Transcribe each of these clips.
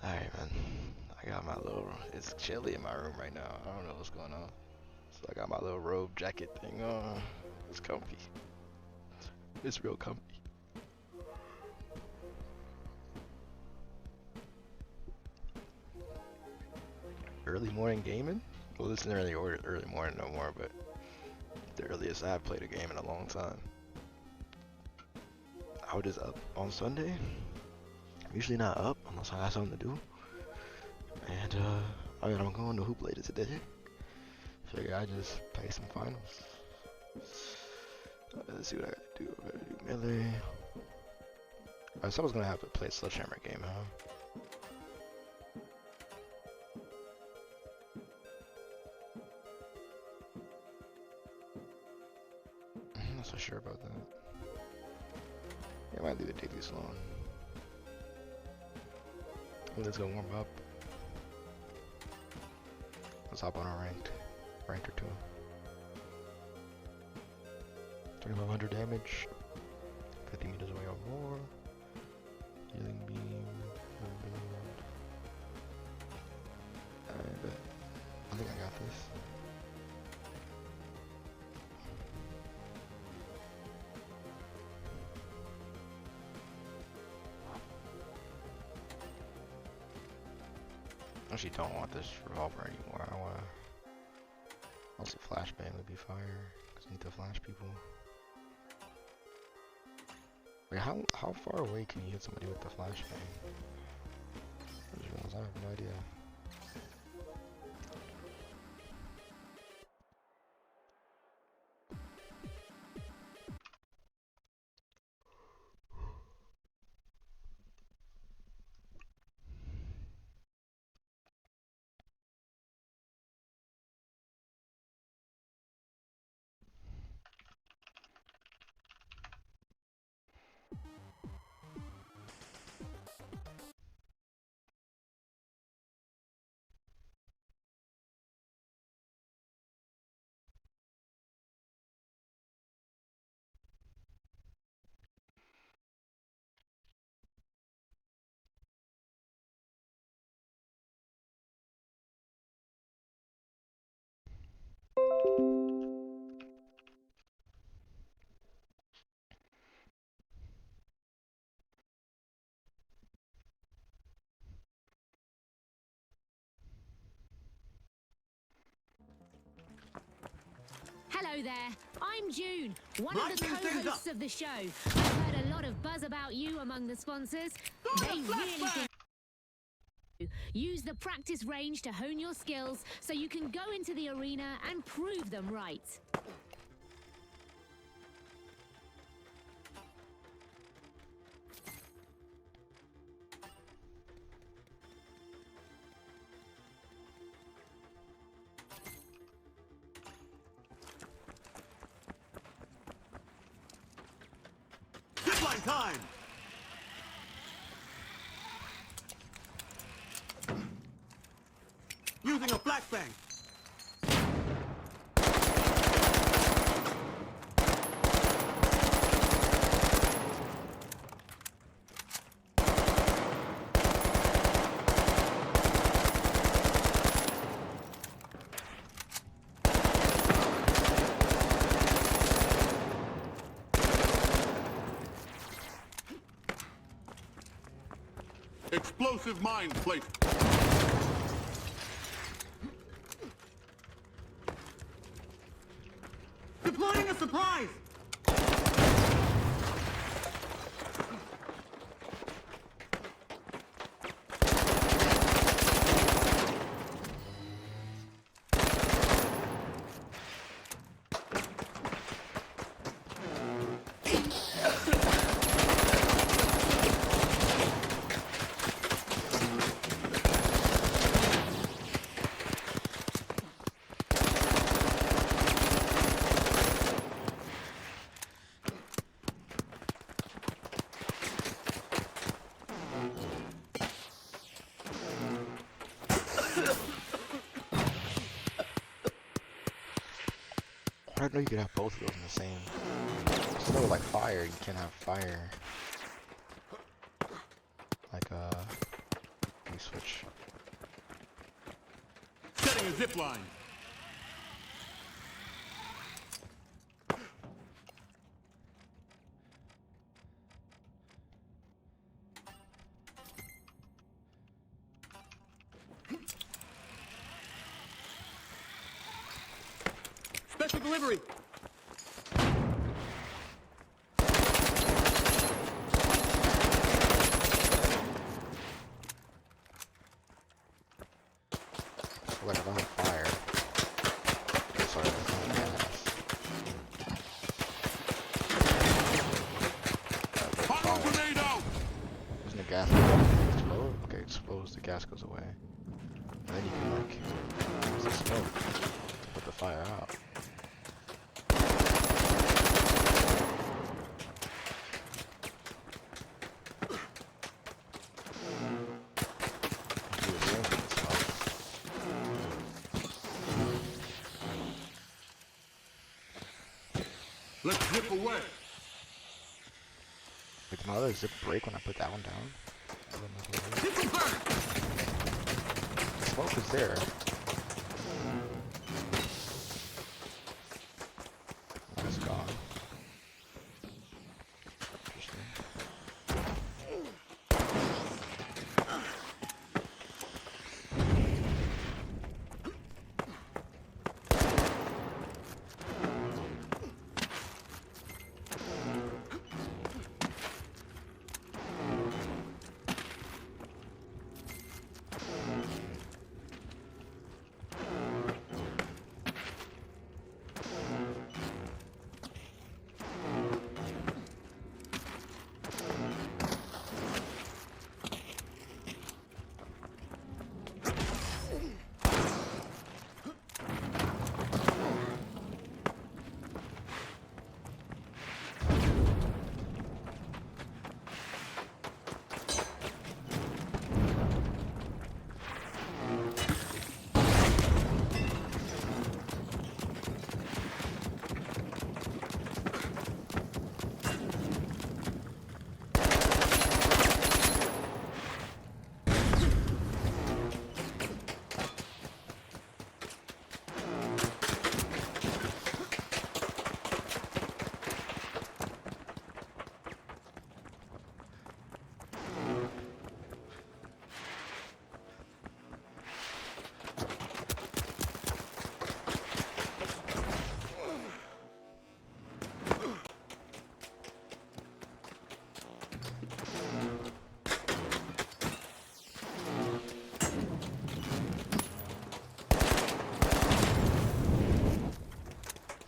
Alright, man. I got my little. It's chilly in my room right now. I don't know what's going on. So I got my little robe jacket thing on. It's comfy. It's real comfy. Early morning gaming? Well, this isn't really early morning no more, but the earliest I've played a game in a long time. I was just up on Sunday. I'm usually not up unless I got something to do. And I mean, I'm going to hoop later today. Figure I just play some finals. Let's see what I gotta do. I gotta do melee. Someone's gonna have to play a sledgehammer game, huh? I'm not so sure about that. Yeah, I might leave it take this long. Let's go warm up. Let's hop on a ranked or two. 2500 damage, 50 meters away or more. Healing beam. Alright, bet. I think I got this. I actually don't want this revolver anymore. I want also flashbang would be fire, because I need to flash people. Wait, how far away can you hit somebody with the flashbang? I just realized I have no idea. Hello there, I'm June, one of the co-hosts of the show. I've heard a lot of buzz about you among the sponsors. They really think use the practice range to hone your skills so you can go into the arena and prove them right. Zipline time! Using a flashbang. Explosive mine placed. Deploying a surprise! I didn't know you could have both of those in the same. So no, like fire, you can't have fire. Like you switch. Setting a zip line. Special delivery. Like I'm on fire. Sorry, that's not gas. Fire grenade out. Isn't the gas explode? Okay, explodes, the gas goes away. And then you can like use the smoke to put the fire out. Do the same with the smoke. Let's zip away. Wait, did my other zip break when I put that one down? I don't know what it is. Zip burn. The smoke is there. Oh, it's gone. Interesting.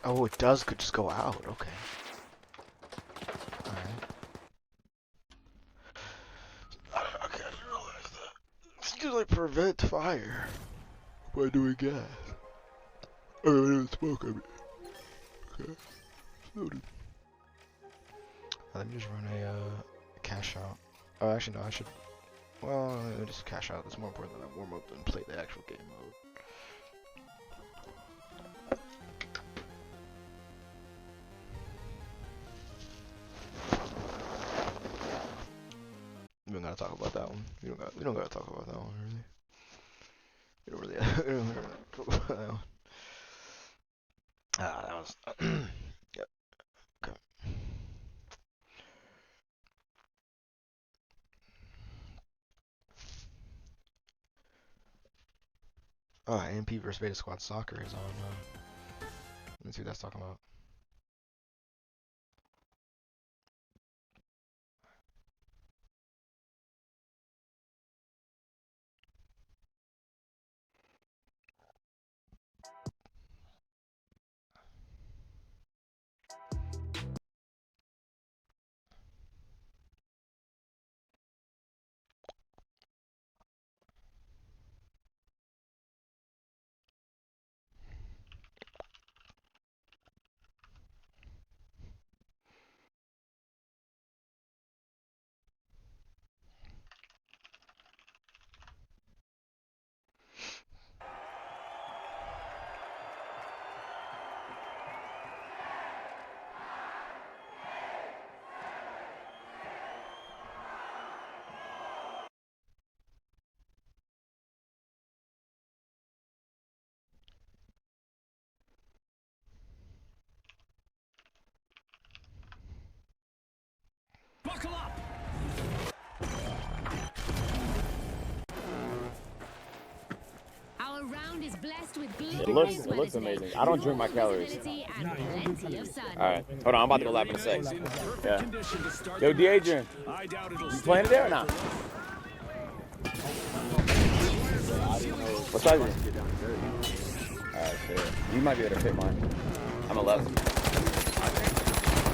Oh, it does could just go out. Okay. Alright. Okay, I didn't realize that. It's usually prevent fire by doing gas. Or smoke, I mean. Okay. Noted. Let me just run a cash out. Oh, actually, no, I should. Well, let me just cash out. It's more important that I warm up and play the actual game mode. We don't gotta talk about that one. We don't gotta talk about that one, really. We don't really, we don't really talk about that one. Ah, that was. Yep. Okay. Oh, AMP vs Beta Squad Soccer is on. Let me see what that's talking about. ground is blessed with It glorious looks weather today. amazing. I don't drink my calories. Visibility and plenty of sun. All right, hold on. I'm about to go live in a sec. Is in perfect Yeah. condition to start Yo, the match. Adrian, I doubt it'll you stay playing today or that not? way What size is it? Alright, shit. You might be able to fit mine. I'm 11.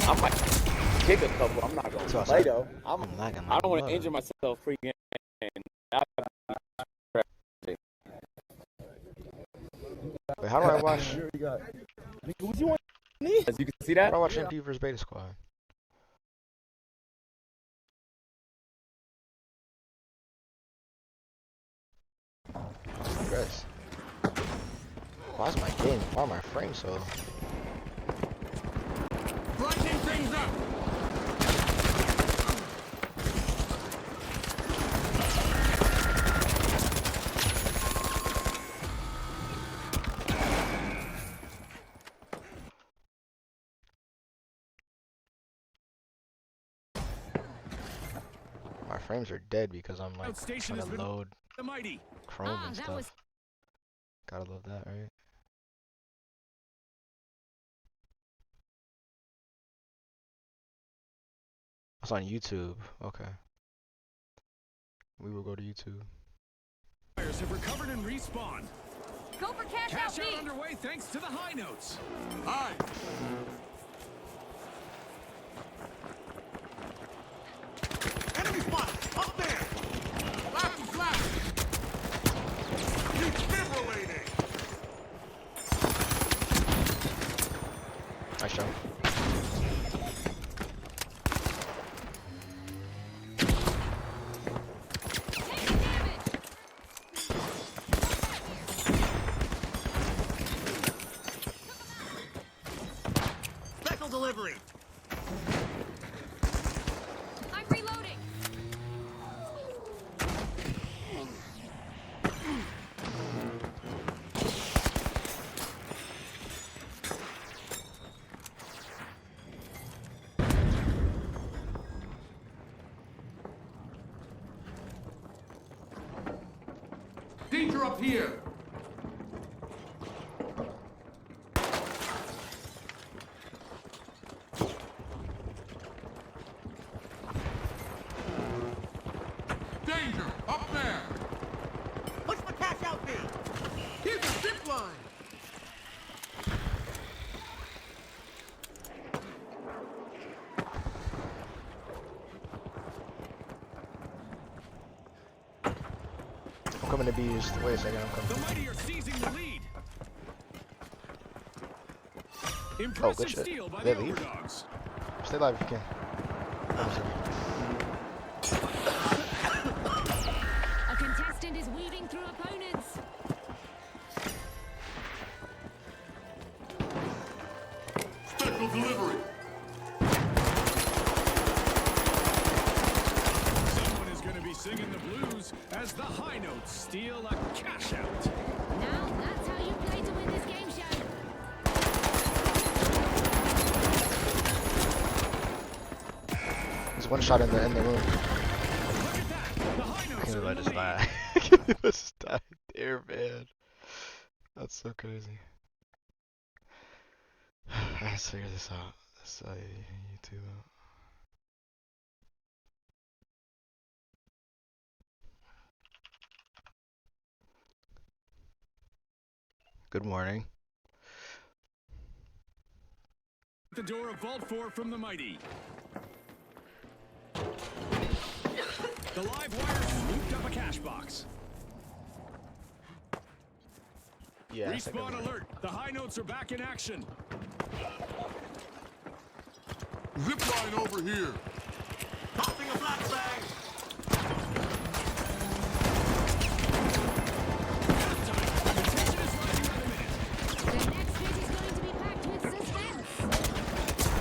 I might kick a couple. I'm not gonna So play though. I'm not gonna I don't want to lie. injure myself freaking. Wait, how do I watch? What you want? As you can see How that. do I watch MD vs Beta Squad? Chris. Why is my game? Why are my frames so? Brightening things up. My frames are dead because I'm like Outstation trying has to been- load The mighty. Chrome Ah, and that stuff. was- Gotta love that, right? It's on YouTube. Okay. We will go to YouTube. Players have recovered and respawned. Go for cash Cash out out B. underway thanks to the high notes. Aye. Enemy spot! Up there! Flash and flash! Defibrillating! Nice job. Taking damage. Special delivery! I'm reloading. Danger up here! Danger! Up there! Push the cash out B! Here's the zip line! I'm coming to B's. Wait a second, I'm The coming. mighty are seizing the lead. Oh, Impressive good shit. steal by They the leave? Overdogs. Stay live if you can. A contestant is weaving through opponents. Special delivery! Someone is going to be singing the blues as the high notes steal a cash out. Now that's how you play to win this game show. There's one shot in the room. Look at that. The high I notes can't are believe I in the just lead. died. I can't believe I just died there, man. That's so crazy. Let's figure this out. Let's YouTube out. Good morning. The door of Vault 4 from the mighty. The live wire swooped up a cash box. Yeah. I think Respawn I'm- alert. The high notes are back in action. Zip line over here! Tossing a black bag! Attention is rising by the minute. The next bit is going to be packed with suspense.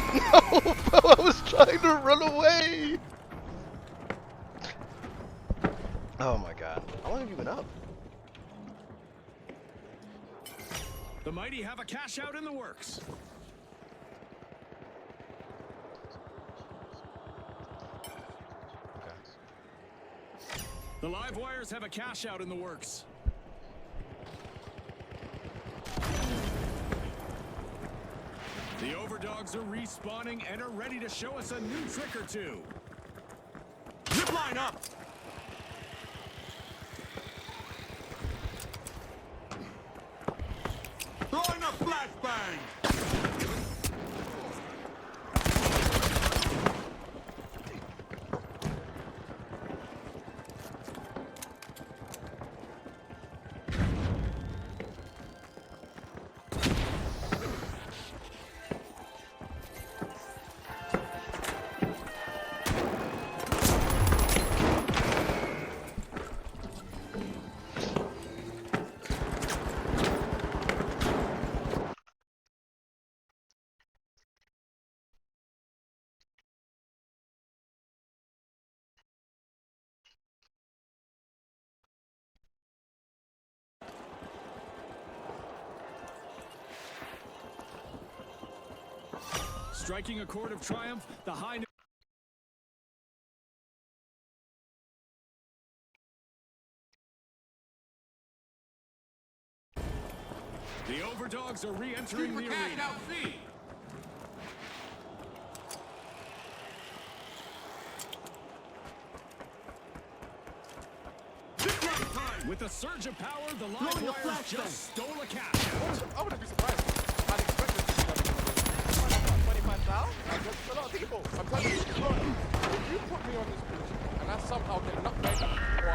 I was trying to run away. Oh my god. How long have you been up? The mighty have a cash out in the works. Okay. The live wires have a cash out in the works. The overdogs are respawning and are ready to show us a new trick or two. Zip line up. Throwing a flashbang. Striking a chord of triumph, the high note. The overdogs are re-entering the Keep a cash arena. out fee. With a surge of power, the live Throwing a wires flashbang. just stole a cash out. I wouldn't be surprised. I'd expect it to be 25,000. That's a lot of people. I'm telling you, if you put me on this pitch and I somehow get nutmegged or I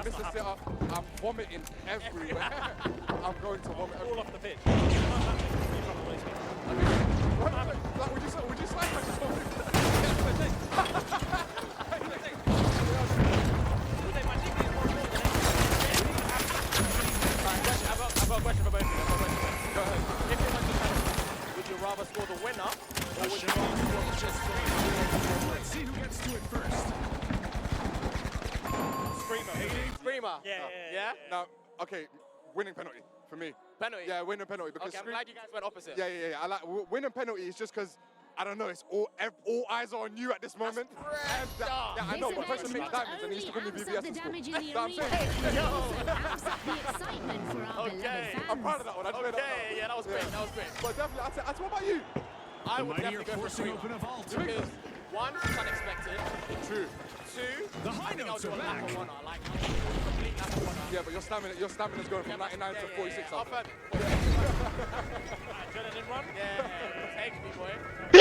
miss a sit up, I'm vomiting everywhere. I'm going to vomit all off the pitch. Like, would you slide back to I've got a question for both of you. Go ahead. If you had to kind would you rather score the winner or would you rather score Let's see who gets to it first. Screamer? Yeah? No, okay, winning penalty for me. Penalty? Yeah, winning penalty. Because Okay, I'm glad you guys went opposite. Yeah. I like winning penalty is just because, I don't know, it's all eyes are on you at this moment. I know, but This person event makes not diamonds and he only used to bring me amps VBS up the to school. damage in the Know what I'm arena, saying? it also amps up the excitement for our beloved fans. I'm proud of that one. I just made that one up. Yeah, that was great. That was great. But definitely, I'd say, what about you? I The would mighty are definitely go for forcing Screamer. open a vault. Because one, it's unexpected. True. Two, The high I think I'll notes do are a lap back. of honor. Like, complete lap of honor. Yeah, but your stamina's going from 99 to 46. I'll further. Adrenaline run? Yeah, take me, boy. 1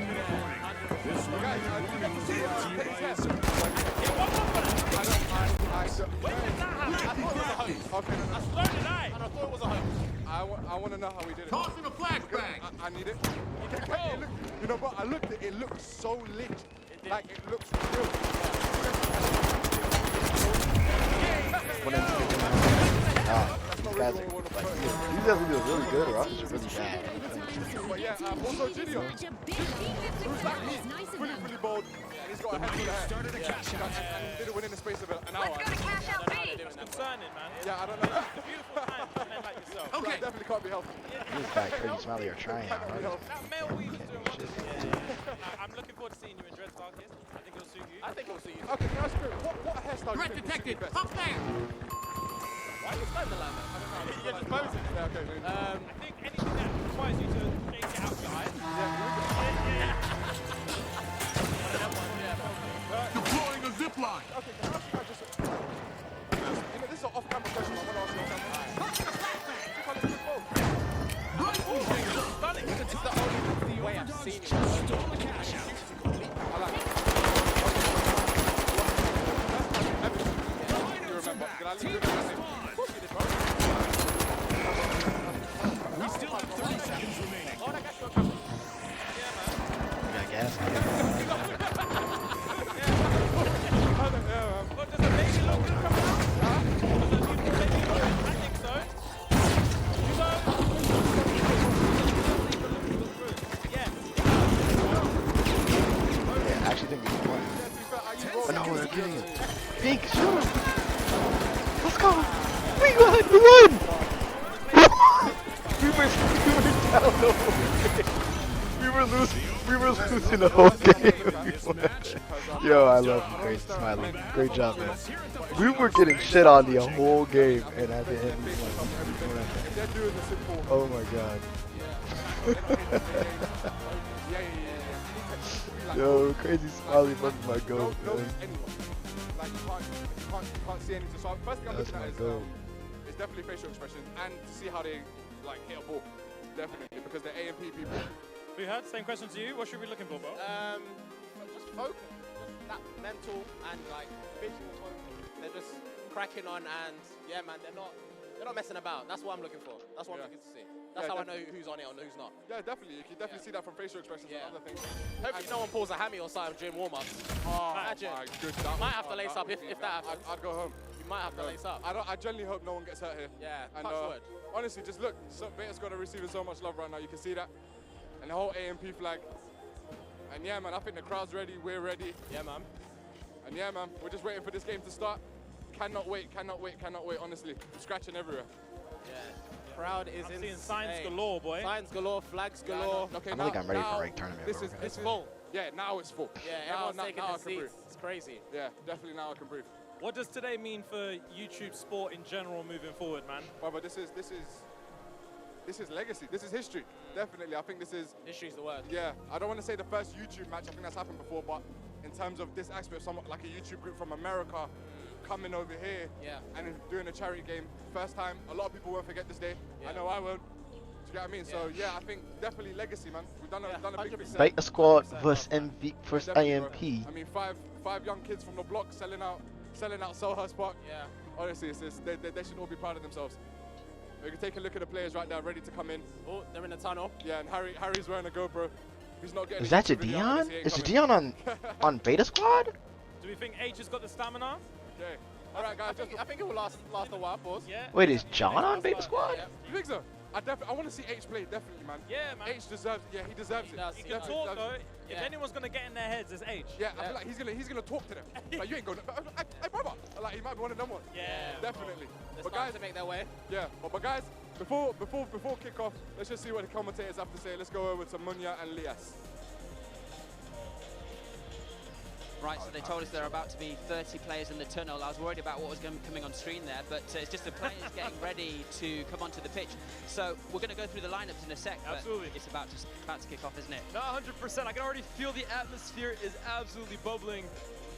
minute warning. This one Guys, minute you get warning to is see brought to you by test. Azure. When did that happen? I thought it was a hoax. Okay, no. So did I. And I thought it was a hoax. I want to know how we did it. Toss him a flashbang. I need it. You know what? I looked at it. It looked so lit. Like it looks real. That's not really what we want to put. These guys are really good, or I'm just really bad. But yeah, also Gideon. Who's like me? Fully bold. And he's got a head full of hair. Started a cash out. And did it within the space of an hour. Let's go to cash out B. It's concerning, man. Yeah, I don't know. Beautiful time for men like yourself. That definitely can't be healthy. This guy, Crazy Smiley, are trying out. Can't be Right? healthy. That male weave is doing wonders. I'm looking forward to seeing you in Dreads, Marcus. I think it'll suit you. I think it'll suit you. Okay, can I ask you, what hairstyle Threat do you think will suit you detected. best? Up there. Why are you standing like that? I don't know. You're just posing. Yeah, okay. Maybe. I think anything that requires you to change it out, guys. Deploying a zip line. Okay, can I ask you guys just you know, this is an off-camera question. I want to ask you on camera. Stunning. It's the only way I've seen you. Stole a cash out. I like it. You remember? Did I look good at that name? Of course you did, bro. We still have 30 seconds remaining. Oh, I got you on camera. You got gas? What, does the baby look good coming out? Does the new baby look good? I think so. Yes. Yeah, I actually think we can win. But no, they're getting it. Pink, shoot him! Let's go! We won! We won! we were down the whole game. We were losing. We were losing the whole game. This match, Yo, I love you, Crazy Smiley. Great job, man. We were getting shit on the whole game, and at the end, we won. If they're doing the simple. Oh my god. Yo, Crazy Smiley must be my goat, No, man. anyone. Like you can't see anything. So first thing I'm That's looking my at goat. is definitely facial expression and to see how they like hit a ball. Definitely because they're A and P people. We had same question to you. What should we be looking for, Bo? Just focus, just that mental and like visual focus. They're just cracking on, and yeah, man, they're not messing about. That's what I'm looking for. That's what I'm looking to see. That's how I know who's on it and who's not. Yeah, definitely. You can definitely see that from facial expressions and other things. Hopefully, no one pulls a hammy or something during warm-ups. Oh Imagine. my goodness. You might have to lace up if that happens. I'd go home. You might have to lace up. I genuinely hope no one gets hurt here. Yeah, And touch wood. honestly, just look. Beta Squad are receiving so much love right now. You can see that. And the whole AMP flag. And yeah, man, I think the crowd's ready. We're ready. Yeah, man. And yeah, man, we're just waiting for this game to start. Cannot wait, honestly. I'm scratching everywhere. Yeah. Crowd is I'm insane. seeing signs galore, boy. Signs galore, flags galore. Okay, I think I'm ready for rank tournament. This bro. is It's full. Yeah, now it's full. Yeah, now, everyone's taking now their I can breathe. seats. It's crazy. Yeah, definitely now I can breathe. What does today mean for YouTube sport in general moving forward, man? But this is legacy. This is history. Definitely. I think this is. History's the word. Yeah, I don't want to say the first YouTube match. I think that's happened before, but in terms of this aspect, someone like a YouTube group from America coming over here and doing a charity game, first time. A lot of people won't forget this day. Yeah. I know I won't. Do you get what I mean? So yeah, I think definitely legacy, man. We've done a big thing. Beta Squad versus MV versus Definitely, bro. AMP. I mean, five young kids from the block selling out Selhurst Park. Yeah. Honestly, they should all be proud of themselves. We can take a look at the players right now, ready to come in. Oh, they're in the tunnel. Yeah, and Harry's wearing a GoPro. He's not getting. Is that his video Jadion? unless he ain't Is coming. Jadion on Beta Squad? Do we think H has got the stamina? Okay. All right, guys. I think it will last a while, pause. Yeah. Wait, is John on Beta Squad? Yeah. You think so? I want to see H play, definitely, man. Yeah, man. H deserves. Yeah, he deserves He it. does. He He can does. talk deserves though. it. If Yeah. anyone's gonna get in their heads, it's H. Yeah, I feel like he's gonna talk to them. Like you ain't going. Hey, brother. Like he might be one of them ones. Yeah. Definitely. It's But time guys, to make their way. yeah. But guys, before kickoff, let's just see what the commentators have to say. Let's go over to Munya and Lias. Right, so they told us there are about to be 30 players in the tunnel. I was worried about what was coming on screen there, but it's just the players getting ready to come onto the pitch. So we're going to go through the lineups in a sec, but Absolutely. it's about to kick off, isn't it? No, 100%. I can already feel the atmosphere is absolutely bubbling.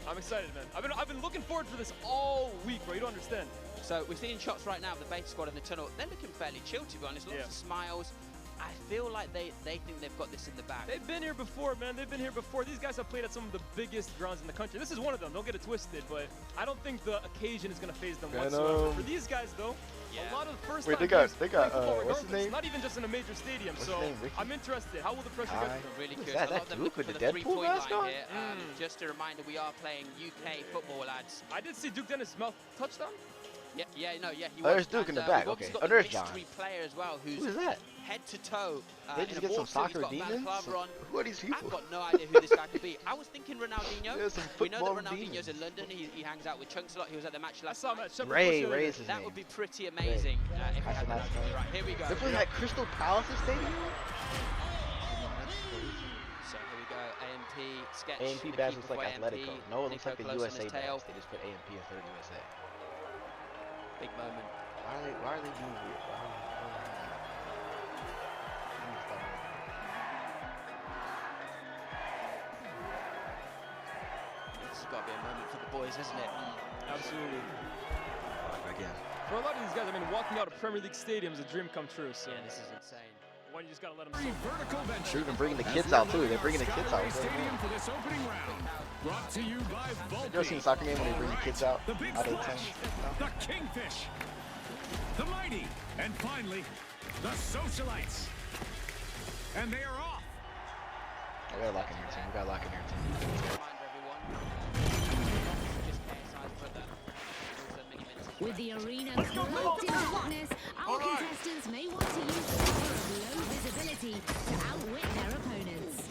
I'm excited, man. I've been looking forward for this all week, bro. You don't understand. So we're seeing shots right now of the Beta Squad in the tunnel. They're looking fairly chill, to be honest. Lots of smiles. I feel like they think they've got this in the bag. They've been here before, man. They've been here before. These guys have played at some of the biggest grounds in the country. This is one of them. Don't get it twisted, but I don't think the occasion is going to phase them whatsoever. For these guys, though, a lot of the first Wait, time they got what's his name? not even just in a major stadium. What's so his name, Ricky? I'm interested. How will the pressure get to them? Really Who's curious. that? A lot That of them Duke looking with for the the Deadpool 3-point mask line on? here. Just a reminder, we are playing UK football, lads. I did see Duke Dennis mouth touchdown. He Oh, was. there's Duke in the And, back, we've also okay. got Oh, the there's mystery player as well, who's Who is that? head to toe. They just in a get some walkthrough. He's soccer got demons? balaclava on. Who are these people? I've got no idea who this guy could be. I was thinking Ronaldinho. There's some We know that football Ronaldinho's demons. in London. He hangs out with Chunks a lot. He was at the match I last saw him night. at Shepherd Ray Bush. is his That name. would be pretty amazing if we had Ronaldinho. Right, here we go. They're playing at Crystal Palace Stadium? So here we go. AMP sketch. AMP the badge keeper looks like for Atletico. AMP. No, it looks like Nico the close on USA his tail. badge. They just put AMP instead of USA. Big moment. Why are they doing weird? This has got to be a moment for the boys, hasn't it? Absolutely. Again. For a lot of these guys, I mean, walking out of Premier League stadium is a dream come true. So Yeah, this is insane. one, you just gotta let them. Vertical venture. They're even bringing the As kids we're out too. live They're bringing the at kids out. Skyway Stadium for this opening round. Brought to you by You ever seen a Volpe. soccer game when they bring the kids out The Big of the Flash, tent? the Kingfish, the Mighty, and finally, the Socialites. And they are off. We gotta lock in your team. We gotta lock in your team. Reminder, everyone. Just KSI's put that. Also mini mints as well. With the arena cloaked in darkness, our contestants may want to use the power of low visibility to outwit their opponents.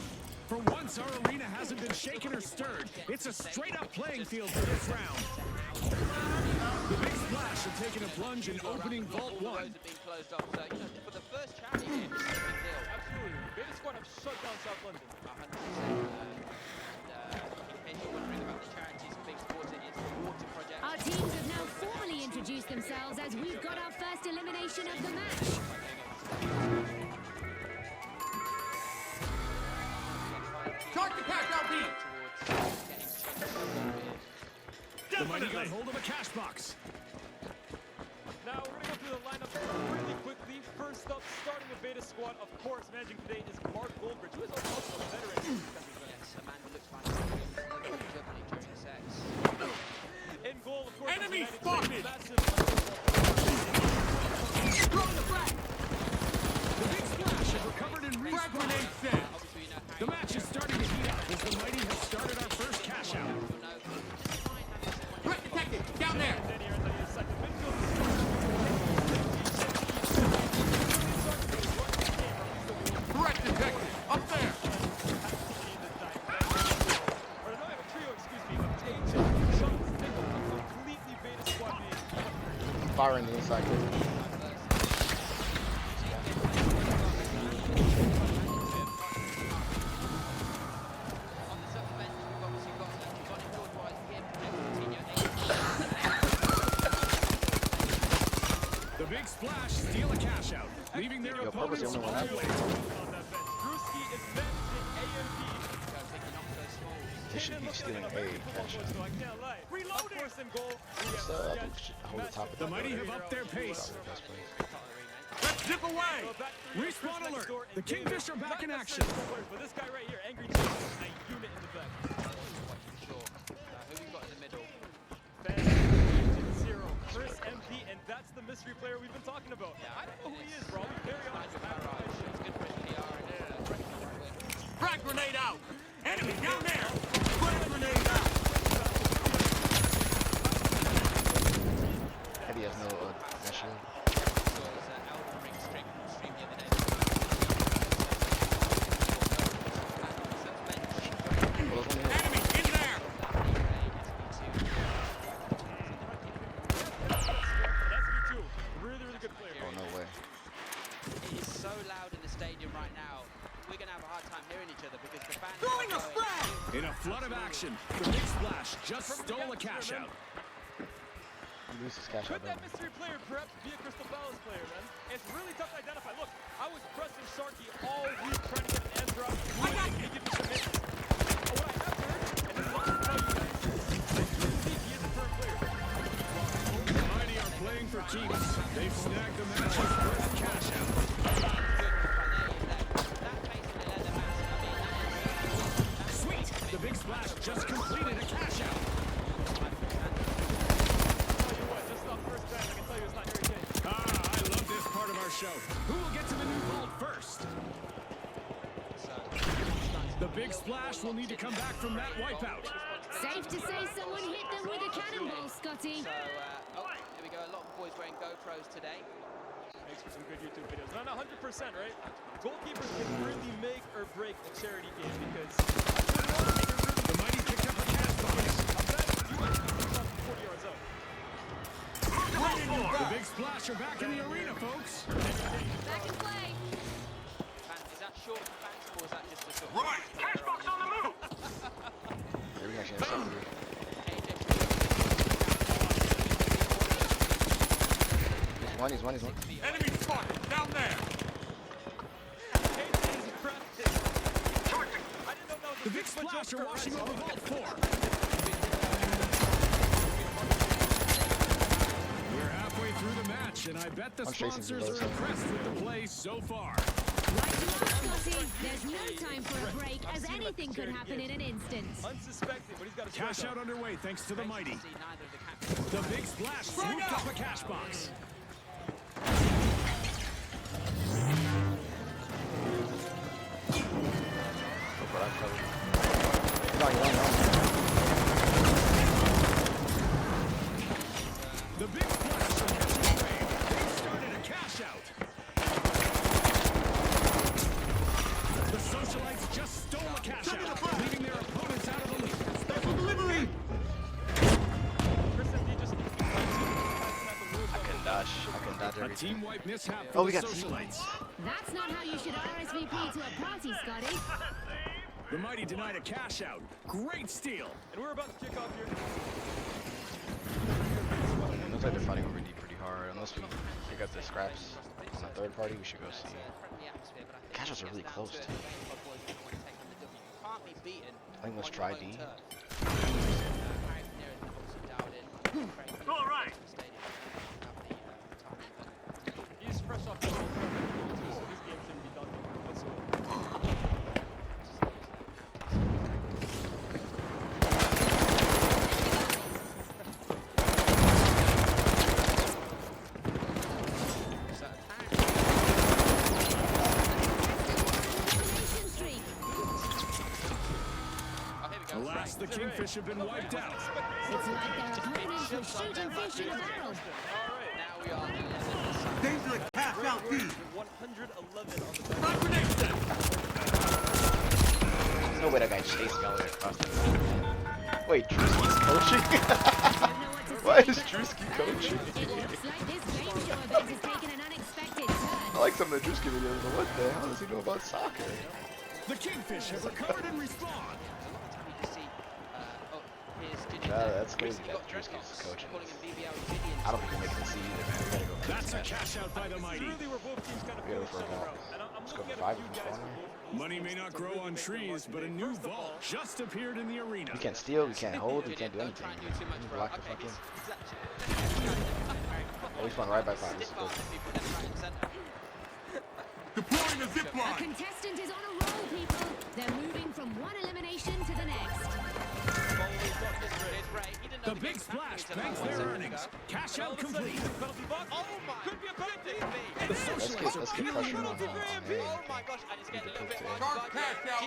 For once, our arena hasn't been shaken or stirred. It's a straight-up playing field for this round. The Big Splash have taken a plunge in opening Vault All the 1. roads have been closed off, so you know, for the first charity game, this is a big deal. Absolutely. Beta Squad kind of shut down South London. 100%. In case you're wondering about the charities Big Sports, it is the water project. Our teams have now formally introduced themselves as we've got our first elimination of the match. Charge the cash out, B. The Mighty got hold of a cash box. Now we're going to go through the lineup really quickly. First up, starting with Beta Squad, of course, managing today is Mark Goldbridge, who is also a veteran. Yes, Amanda looks like he's juggling during sex. In goal, of course, Enemy United spotted! massive. Throwing the flag. The Big Splash has recovered and Frag respawned. grenade set. Obviously, you know Harry. The match is starting to heat up as the Mighty have started our first cash out. Threat detected. Down there. And then here in the second midfield. Threat detected. Up there. Or no, I have a trio, excuse me, of JJ, Chunks, Nickel, a completely Beta Squad being Firing the inside. On the second bench, we've obviously got Johnny George here, Coutinho. The Big Splash steal a cash out, leaving their Yo, Purple's opponents the only one on out. their way. on that bench. Drewski is managing AMP. They should be stealing A cash out. So I can't lie. Of course, in goal, we Let's have hold the top of The Mighty have upped their pace. Let's zip away. Respawn alert. The Kingfisher back in action. But this guy right here, Angry Chief, a unit in the back. Sure. Who we got in the middle? Agent Zero, Chris MP, and that's the mystery player we've been talking about. I don't know who he is, bro. I'll be very honest. I have no idea. It's good for his PR and Frag grenade out. Enemy down there. Frag grenade out. Eddie has no issue. was Elden Ring stream the other day. Enemy in there. SB2, really, really good player. Oh, no way. It is so loud in the stadium right now. We're going to have a hard time hearing each other because the fans Throwing are a going. frag. In a flood of action, the Big Splash just stole a cash out. He loses cash Could out. that mystery player perhaps be a Crystal Palace player, man? It's really tough to identify. Look, I was pressing Sharky all week trying to get an end drop. He give me some hits. What I have heard, and this is all I tell you guys, I do believe he is a firm player. The Mighty are playing for keeps. They've snagged the match's first cash out. Sweet! The Big Splash just completed a cash out. I love this part of our show. Who will get to the new vault first? The Big Splash will need to come back from that wipeout. Safe to say someone hit them with a cannonball, Scotty. So, here we go. A lot of boys wearing GoPros today. Makes for some good YouTube videos. Not 100%, right? Goalkeepers can really make or break a charity game because The Mighty picked up a cash box. you might be 40 yards out. The Big Splash are back in the arena, folks. Back in play. Is that short for fans or is that just a sort of... Right. Cash box on the move. Yeah, we actually have something to do. He's one. Enemy spotted. Down there. The Big Splash are washing over Vault 4. We're halfway through the match, and I bet the I'm chasing sponsors you are guys. impressed with the play so far. Right you are, Scotty. There's no time for a break, as anything could happen in an instant. Unsuspecting, but he's got a Cash out underway thanks to the Mighty. The Big Splash swooped up a cash box. The Big Splash are catching the wave. They've started a cash out. The Socialites just stole a cash out, leaving their opponents out of the lead. Special delivery. I can dash A everything. team wipe mishap for Oh, we the got Socialites. That's not how you should RSVP to a party, Scotty. The Mighty denied a cash out. Great steal. And we're about to kick off here. Looks like they're fighting over D pretty hard. Unless we pick up the scraps on the third party, we should go see. Casuals are really close too. I think let's try D. All right. He's fresh off the World Cup, so his game shouldn't be done whatsoever. Alas, the Kingfish have been wiped out. It's like their opponents were shooting fish in a barrel. Now we are Danger at cash out B. 111 on the Frag grenade set. There's no way that guy chased me all the way across the field. Wait, Drewski's coaching? Why is Drewski coaching? It looks like this game show event has taken an unexpected turn. I like some of the Drewski videos, but what the hell does he know about soccer? The Kingfish have recovered and respawned. That's crazy that Drewski's coaching. I don't think we're making the C either, man. We gotta go. That's a cash out by the Mighty. Really, where both teams kind of We gotta go for a ball. Let's go for 5 and spawn. Money may not grow on trees, but a new vault just appeared in the arena. We can't steal, we can't hold, we can't do anything. We block the fucking. Oh, we spawned right by 5. This is good. Deploying the zip A line. contestant is on a roll, people. They're moving from one elimination to the next. The big splash banks their earnings. Cash out complete. Oh my! Could be a penalty. The socialites are Let's get peeling pressure them on off. him. Oh my gosh, and it's getting a little bit more. Charge cash out A.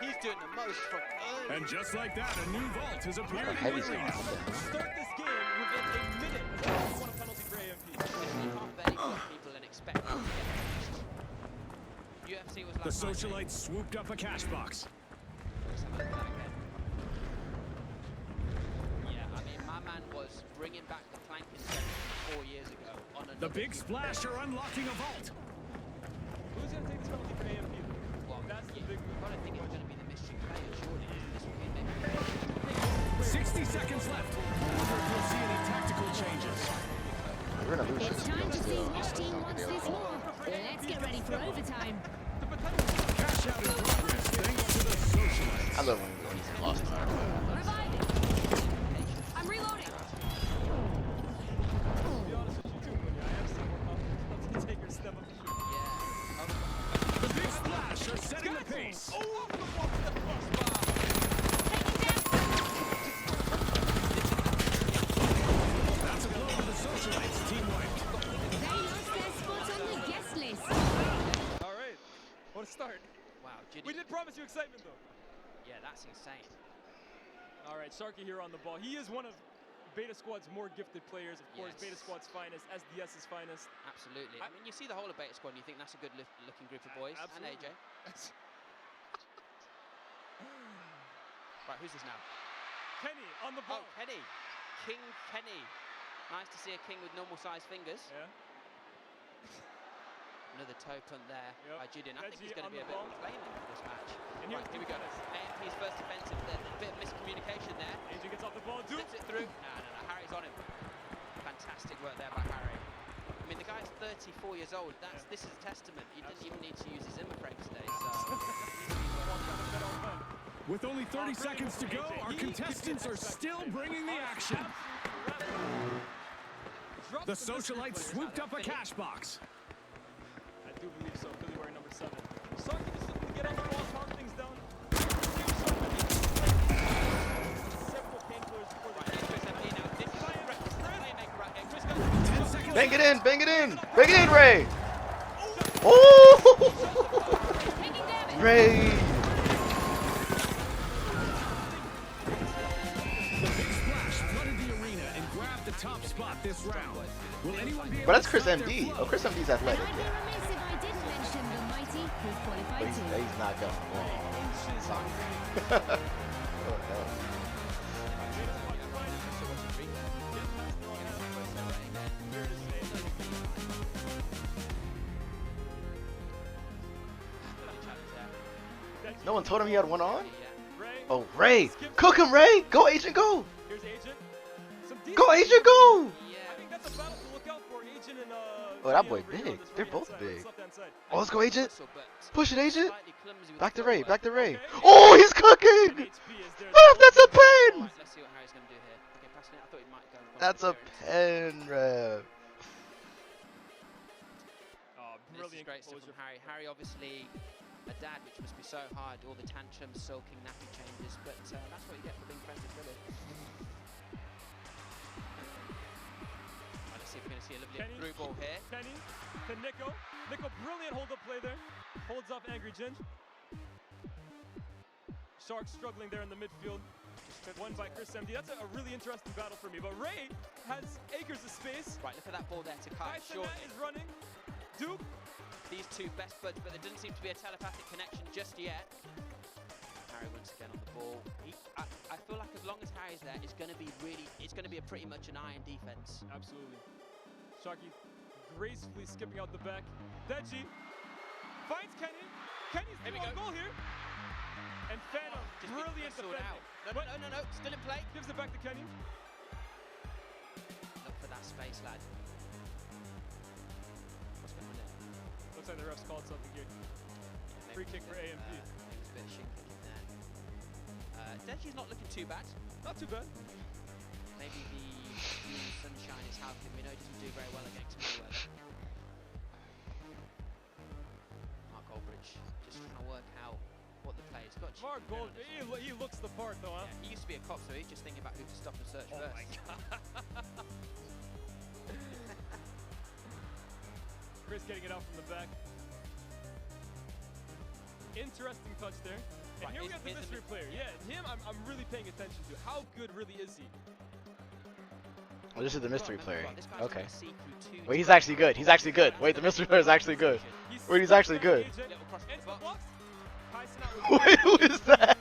He's doing the most from early. And just like that, a new vault has appeared in Heavy the arena. Start this game within a minute of every one penalty for AMP. You can't very good people and expect them to get UFC was The last night. socialites swooped up a cash box. Let's have a look at that again. Yeah, I mean, my man was bringing back the clanking section 4 years ago on a. The big splash are unlocking a vault. Who's going to take this penalty for AMP? Well, That's the yeah, big but I think it's going to be the mystery player, surely. This will be maybe. 60 seconds left. Wonder if we'll see any tactical changes. We're gonna lose It's this. time to see which team wants this more. Let's get ready for overtime. Cash out in progress thanks to the socialites. I love when he's lost. Reviving. I'm reloading. To be honest with you too, but yeah, I have seen more confidence to take your step up and shoot. The big splash are setting the pace. That's a blow to the socialites. Team wiped. They lost their spot on the guest list. All right, what a start. Wow, Judy. We did promise you excitement though. Yeah, that's insane. All right, Sharky here on the ball. He is one of Beta Squad's more gifted players, of course. Yes. Beta Squad's finest, SDS's finest. Absolutely. I mean, you see the whole of Beta Squad and you think that's a good looking group of boys. Absolutely. And AJ. Right, who's this now? Kenny on the ball. Oh, Kenny. King Kenny. Nice to see a king with normal sized fingers. Yeah. Another toe punt there by Julian. I think Reggie he's going to on be a the bit ball. flaming for this match. And Right, here we go. AMP's first defensive. A bit of miscommunication there. AJ gets off the ball. Slips it through. No. Harry's on him. Fantastic work there by Harry. I mean, the guy's 34 years old. This is a testament. He didn't even need to use his Zimmer frame today. So. With only 30 seconds to go, our contestants are still bringing the action. The socialites swooped up a cash box. I do believe so. Philly wearing number 7. Sarky just looking to get on the ball, calm things down. Several painkillers before the Bang it in, bang it in, bang it in, Ray. Oh, Ray. The big splash flooded the arena and grabbed the top spot this round. Will anyone be able But that's to Chris stop their MD. flow? Oh, Chris MD's And athletic. I'd be Yeah. remiss if I didn't mention the mighty who But qualified too. he's not gonna win. Soccer. Oh, hell. No one told him he had one on? Yeah. Ray. Oh, Ray! Skip. Cook him, Ray! Go, Agent, go! Here's Agent. Some decent Go, Agent, go! Yeah. I think that's a battle to look out for. Agent and Oh, that Gio boy over here big. on this They're right-hand both side, big. left-hand side. Oh, let's go, Agent. Whistle, but Push it, Agent. slightly clumsy with Back the to Ray, footwork. back to Ray. Okay. Oh, he's cooking! And HP is there. Oh, that's a pen! Right, let's see what Harry's going to do here. Okay, passing it. I thought he might go. across That's the a clearance. pen, Rev. Oh, This is brilliant great stuff composure. from Harry. Harry, obviously, a dad, which must be so hard. All the tantrums, sulking, nappy changes. But that's what you get for being friends with Philly. Right, let's see if we're going to see a lovely Kenny. through ball here. Kenny to Nico. Nico, brilliant hold-up play there. Holds off Angry Ginge. Sharks struggling there in the midfield. Won by Chris MD. That's a really interesting battle for me. But Ray has acres of space. Right, look at that ball there to Kai. Tyson Shortly. is running. Duke. These two best buds, but there doesn't seem to be a telepathic connection just yet. Harry once again on the ball. I feel like as long as Harry's there, it's going to be a pretty much an iron defense. Absolutely. Sharky gracefully skipping out the back. Deji finds Kenny. Kenny's Here we on go. goal here. And Phantom, Just been brilliant whistled defending. out. No, still in play. Gives it back to Kenny. Look for that space, lad. What's going on there? Looks like the refs called something here. Free kick for AMP. Maybe there's a bit of shin kicking there. Deji's not looking too bad. Not too bad. Maybe the sunshine is helping. We know he doesn't do very well against snow weather. Mark Goldbridge just trying to work out what the play is. Got Mark Gold, he looks the part though, huh? Yeah, he used to be a cop, so he's just thinking about who to stop and search Oh first. my god. Chris getting it out from the back. Interesting touch there. And Right, here we here's- have the here's the mystery player. Yeah, him I'm really paying attention to. How good really is he? Oh, this is the mystery Remember, player. this guy's Okay. trying to see through two Wait, he's actually good. He's actually good. Wait, the mystery player is actually good. Wait, he's actually good. Little cross to the Into the box. box. Tyson out with Wait, who is that?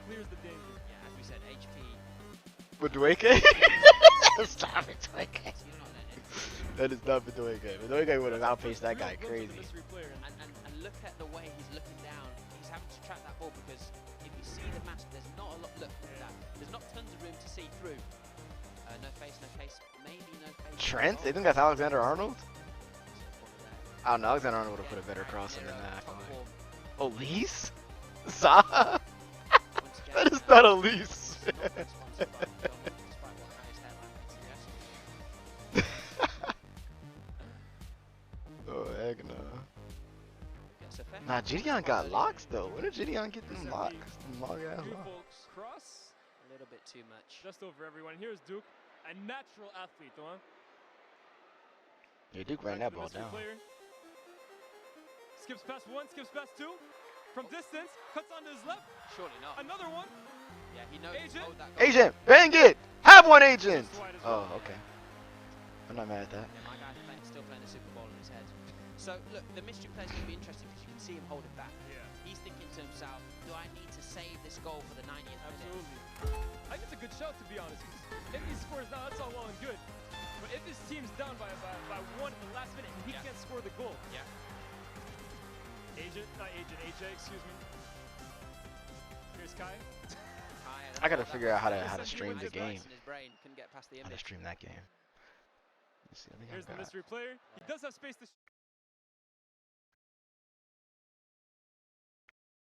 clears the danger. Yeah, as we said, HP. Madueke? Stop it, Madueke. You're not letting it. That is not Madueke. Madueke would have outpaced that guy Real good for the crazy. mystery player. And look at the way he's looking down. He's having to track that ball because if you see the mask, there's not a lot. Look at that. There's not tons of room to see through. No face, maybe no face. Trent? They think that's Alexander Arnold? I don't know. Alexander Arnold would have put a better crossing than that. Elise? Zaha? That is not Elise. Oh, heck no. Nah, Gideon got locks though. When did Gideon get them locks? Them long ass locks. Beautiful cross. A little bit too much. Just over everyone. Here's Duke, a natural athlete, huh? Yeah, Duke ran Back that to the ball mystery down. player. Skips past one, skips past two. From distance, cuts onto his left. Surely not. Another one. Yeah, he knows Agent? hold that goal. Agent, bang it! Have one, Agent! Just wide as Oh, well. okay. I'm not mad at that. Yeah, my guy's still playing the Super Bowl in his head. So, look, the mystery player's going to be interesting because you can see him holding back. Yeah. He's thinking to himself, do I need to save this goal for the 90th minute? Absolutely. I think it's a good shout, to be honest. 'Cause if he scores now, that's all well and good. But if his team's down by one in the last minute and he can't score the goal, Yeah. AJ, excuse me. Here's Kai. I gotta figure out how to stream the game. His brain couldn't get past the How to image. stream that game. Let's see, I think Here's I've the got. mystery player. He does have space to.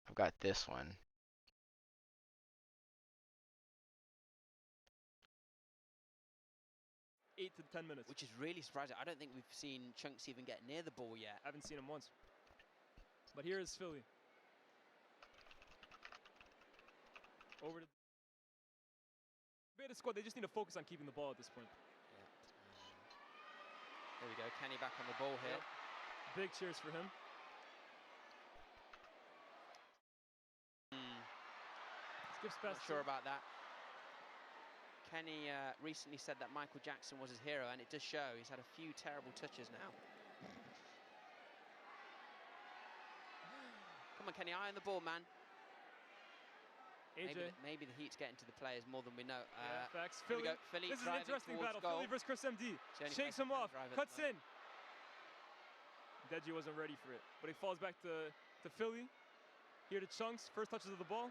I've got this one. Eight to 10 minutes. Which is really surprising. I don't think we've seen Chunks even get near the ball yet. I haven't seen him once. But here is Philly. Over to Beta squad. They just need to focus on keeping the ball at this point. There we go. Kenny back on the ball here. Big cheers for him. Skips Not past sure two. about that. Kenny recently said that Michael Jackson was his hero, and it does show. He's had a few terrible touches now. Come on, Kenny, eye on the ball, man. AJ. Maybe the heat's getting to the players more than we know. Yeah, facts. Here we Philly. go. Philly This is an driving interesting towards battle. goal. Philly versus Chris MD. It's the only Shakes place him he can off. drive at the Cuts in. Deji wasn't ready for it, but he falls back to Philly. Here to Chunks, first touches of the ball.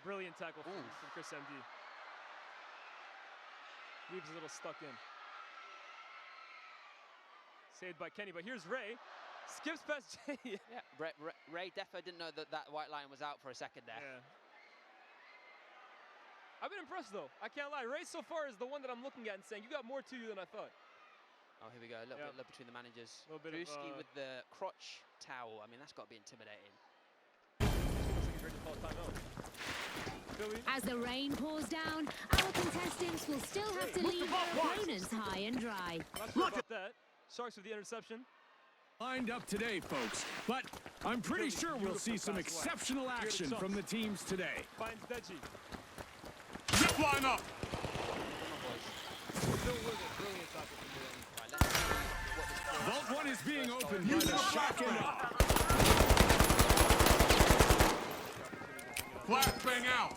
Brilliant tackle from Chris MD. Leaves a little stuck in. Saved by Kenny, but here's Ray. Skips past Jay. Yeah, Ray defo didn't know that white line was out for a second there. Yeah. I've been impressed though. I can't lie. Ray so far is the one that I'm looking at and saying, you got more to you than I thought. Oh, here we go. A little bit between the managers. A little bit Drewski of, with the crotch towel. I mean, that's got to be intimidating. As the rain pours down, our contestants will still have to leave their opponents high and dry. Not sure about that. Sharks with the interception. Lined up today, folks, but I'm pretty sure we'll see some exceptional action from the teams today. Finds Deji. Zip line up. Vault 1 is being opened by the Shock and Awe. Flashbang out.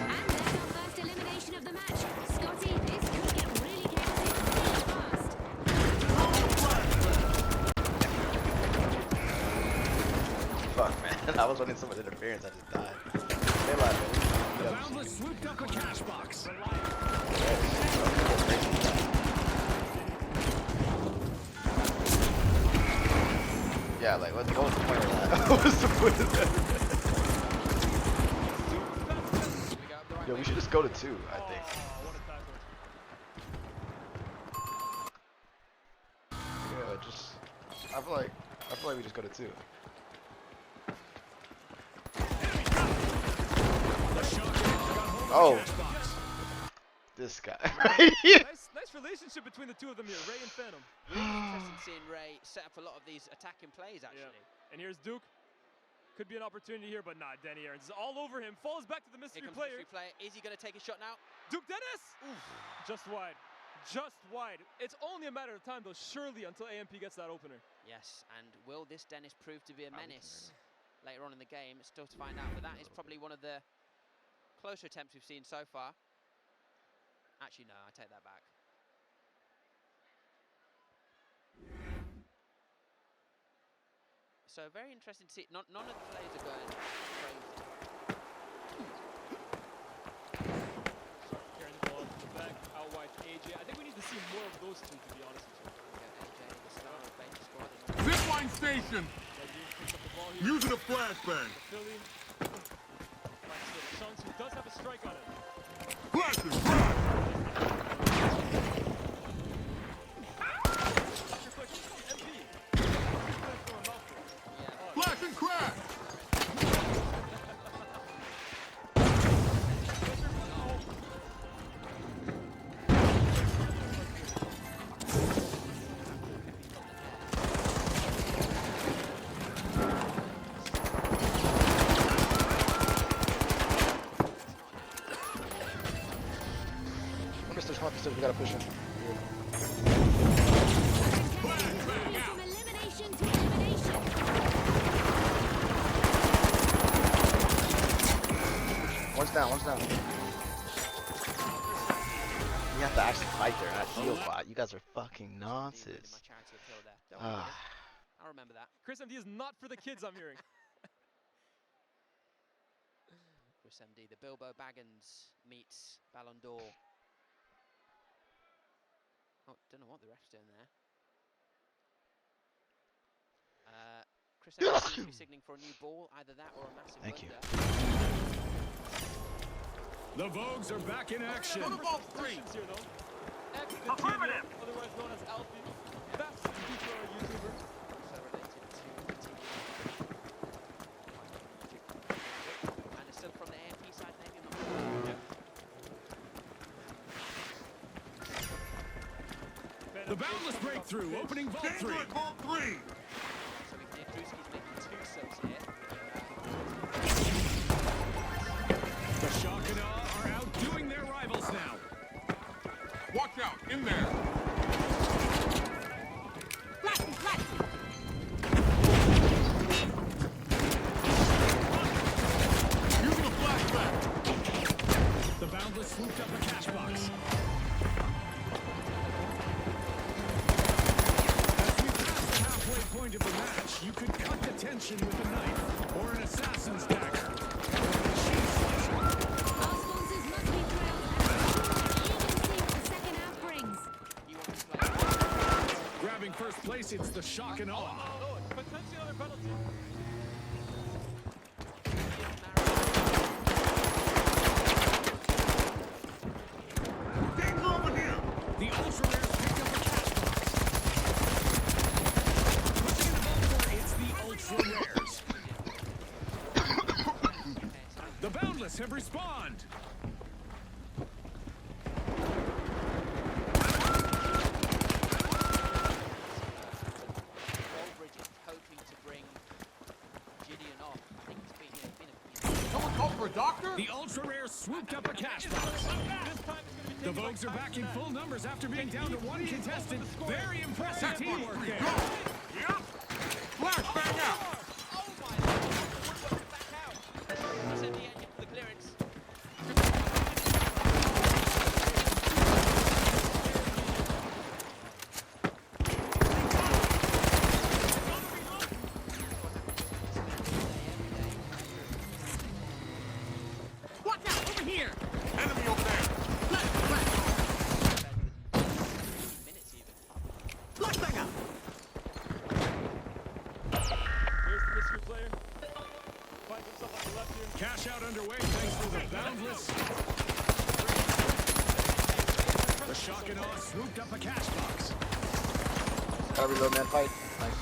And there's our first elimination of the match. Scotty, this could get really chaotic really fast. Fuck, man. I was running so much interference, I just died. Stay alive, The man. Boundless swooped up a cash box. Yeah, like, what was the point of that? What was the point of that? Yo, we should just go to 2, I think. Yeah, just... I feel like we just go to 2. Oh! This guy. Nice relationship between the two of them here, Ray and Phantom. Really interesting seeing Ray set up a lot of these attacking plays, actually. Yeah. And here's Duke. Could be an opportunity here, but not. Denny Aarons is all over him. Falls back to the mystery Here comes player. the mystery player. Is he going to take a shot now? Duke Dennis! Oof. Just wide. Just wide. It's only a matter of time, though, surely, until AMP gets that opener. Yes, and will this Dennis prove to be a menace later on in the game? It's still to find out, but that is probably one of the closer attempts we've seen so far. Actually, no, I take that back. So very interesting to see. None of the plays are going crazy. Carrying the ball to the back, out wide to AJ. I think we need to see more of those two, to be honest with you. AJ, the star of Baker squad. Zip line station. Picks up the ball here. Using a flashbang. Philly. Chunks, who does have a strike on it. Flashing crack. Flashing crack. We gotta push him. From elimination to elimination. One's down, one's down. You have to actually fight there, not heal bot. You guys are fucking nonsense. I'll remember that. Chris MD is not for the kids, I'm hearing. Chris MD, the Bilbo Baggins meets Ballon d'Or. Oh, don't know what the ref's doing there. Chris Evans seems to be signaling for a new ball, either that or a massive blunder. The Vogues are back in action. Here, though. Affirmative. Otherwise known as Alfie. Best feature YouTuber. Also related to the team. And it's still from the AMP side, maybe. I'm not sure. The Boundless breakthrough, opening Vault 3. So we can hear Drewski's making 2 subs here. The Shock and Awe are outdoing their rivals now. watch out, in there. Using a flashback. The Boundless swooped up a cash box. submission with a knife or an assassin's dagger. Our sponsors must be thrilled and eager to see what the second half brings. Grabbing first place, it's the shock and awe. Oh, potentially another penalty. The ultra rares picked up a cash box. Pushing the ball for it's the ultra rares. The Boundless have respawned. Goldbridge is hoping to bring Gideon off. I think it's been Someone called for a doctor? The ultra rares swooped up a cash box. This time it's going to be The Vogues are back in full numbers after being down to one contestant. Very impressive teamwork there. Flash, bang out! Oh my lord! Woodward back out. He's at the edge of the clearance. Watch out, over here! Enemy over there! Minutes even. Flashbanger! Here's the mystery player. Finds himself on the left here. Cash out underway thanks to the Boundless. The shock and awe swooped up a cash box. Gotta reload, man. Fight. Nice.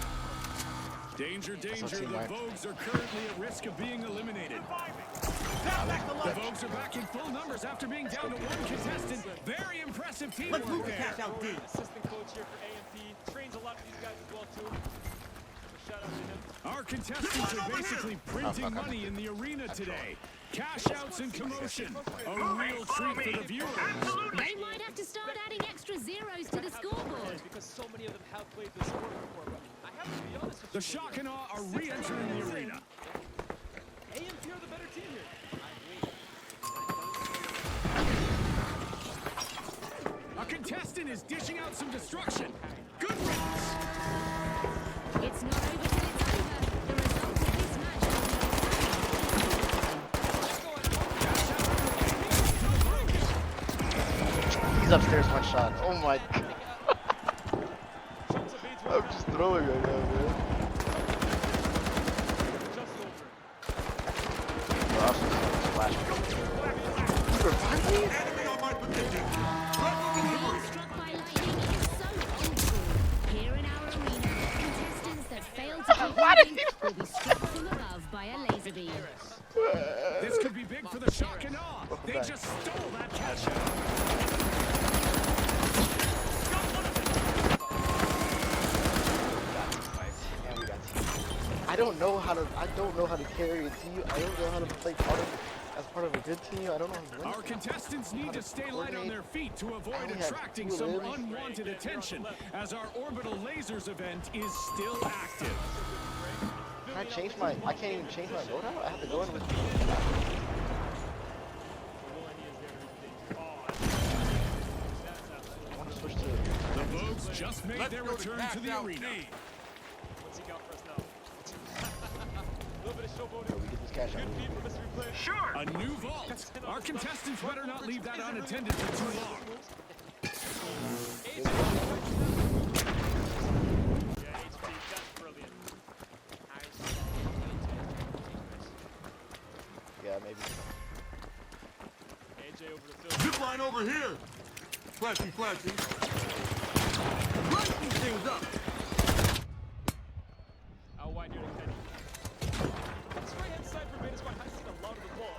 Danger, danger. The teamwork. Vogues are currently at risk of being eliminated. The Vogues are back in full numbers after being down to one contestant. Very impressive teamwork there. out D. Assistant coach here for AMP. Trains a lot of these guys as well too. So shout out to him. Our contestants are basically printing money in the arena today. Cash outs and commotion. A real treat for the viewers. They might have to start adding extra zeros to the scoreboard. Because so many of them have played this sport before. But I have to be honest with The you. shock and awe are re-entering the arena. AMP are the better team here. A contestant is dishing out some destruction. Good riddance. It's not over till it's over. The result of this match He's upstairs, one shot. Oh my god. I'm just throwing right now, man. Bro, I was just splash. You revived me? Enemy on my position! being struck by lightning is so old school. Here in our arena, contestants that fail to keep moving will be struck from above by a laser beam. This could be big for the shock and awe. They just stole that cash out. And we got team. I don't know how to carry a team. I don't know how to play as part of a good team. I don't know how to win. Our contestants need to stay light on their feet to avoid only have attracting 2 some limbs. unwanted attention, as our orbital lasers event is still active. Can I change my? I can't even change my loadout. I have to go in with. I want to switch to. The Vogues just made Let's their go return cash to the out arena. D. What's he got for us now? A little bit of showboating. We get this cash out. Good feed from mystery player. A new vault. Our contestants better not leave that unattended for too long. Yeah, HP, that's brilliant. Yeah, maybe. AJ over the field. Zip line over here! Flashy, flashy. Light these things up! Out wide near the Kenny. This right hand side for Beta Squad has seen a lot of the ball.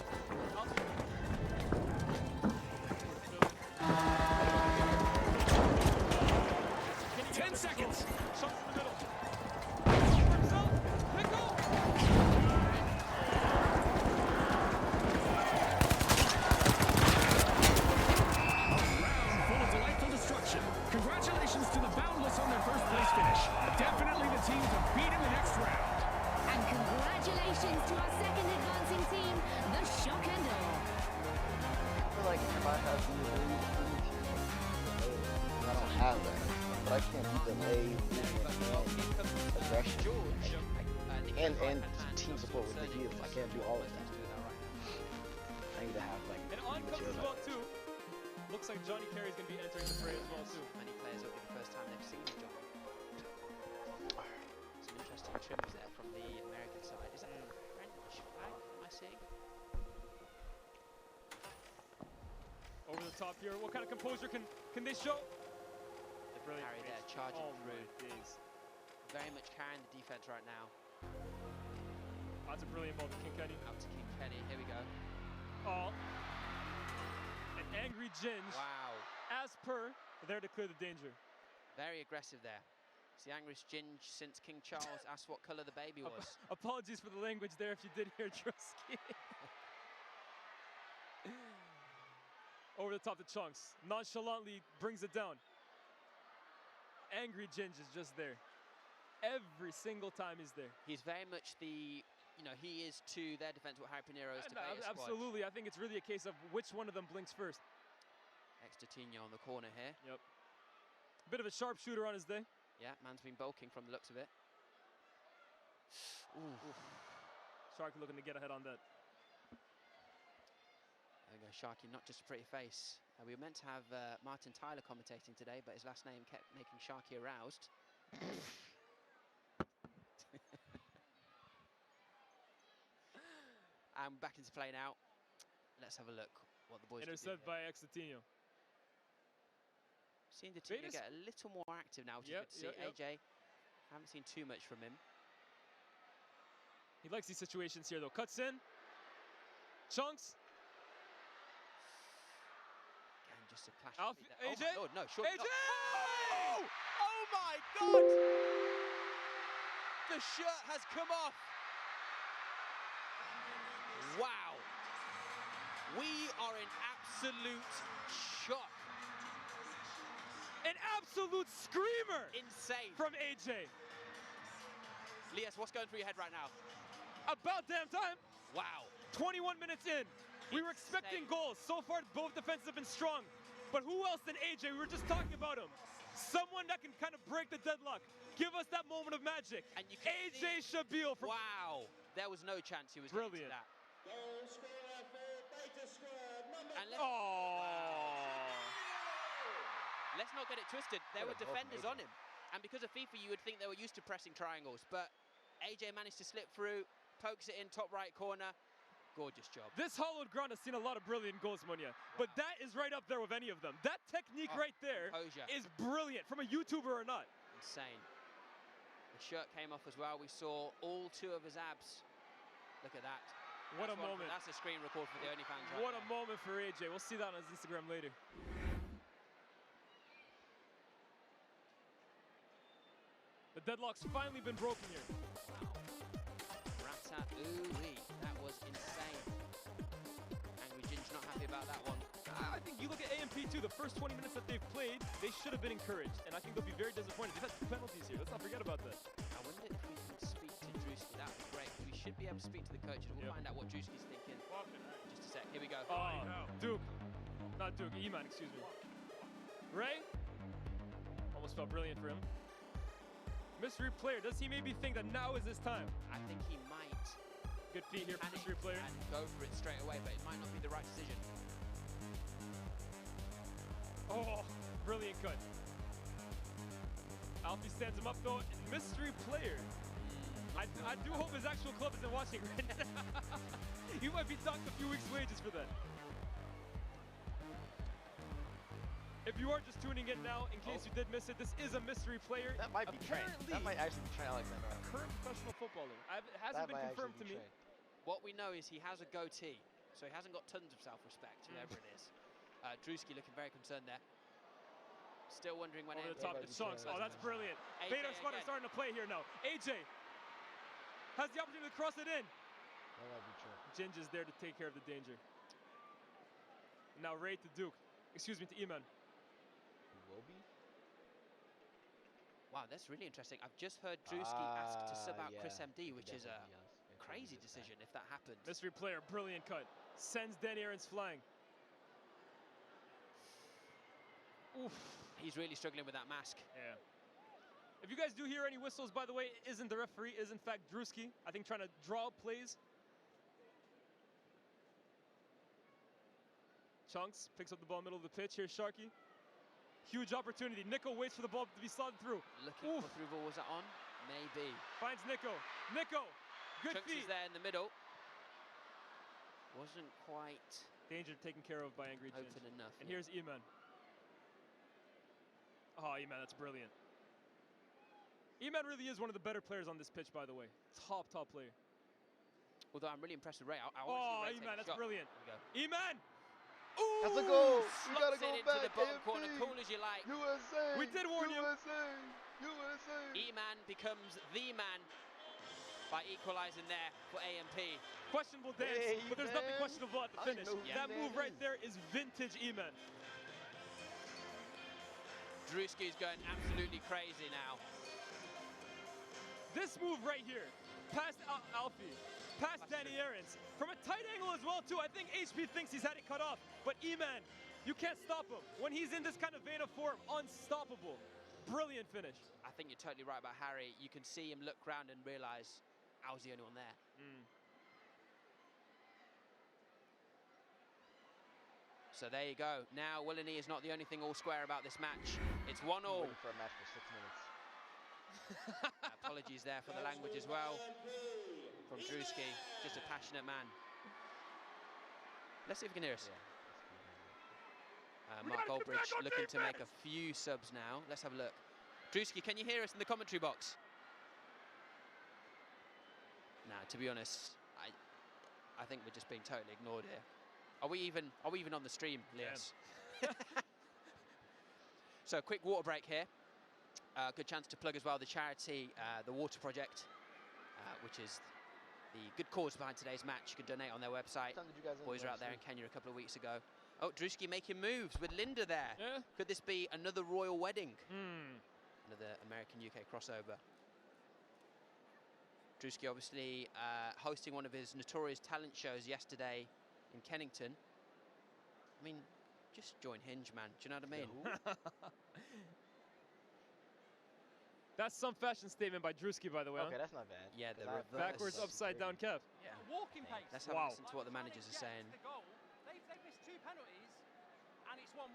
Kenny 10 seconds. shots in the middle. For himself. Pick up. Round full of delightful destruction. Congratulations to the Boundless on their first place finish. Definitely the team to beat in the next round. And congratulations to our second advancing team, the Shock and Awe. I feel like if I have the ability to do team, I don't have that. But I can't delay aggression. And right-hand hand, team obviously support with the concerning heals. I because can't do all of West Ham's that. doing that right now. I need to have like And on pretty much comes as heals well out. too. Looks like Johnny Carey's going to be entering the fray as well too. Many players will be the first time they've seen Johnny. Some interesting trims there from the American side. Is that a French flag? Am I seeing? Over the top here. What kind of composure can they show? The brilliant Harry there pace. charging Oh through. my days. Very much carrying the defense right now. That's a brilliant ball to King Kenny. Out to King Kenny. Here we go. Oh. An angry Ginge. Wow. As per, there to clear the danger. Very aggressive there. It's the angriest Ginge since King Charles asked what colour the baby was. Apologies for the language there if you did hear Drusky. Over the top to Chunks. Nonchalantly brings it down. Angry Ginge is just there. Every single time he's there. He's very much the, you know, he is to their defense what Harry Pinero is to Beta Squad. Absolutely. I think it's really a case of which one of them blinks first. Extertino on the corner here. Yep. Bit of a sharpshooter on his day. Yeah, man's been bulking from the looks of it. Ooh. Sharky looking to get ahead on that. There we go, Sharky, not just a pretty face. We were meant to have Martin Tyler commentating today, but his last name kept making Sharky aroused. And back into play now. Let's have a look what the boys Intercept by Exterino. Seeing the team get a little more active now, which is good to see. AJ, haven't seen too much from him. He likes these situations here though. Cuts in. Chunks. And just a clash. AJ? Oh my Lord, no, sure. AJ! Oh! Oh my God! The shirt has come off. Wow. We are in absolute shock. An absolute screamer! Insane. From AJ. Lias, what's going through your head right now? About damn time. Wow. 21 minutes in. We were expecting goals. So far, both defenses have been strong. But who else than AJ? We were just talking about him. Someone that can kind of break the deadlock. Give us that moment of magic. And you can AJ Shabeel. From wow. There was no chance he was getting to that. And let's not get it twisted. There were defenders on him. And because of FIFA, you would think they were used to pressing triangles. But AJ managed to slip through, pokes it in top right corner. Gorgeous job. This hollowed ground has seen a lot of brilliant goals, Munya. Wow. But that is right up there with any of them. That technique right there is brilliant, from a YouTuber or not. Insane. The shirt came off as well. We saw all two of his abs. Look at that. What a moment. That's a screen record for the OnlyFans right What there. a moment for AJ. We'll see that on his Instagram later. The deadlock's finally been broken here. Ratatouille. That was insane. Angry Ginge not happy about that one. I think you look at AMP too, the first 20 minutes that they've played, they should have been encouraged. And I think they'll be very disappointed. They've had 2 penalties here. Let's not forget about that. I wonder if we can speak to Drewski. That would be great. We should be able to speak to the coaches. We'll find out what Drewski's thinking. Just a sec. Here we go. Oh, Duke. Not Duke. E-Man, excuse me. Ray? Almost felt brilliant for him. Mystery player, does he maybe think that now is his time? I think he might. Good feet here for mystery player. And go for it straight away, but it might not be the right decision. Oh, brilliant cut. Alfie stands him up though, and mystery player. I do hope his actual club isn't watching right now. You might be docked a few weeks' wages for that. If you are just tuning in now, in case you did miss it, this is a mystery player. That might be Trent. That might actually be Trent Alexander. Current professional footballer. It hasn't been confirmed to me. What we know is he has a goatee, so he hasn't got tons of self-respect, whoever it is. Drewski looking very concerned there. Still wondering when over the top of the Chunks. Oh, that's brilliant. AJ Beta Squad are starting to play here now. AJ has the opportunity to cross it in. Ginge is there to take care of the danger. Now Ray to Duke. Excuse me, to E-Man. Will be? Wow, that's really interesting. I've just heard Drewski ask to sub out Chris MD, which is a crazy decision if that happens. Mystery player, brilliant cut. Sends Danny Aarons flying. Oof. He's really struggling with that mask. Yeah. If you guys do hear any whistles, by the way, it isn't the referee, is in fact Drewski, I think trying to draw up plays. Chunks picks up the ball middle of the pitch. Here's Sharky. Huge opportunity. Nico waits for the ball to be slotted through. Looking for through ball. Was that on? Maybe. Finds Nico. Nico. Good Chunks feet. is there in the middle. Wasn't quite danger taken care of by Angry Ginge. Open enough. And here's Eman. Oh, Eman, that's brilliant. Eman really is one of the better players on this pitch, by the way. Top player. Although I'm really impressed with Ray. Oh, Eman, that's brilliant. Eman! Ooh, that's a goal. You gotta slots go it back. into the bottom AFC. corner, cool as you like. USA. We did warn you. USA. Eman becomes the man by equalising there for AMP. Questionable dance, but there's nothing questionable at the finish. That move right there is vintage Eman. Drewski's going absolutely crazy now. This move right here, past Alfie, past Danny Aarons, from a tight angle as well too. I think HP thinks he's had it cut off, but Eman, you can't stop him. When he's in this kind of vein of form, unstoppable. Brilliant finish. I think you're totally right about Harry. You can see him look around and realise I was the only one there. So there you go. Now Willany is not the only thing all square about this match. It's 1-1. For a match for 6 minutes. Apologies there for the language as well from Drewski. Just a passionate man. Let's see if we can hear us. Mark Goldbridge looking to make a few subs now. Let's have a look. Drewski, can you hear us in the commentary box? Nah, to be honest, I think we're just being totally ignored here. Are we even on the stream, Lias? So quick water break here. Good chance to plug as well the charity, the Water Project, which is the good cause behind today's match. You can donate on their website. Boys were out there in Kenya a couple of weeks ago. Oh, Drewski making moves with Linda there. Yeah. Could this be another royal wedding? Another American-UK crossover. Drewski obviously hosting one of his notorious talent shows yesterday in Kennington. I mean, just join Hinge, man. Do you know what I mean? That's some fashion statement by Drewski, by the way. Okay, that's not bad. Yeah, the reverse. Backwards, upside down cap. Yeah. Walking pace. Let's have a listen to what the managers are saying. They've missed 2 penalties, and it's 1-1.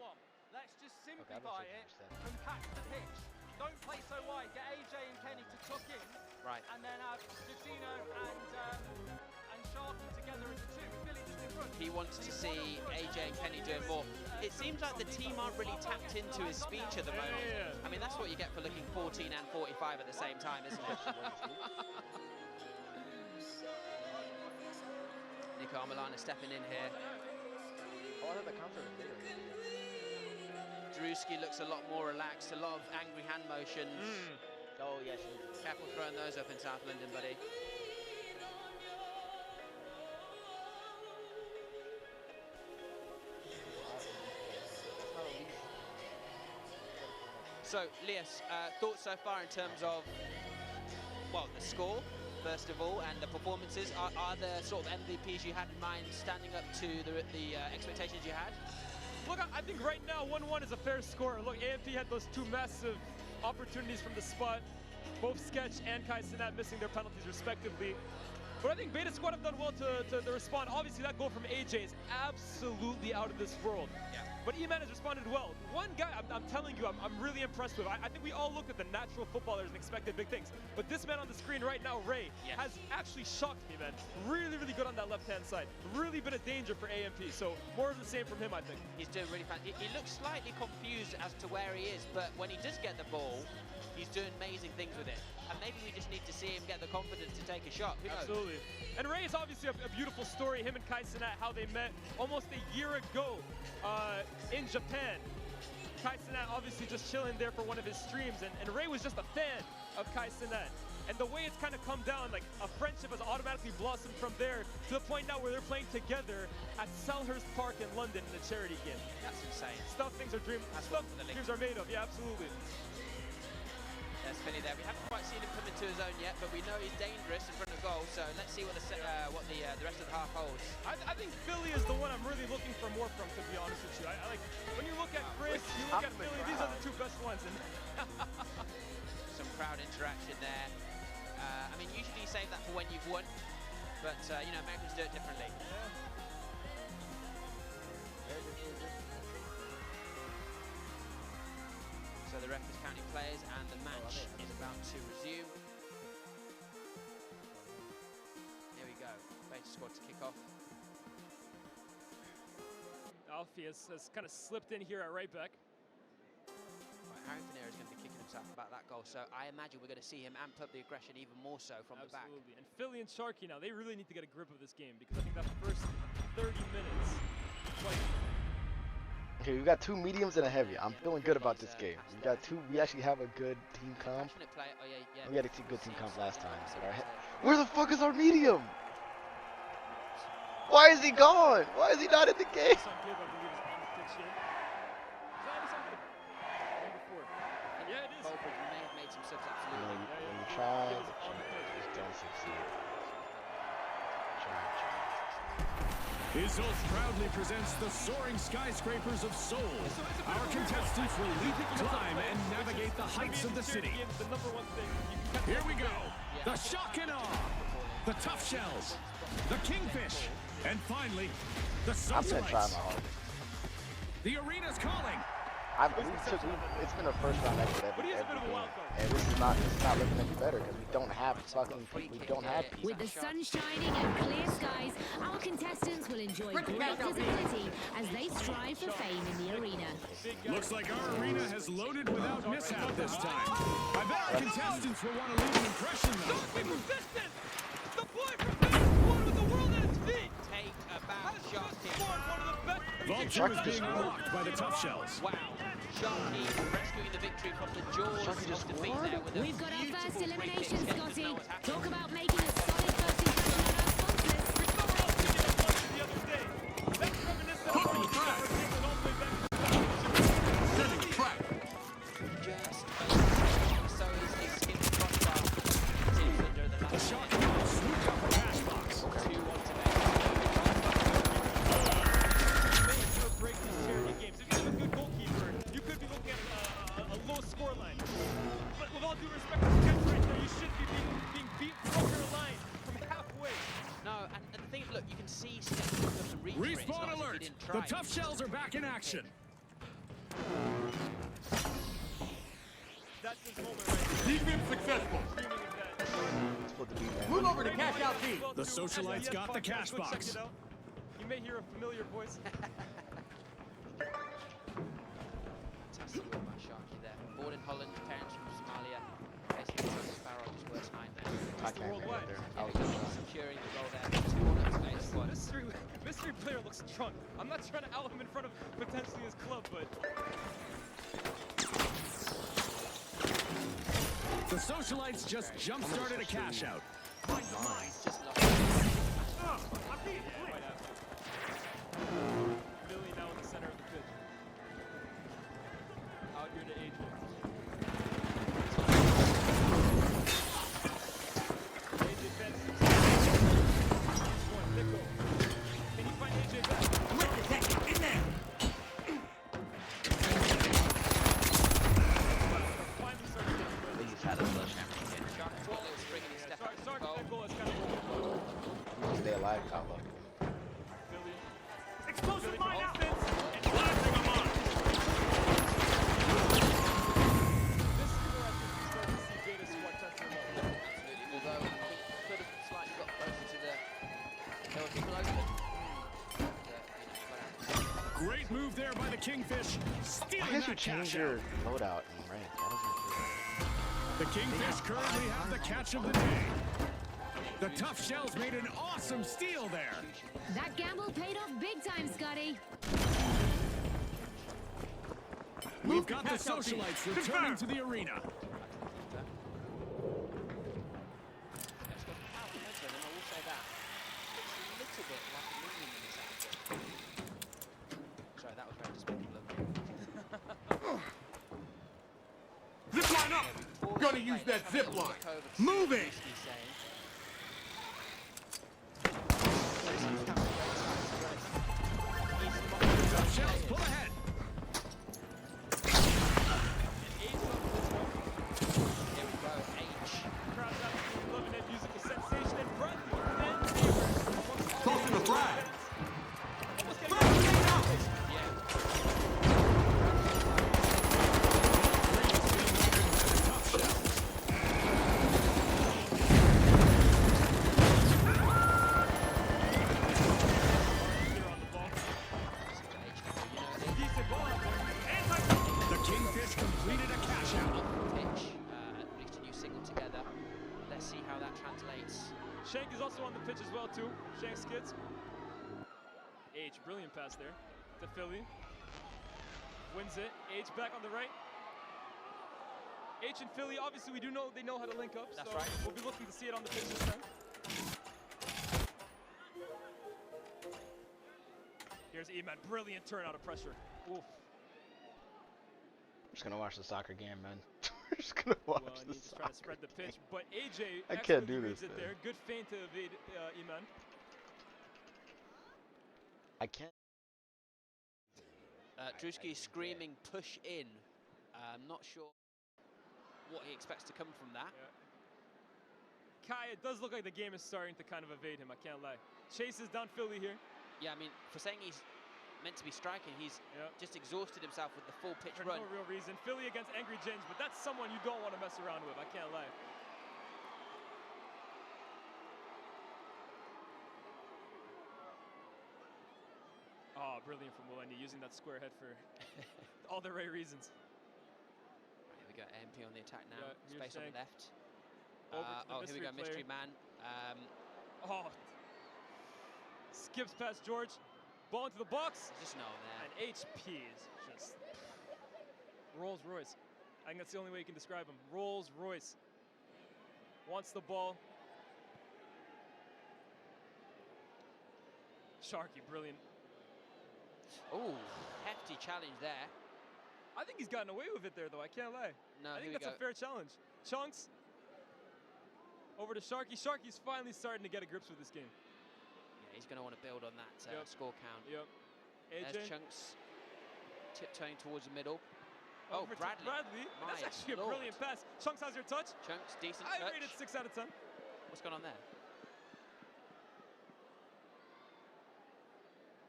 Let's just simplify it, compact the pitch. Don't play so wide. Get AJ and Kenny to tuck in. Right. And then have Jacino and Sharky together as a 2. Billy just in front. He wants to see AJ and Kenny doing more. It seems like the team aren't really tapped into his speech at the moment. I mean, that's what you get for looking 14 and 45 at the same time, isn't it? Nico Amalana stepping in here. Oh, I thought the counter was later. Drewski looks a lot more relaxed, a lot of angry hand motions. Oh, yes. Careful throwing those up in South London, buddy. So, Lias, thoughts so far in terms of, well, the score, first of all, and the performances? Are there sort of MVPs you had in mind standing up to the expectations you had? Look, I think right now 1-1 is a fair score. Look, AMP had those 2 massive opportunities from the spot. Both Sketch and Kai Cenat missing their penalties respectively. But I think Beta Squad have done well to respond. Obviously, that goal from AJ is absolutely out of this world. Yeah. But Eman has responded well. One guy I'm telling you, I'm really impressed with. I think we all look at the natural footballers and expected big things. But this man on the screen right now, Ray, has actually shocked me, man. Really, really good on that left-hand side. Really been a danger for AMP. So more of the same from him, I think. He's doing really fast. He looks slightly confused as to where he is, but when he does get the ball, he's doing amazing things with it. And maybe we just need to see him get the confidence to take a shot. Who knows? Absolutely. And Ray is obviously a beautiful story. Him and Kai Cenat, how they met almost a year ago in Japan. Kai Cenat obviously just chilling there for one of his streams, and Ray was just a fan of Kai Cenat. And the way it's kind of come down, like a friendship has automatically blossomed from there to the point now where they're playing together at Selhurst Park in London in a charity game. That's insane. Stuff dreams are made of. Yeah, absolutely. There's Philly there. We haven't quite seen him come into his own yet, but we know he's dangerous in front of goal. So let's see what the rest of the half holds. I think Philly is the one I'm really looking for more from, to be honest with you. I like when you look at Chris, you look at Philly. These are the 2 best ones. Some crowd interaction there. I mean, usually you save that for when you've won, but you know, Americans do it differently. So the ref is counting players, and the match is about to resume. Here we go. Rangers squad to kick off. Alfie has kind of slipped in here at right back. Right, Harry Finera is going to be kicking himself about that goal, so I imagine we're going to see him amp up the aggression even more so from the back. Absolutely. And Philly and Sharky now, they really need to get a grip of this game, because I think that first 30 minutes, Okay, we got 2 mediums and a heavy. I'm feeling good about this game. We actually have a good team comp. We had a good team comp last time. So where the fuck is our medium? Why is he gone? Why is he not in the game? Yeah, it is. Goldberg may have made some subs, absolutely. When you try, just don't succeed. Isolde proudly presents the soaring skyscrapers of Seoul. Our contestants will leap, climb, and navigate the heights of the city. Here we go. The shock and awe. The tough shells. The kingfish. And finally, the I'm gonna try my socialites. hardest. The arena's calling. It's been a first round effort every game, and this is not looking any better because we don't have people. With the sun shining and clear skies, our contestants will enjoy great visibility as they strive for fame in the arena. Looks like our arena has loaded without mishap this time. I bet our contestants will want to leave an impression though. Don't be persistent! The boy from Vegas won with the world at his feet! Take a bow, Sharky. One of the best. Vulture is being unlocked by the tough shells. Wow. Sharky rescuing the victory from the jaws of defeat there with a We've got our first beautiful free kick. elimination, Getting to Scotty. know what's happening. Talk about making a solid first impression on our sponsors. The other day. That's reminiscent of the track. Setting track. Just so easily skipped the crossbar. Tips under the The last shot ball swooped up the cash box. 2-1 to make. Break these charity games. If you have a good goalkeeper, you could be looking at a low score line. But with all due respect to the catch right there, you should be being beat from your line from halfway. No, and the thing is, look, you can see Stephen got some reach for it. It's Respawn not as if he alert. didn't The try. tough shells are back in action. That's his moment right there. Defense successful. Move over to cash out B. The socialites got the cash Go check box. it out. You may hear a familiar voice. Fantastic work by Sharky there. Born in Holland, parents from Somalia. Basically, it's Farrell's worst nightmare. I can't remember there. I was Securing the goal there. 2-1 up to Vegas squad. Mystery player looks drunk. I'm not trying to out him in front of potentially his club, but The socialites just jump-started a cash out. Just lost. Billy now in the center of the pitch. Out here to AJ. AJ fences. One, Nico. Can you find AJ back? In there. Finally started getting good. He's had a flush hammer again. Sharky's got a little spring in his step. Sorry, that goal is kind of stay alive combo. Billy. Explosive mine out. Offense and blasting him on. This is where I think we start to see Beta Squad test their level. Absolutely. Although I think could have slightly got closer to the. There were people open. Great move there by the Kingfish. Why Stealing did you that change cash your out. loadout in rank? That doesn't The Kingfish currently have the catch of the day. The tough shells made an awesome steal there. That gamble paid off big time, Scotty. We've got the socialites returning to the arena. Sorry, that was very despicable of me. Zip line up. Gonna use that zip line. Move it. Tough shells, pull ahead. Here we go. kids. H, brilliant pass there to Philly. Wins it. H back on the right. H and Philly, obviously we do know they know how to link up. That's so right. We'll be looking to see it on the pitch this time. Here's Eman, brilliant turn out of pressure. Oof. I'm just gonna watch the soccer game, man. We're just gonna watch Well, the needs to soccer try to spread the pitch, but AJ I can't do expertly this, reads it man. there. Good feint to evade Eman. I can't. Drewski screaming push in. Not sure what he expects to come from that. Yeah. Kai, it does look like the game is starting to kind of evade him, I can't lie. Chases down Philly here. Yeah, I mean, for saying he's meant to be striking, he's just exhausted himself with the full pitch For run. no real reason. Philly against Angry James, but that's someone you don't want to mess around with, I can't lie. Oh, brilliant from Willeni, using that square head for all the right reasons. Right, here we go, AMP on the attack now. Yeah, Space on the left. Over to the here we go, mystery man. Oh, skips past George. Ball into the box. Just no there. And HP is just Rolls Royce. I think that's the only way you can describe him. Rolls Royce. Wants the ball. Sharky, brilliant. Oh, hefty challenge there. I think he's gotten away with it there, though. I can't lie. No, I think here we that's a go. fair challenge. Chunks. Over to Sharky. Sharky's finally starting to get a grips with this game. Yeah, he's going to want to build on that score count. Yep. There's Chunks tiptoeing towards the middle. Oh, Over to Bradley. Bradley. My That's actually Lord. a brilliant pass. Chunks has your touch. Chunks, decent I touch. rated 6 out of 10. What's going on there?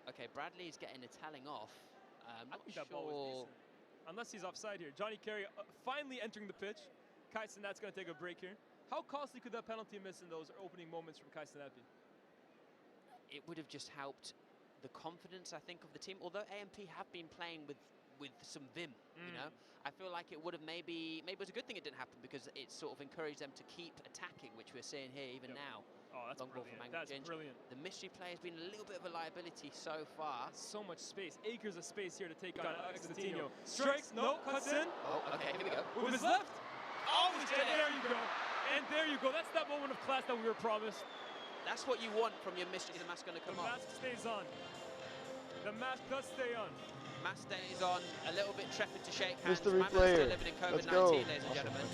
Okay, Bradley's getting a telling off. I Not think that ball was sure. decent. Unless he's offside here. Johnny Carey finally entering the pitch. Kai Sinat's going to take a break here. How costly could that penalty miss in those opening moments from Kai Sinat be? It would have just helped the confidence, I think, of the team. Although AMP have been playing with some vim, you know, I feel like it would have maybe it was a good thing it didn't happen because it sort of encouraged them to keep attacking, which we're seeing here even now. Oh, that's Long ball brilliant. from That's Angry Ginger. brilliant. The mystery player has been a little bit of a liability so far. So much space. Acres of space here to take on Exatino. Strikes, no, cuts in. Oh, okay, here we go. With his left. Oh, and there you go. And there you go. That's that moment of class that we were promised. That's what you want from your mystery. The mask going to come The off. mask stays on. The mask does stay on. Mask stays on. A little bit trepid to shake hands. Mystery My man's player. still living in Let's COVID-19, go. ladies and gentlemen.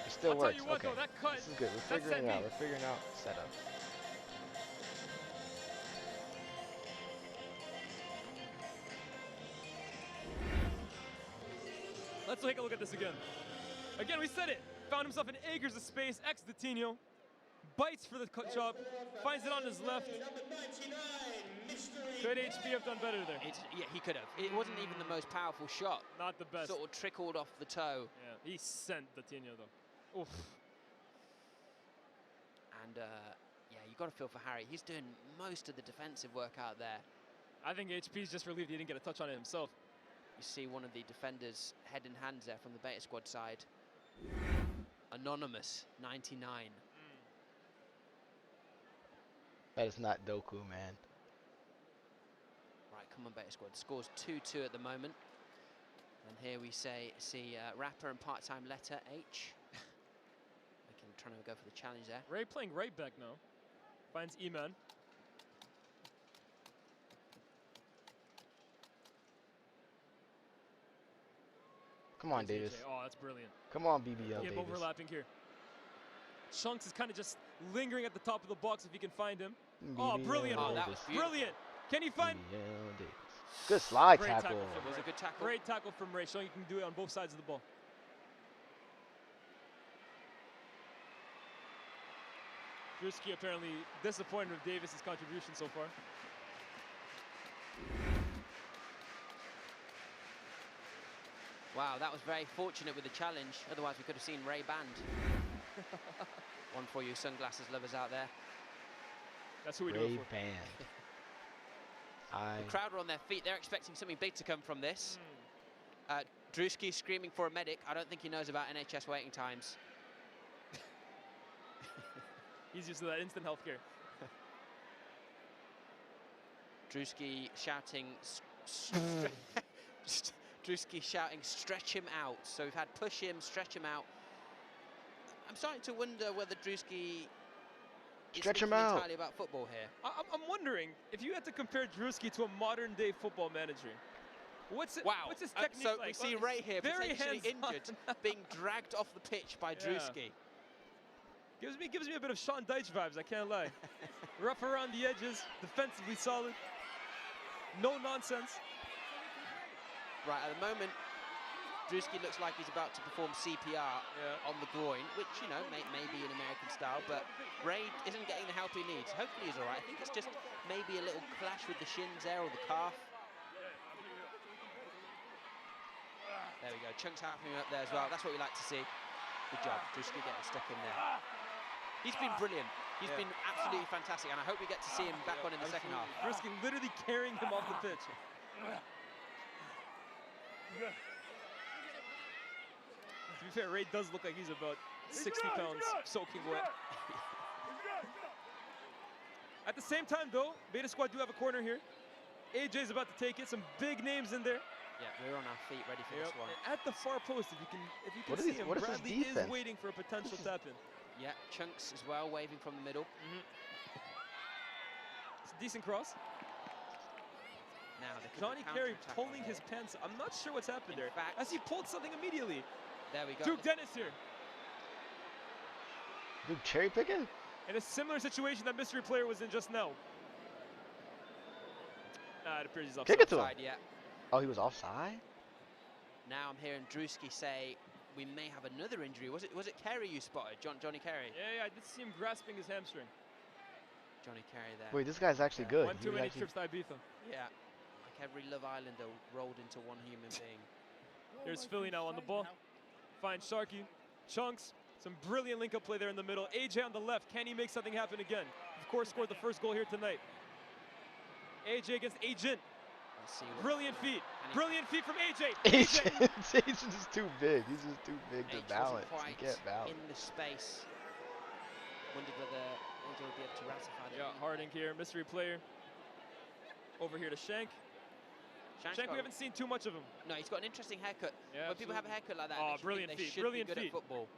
It still I'll tell works. you what, Okay. though, that cut. This is good. We're that's figuring it out. technique. We're figuring out setup. Let's take a look at this again. Again, we said it. Found himself in acres of space. Exatino bites for the cut chop. Finds it on his left. Could HP have done better there? Yeah, he could have. It wasn't even the most powerful shot. Not the best. Sort of trickled off the toe. Yeah, he sent Datinho though. Oof. And yeah, you got to feel for Harry. He's doing most of the defensive work out there. I think HP's just relieved he didn't get a touch on it himself. You see one of the defenders head in hands there from the Beta Squad side. Anonymous, 99. That is not Doku, man. Right, come on, Beta Squad. Scores 2-2 at the moment. And here we see Rapper and part-time Letter H. Trying to go for the challenge there. Ray playing right back now. Finds Eman. Come on, Davis. Oh, that's brilliant. Come on, BBL Yeah, Davis. overlapping here. Chunks is kind of just lingering at the top of the box if you can find him. Oh, brilliant. Oh, that was beautiful. Brilliant. Can he find? BBL Davis. Good slide Great tackle. from It was Ray. a good tackle. Great tackle from Ray, showing you can do it on both sides of the ball. Drewski apparently disappointed with Davis's contribution so far. Wow, that was very fortunate with the challenge. Otherwise, we could have seen Ray banned. One for you sunglasses lovers out there. That's who we do Ray it for. Band. The crowd are on their feet. They're expecting something big to come from this. Drewski screaming for a medic. I don't think he knows about NHS waiting times. He's used to that instant healthcare. Drewski shouting, Drewski shouting, stretch him out. So we've had push him, stretch him out. I'm starting to wonder whether Drewski is Stretch him thinking out. entirely about football here. I'm wondering if you had to compare Drewski to a modern day football manager. What's his technique so like? we see Ray here very potentially hands-on. injured, being dragged off the pitch by Drewski. Gives me a bit of Sean Dyche vibes, I can't lie. Rough around the edges, defensively solid. No nonsense. Right, at the moment, Drewski looks like he's about to perform CPR on the groin, which, you know, may be an American style, but Ray isn't getting the help he needs. Hopefully he's all right. I think it's just maybe a little clash with the shins there or the calf. There we go, Chunks helping him up there as well. That's what we like to see. Good job, Drewski getting stuck in there. He's been brilliant. He's been absolutely fantastic, and I hope we get to see him back on in the second half. Drewski literally carrying him off the pitch. To be fair, Ray does look like he's about 60 pounds soaking wet. At the same time, though, Beta Squad do have a corner here. AJ's about to take it. Some big names in there. Yeah, we're on our feet, ready for this one. And at the far post, if you can see him, Bradley is waiting for a potential tap-in. Yeah, Chunks as well, waving from the middle. It's a decent cross. Now Johnny Carey pulling his pants. I'm not sure what's happened there. As he pulled something immediately. There we go. Duke Dennis here. Duke cherry picking? In a similar situation that Mystery Player was in just now. It appears he's offside. Kick it to him. Yeah. Oh, he was offside? Now I'm hearing Drewski say we may have another injury. Was it Carey you spotted? Johnny Carey? Yeah, I did see him grasping his hamstring. Johnny Carey there. Wait, this guy's actually good. One too many trips to Ibiza. Yeah. Like every Love Islander rolled into one human being. Here's Philly now on the ball. Finds Sharky. Chunks. Some brilliant link-up play there in the middle. AJ on the left. Can he make something happen again? Of course, scored the first goal here tonight. AJ against Agent. Brilliant feet. Brilliant feet from AJ. Agent's just too big. He's just too big to balance. He can't balance. In the space. Wondered whether AJ would be able to ratify that. Yeah, Harding here, Mystery Player. Over here to Shank. Shank, we haven't seen too much of him. No, he's got an interesting haircut. Yeah, when people have a haircut like that, oh, they brilliant should feet. be Brilliant good feet. at football.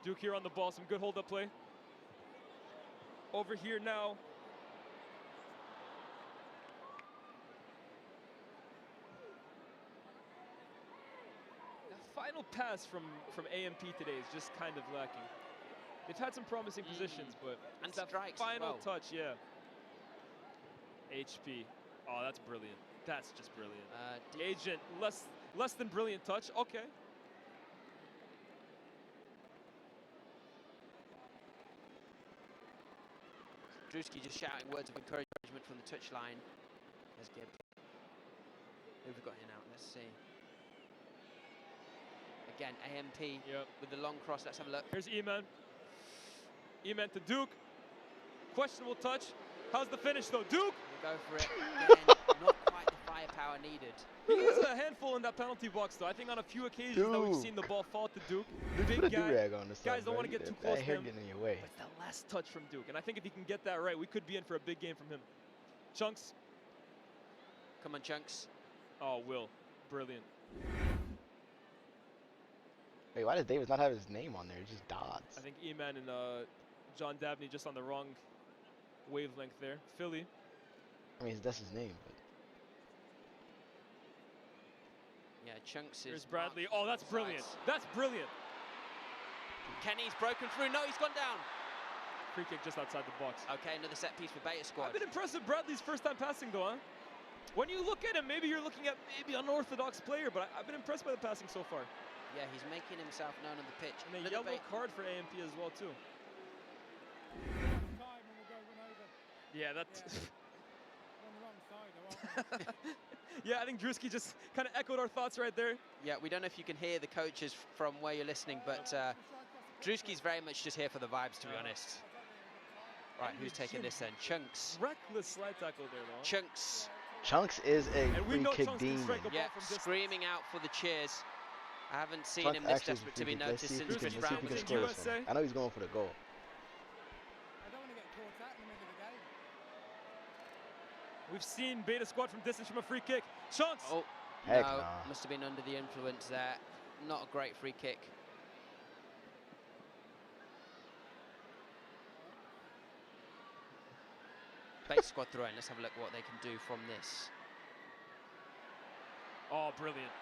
Duke here on the ball. Some good hold-up play. Over here now. The final pass from AMP today is just kind of lacking. They've had some promising positions, but and that strikes final as well. touch, yeah. HP. Oh, that's brilliant. That's just brilliant. Agent, less than brilliant touch. Okay. Drewski just shouting words of encouragement from the touchline. There's Gibb. Who have we got here now? Let's see. Again, AMP with the long cross. Let's have a look. Here's Eman. Eman to Duke. Questionable touch. How's the finish though? Duke! We'll go for it. Again, not quite the firepower needed. He was a handful in that penalty box though. I think on a few occasions that we've seen the ball fall to Duke. Big guy. Guys don't want to get too close to him. Getting in your way. But that last touch from Duke. And I think if he can get that right, we could be in for a big game from him. Chunks. Come on, Chunks. Oh, Will. Brilliant. Wait, why does Davis not have his name on there? It's just Dodds. I think Eman and John Dabney just on the wrong wavelength there. Philly. I mean, that's his name. But. Yeah, Chunks is. Here's Bradley. Oh, that's brilliant. That's brilliant. Kenny's broken through. No, he's gone down. Free kick just outside the box. Okay, another set piece for Beta Squad. I've been impressed with Bradley's first time passing though, huh? When you look at him, maybe you're looking at maybe an unorthodox player, but I've been impressed by the passing so far. Yeah, he's making himself known on the pitch. And a yellow card for AMP as well too. Yeah, that's. Yeah, I think Drewski just kind of echoed our thoughts right there. Yeah, we don't know if you can hear the coaches from where you're listening, but Drewski's very much just here for the vibes, to be honest. Right, who's taking this then? Chunks. Reckless slide tackle there, though. Chunks. Chunks is a free kick demon. Yeah, screaming out for the cheers. I haven't seen him this desperate to be noticed since Chris Brown was in USA. I know he's going for the goal. We've seen Beta Squad from distance from a free kick. Chunks! Oh, Heck no. nah. Must have been under the influence there. Not a great free kick. Beta Squad throwing. Let's have a look what they can do from this. Oh, brilliant.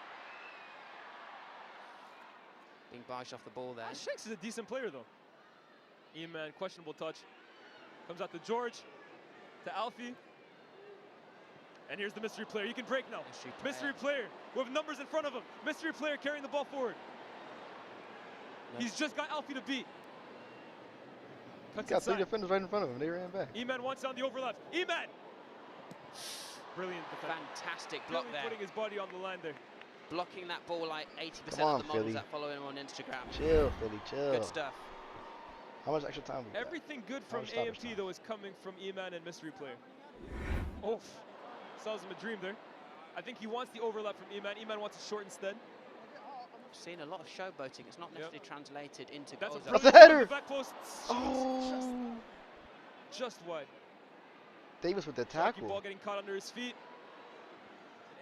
Being barged off the ball there. Shanks is a decent player, though. E-Man, questionable touch. Comes out to George, to Alfie. And here's the mystery player. You can break now. Mystery player with numbers in front of him. Mystery player carrying the ball forward. No. He's just got Alfie to beat. He's got 3 defenders right in front of him. They ran back. E-Man wants on the overlap. E-Man! Brilliant defense. Fantastic block really there. Putting his body on the line there. Blocking that ball like 80% of the models Philly. that follow him on Instagram. Chill, Philly, chill. Good stuff. How much extra time we got? Everything good from AMT, though, is coming from E-Man and Mystery Player. Oof. Sells him a dream there. I think he wants the overlap from E-Man. E-Man wants a short instead. Seen a lot of showboating. It's not necessarily translated into That's goals. That's a header! Back post. Oh! Just wide. Davis with the Sharky tackle. ball getting caught under his feet.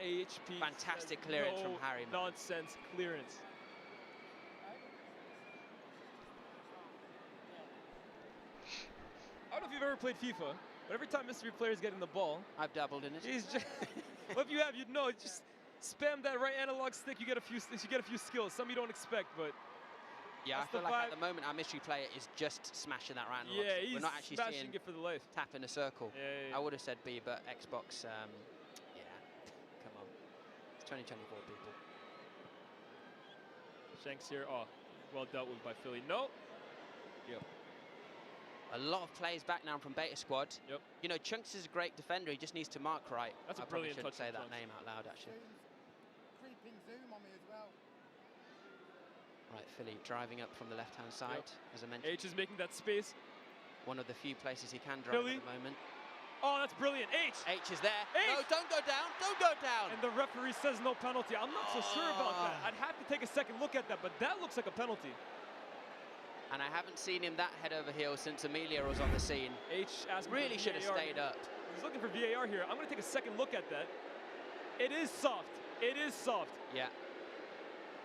AHP. Fantastic clearance from Harry. Nonsense clearance. I don't know if you've ever played FIFA, but every time mystery players getting the ball, I've dabbled in it. He's just well, if you have, you'd know. Just spam that right analog stick. You get a few skills. Some you don't expect, but yeah, I feel like at the moment our mystery player is just smashing that right analog stick. Yeah, he's We're not actually smashing seeing it for the life. Tap in a circle. Yeah. I would have said B, but Xbox. Yeah, come on. It's 2024, people. Shanks here. Oh, well dealt with by Philly. No. Yep. A lot of plays back now from Beta Squad. Yep. You know, Chunks is a great defender. He just needs to mark right. That's a I probably brilliant shouldn't touch say from that Chunks. name out loud, actually. Creeping zoom on me as well. Right, Philly driving up from the left-hand side, as I mentioned. H is making that space. One of the few places he can drive Philly. at the moment. Oh, that's brilliant. H is there. H. No, don't go down. Don't go down. And the referee says no penalty. I'm not so sure about that. I'd have to take a second look at that, but that looks like a penalty. And I haven't seen him that head over heels since Amelia was on the scene. H really should have stayed up. He's looking for VAR here. I'm going to take a second look at that. It is soft. It is soft. Yeah.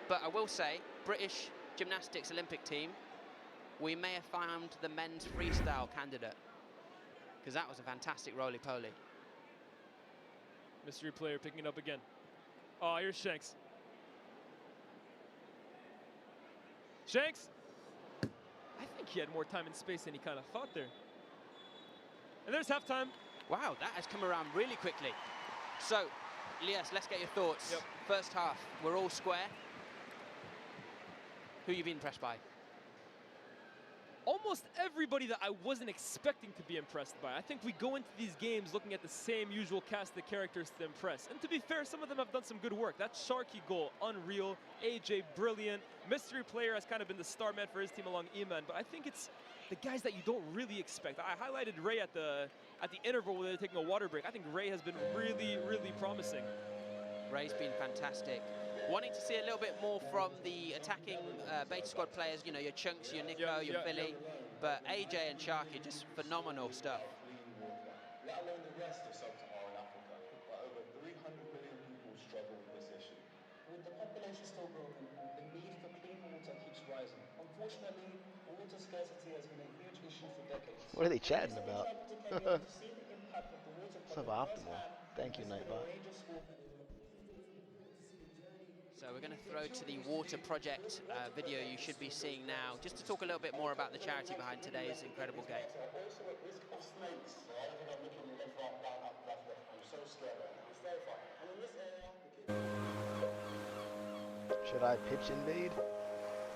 But I will say, British gymnastics Olympic team, we may have found the men's freestyle candidate. Because that was a fantastic roly-poly. Mystery player picking it up again. Oh, here's Shanks. Shanks! I think he had more time and space than he kind of thought there. And there's halftime. Wow, that has come around really quickly. So, Elias, let's get your thoughts. Yep. First half, we're all square. Who you been impressed by? Almost everybody that I wasn't expecting to be impressed by. I think we go into these games looking at the same usual cast of characters to impress. And to be fair, some of them have done some good work. That Sharky goal, unreal. AJ, brilliant. Mystery player has kind of been the star man for his team along E-Man. But I think it's the guys that you don't really expect. I highlighted Ray at the interval where they're taking a water break. I think Ray has been really, really promising. Ray's been fantastic. Wanting to see a little bit more from the attacking Beta Squad players, you know, your Chunks, your Nico, your Philly, but AJ and Sharky, just phenomenal stuff. Let alone the rest of Sub-Saharan Africa, where over 300 million people struggle with this issue. With the population still growing, the need for clean water keeps rising. Unfortunately, water scarcity has been a huge issue for decades. What are they chatting about? Suboptimal. Thank you, Nightbot. So we're going to throw to the Water Project video you should be seeing now, just to talk a little bit more about the charity behind today's incredible game. Also at risk of snakes. So I think I'm looking left, right, down, up, left, left. I'm so scared. It's terrifying. And in this area, Should I pitch invade?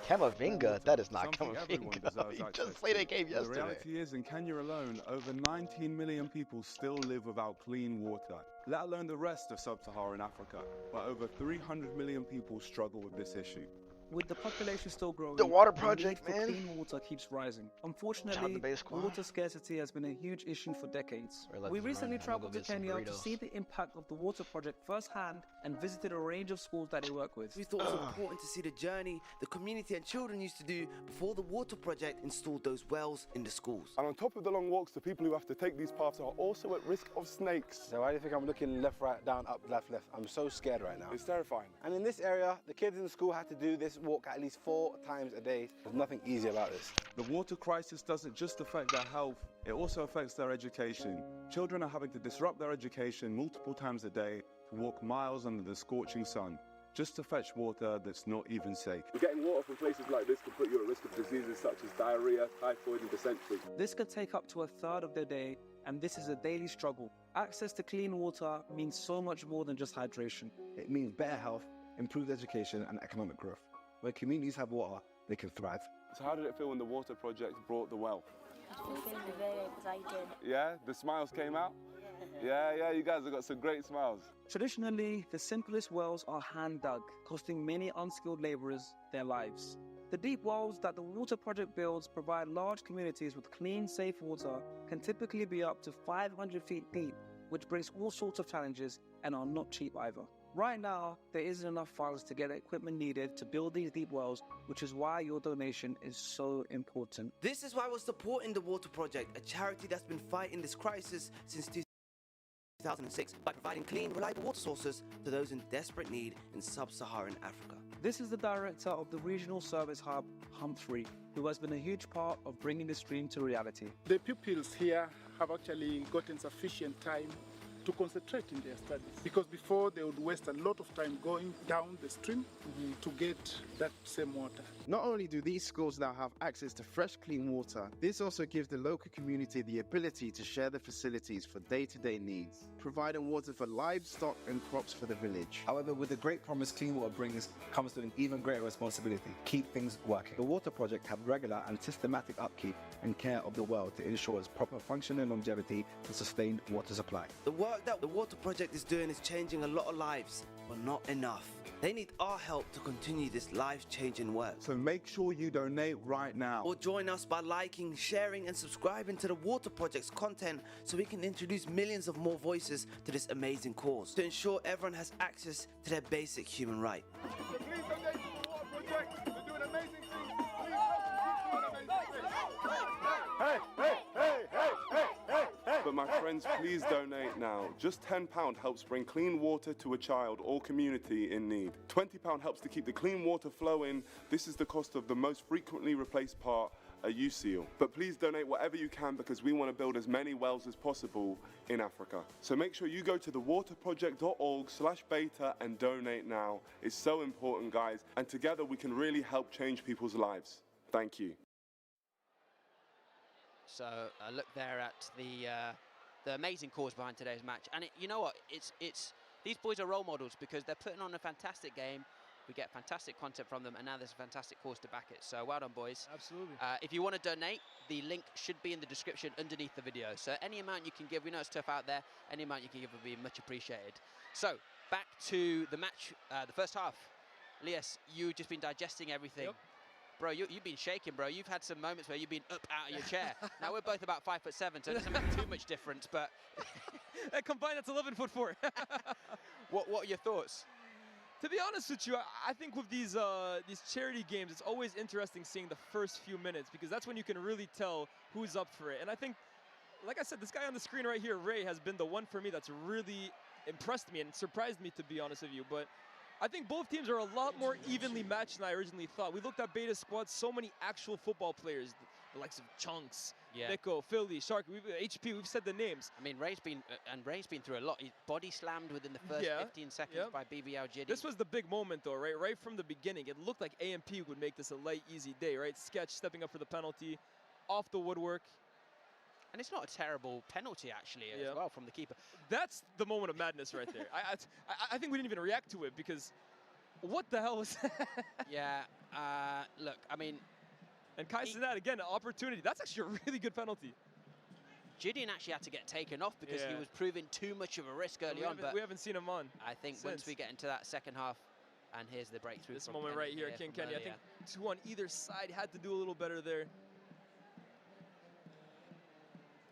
Kamavinga? That is not Kamavinga. He just played a game yesterday. The reality is, in Kenya alone, over 19 million people still live without clean water, let alone the rest of Sub-Saharan Africa, where over 300 million people struggle with this issue. With the population still growing, The water the project, need for man. clean water keeps rising. Shout out Unfortunately, to Base Squad. water scarcity has been a huge issue for decades. Sorry, let We this recently run. I'm gonna traveled go to get some Kenya to burritos. see the impact of the water project firsthand and visited a range of schools that they work with. We thought it was important to see the journey the community and children used to do before the water project installed those wells in the schools. And on top of the long walks, the people who have to take these paths are also at risk of snakes. So why do you think I'm looking left, right, down, up, left, left? I'm so scared right now. It's terrifying. And in this area, the kids in school had to do this walk at least 4 times a day. There's nothing easy about this. The water crisis doesn't just affect their health, it also affects their education. Children are having to disrupt their education multiple times a day to walk miles under the scorching sun, just to fetch water that's not even safe. Getting water from places like this can put you at risk of diseases such as diarrhea, typhoid and dysentery. This could take up to a third of their day, and this is a daily struggle. Access to clean water means so much more than just hydration. It means better health, improved education and economic growth. Where communities have water, they can thrive. So how did it feel when the water project brought the well? I'm feeling very excited. Yeah, the smiles came out? Yeah, you guys have got some great smiles. Traditionally, the simplest wells are hand-dug, costing many unskilled laborers their lives. The deep wells that the water project builds provide large communities with clean, safe water, can typically be up to 500 feet deep, which brings all sorts of challenges and are not cheap either. Right now, there isn't enough funds to get the equipment needed to build these deep wells, which is why your donation is so important. This is why we're supporting the Water Project, a charity that's been fighting this crisis since 2006 by providing clean, reliable water sources to those in desperate need in sub-Saharan Africa. This is the director of the regional service hub, Humphrey, who has been a huge part of bringing this dream to reality. The pupils here have actually gotten sufficient time to concentrate in their studies, because before they would waste a lot of time going down the stream to get that same water. Not only do these schools now have access to fresh, clean water, this also gives the local community the ability to share the facilities for day-to-day needs, providing water for livestock and crops for the village. However, with the great promise clean water brings, comes to an even greater responsibility: keep things working. The water project have regular and systematic upkeep and care of the well to ensure its proper function and longevity for sustained water supply. The work that the Water Project is doing is changing a lot of lives, but not enough. They need our help to continue this life-changing work. So make sure you donate right now. Or join us by liking, sharing and subscribing to the Water Project's content so we can introduce millions of more voices to this amazing cause, to ensure everyone has access to their basic human right. So please donate to the Water Project. They're doing amazing things. Please help them keep doing amazing things. Hey! But my friends, please donate now. Just £10 helps bring clean water to a child or community in need. £20 helps to keep the clean water flowing. This is the cost of the most frequently replaced part, a U-seal. But please donate whatever you can, because we want to build as many wells as possible in Africa. So make sure you go to thewaterproject.org/beta and donate now. It's so important, guys. And together we can really help change people's lives. Thank you. So a look there at the amazing cause behind today's match, and you know what? It's these boys are role models because they're putting on a fantastic game. We get fantastic content from them, and now there's a fantastic cause to back it. So well done, boys. Absolutely. If you want to donate, the link should be in the description underneath the video. So any amount you can give, we know it's tough out there. Any amount you can give will be much appreciated. So back to the match, the first half. Elias, you've just been digesting everything. Yep. Bro, you've been shaking, bro. You've had some moments where you've been up out of your chair. Now, we're both about 5'7", so it doesn't make too much difference, but... Combined, that's 11'4". What are your thoughts? To be honest with you, I think with these charity games, it's always interesting seeing the first few minutes, because that's when you can really tell who's up for it. And I think, like I said, this guy on the screen right here, Ray, has been the one for me that's really impressed me and surprised me, to be honest with you. But I think both teams are a lot more evenly matched than I originally thought. We looked at Beta Squad, so many actual football players, the likes of Chunks, Nico, Philly, Shark, HP, we've said the names. I mean, Ray's been through a lot. He's body slammed within the first 15 seconds by BB Al-Jidi. This was the big moment, though, right? Right from the beginning, it looked like AMP would make this a light, easy day, right? Sketch stepping up for the penalty, off the woodwork. And it's not a terrible penalty, actually, as well, from the keeper. That's the moment of madness right there. I think we didn't even react to it, because what the hell was that? Look, I mean... And Kai Cenat, again, an opportunity. That's actually a really good penalty. Gideon actually had to get taken off because he was proving too much of a risk early on. But we haven't seen him on. I think once we get into that second half, And here's the breakthrough. This from moment right here, King Kenny. I think 2 on either side had to do a little better there.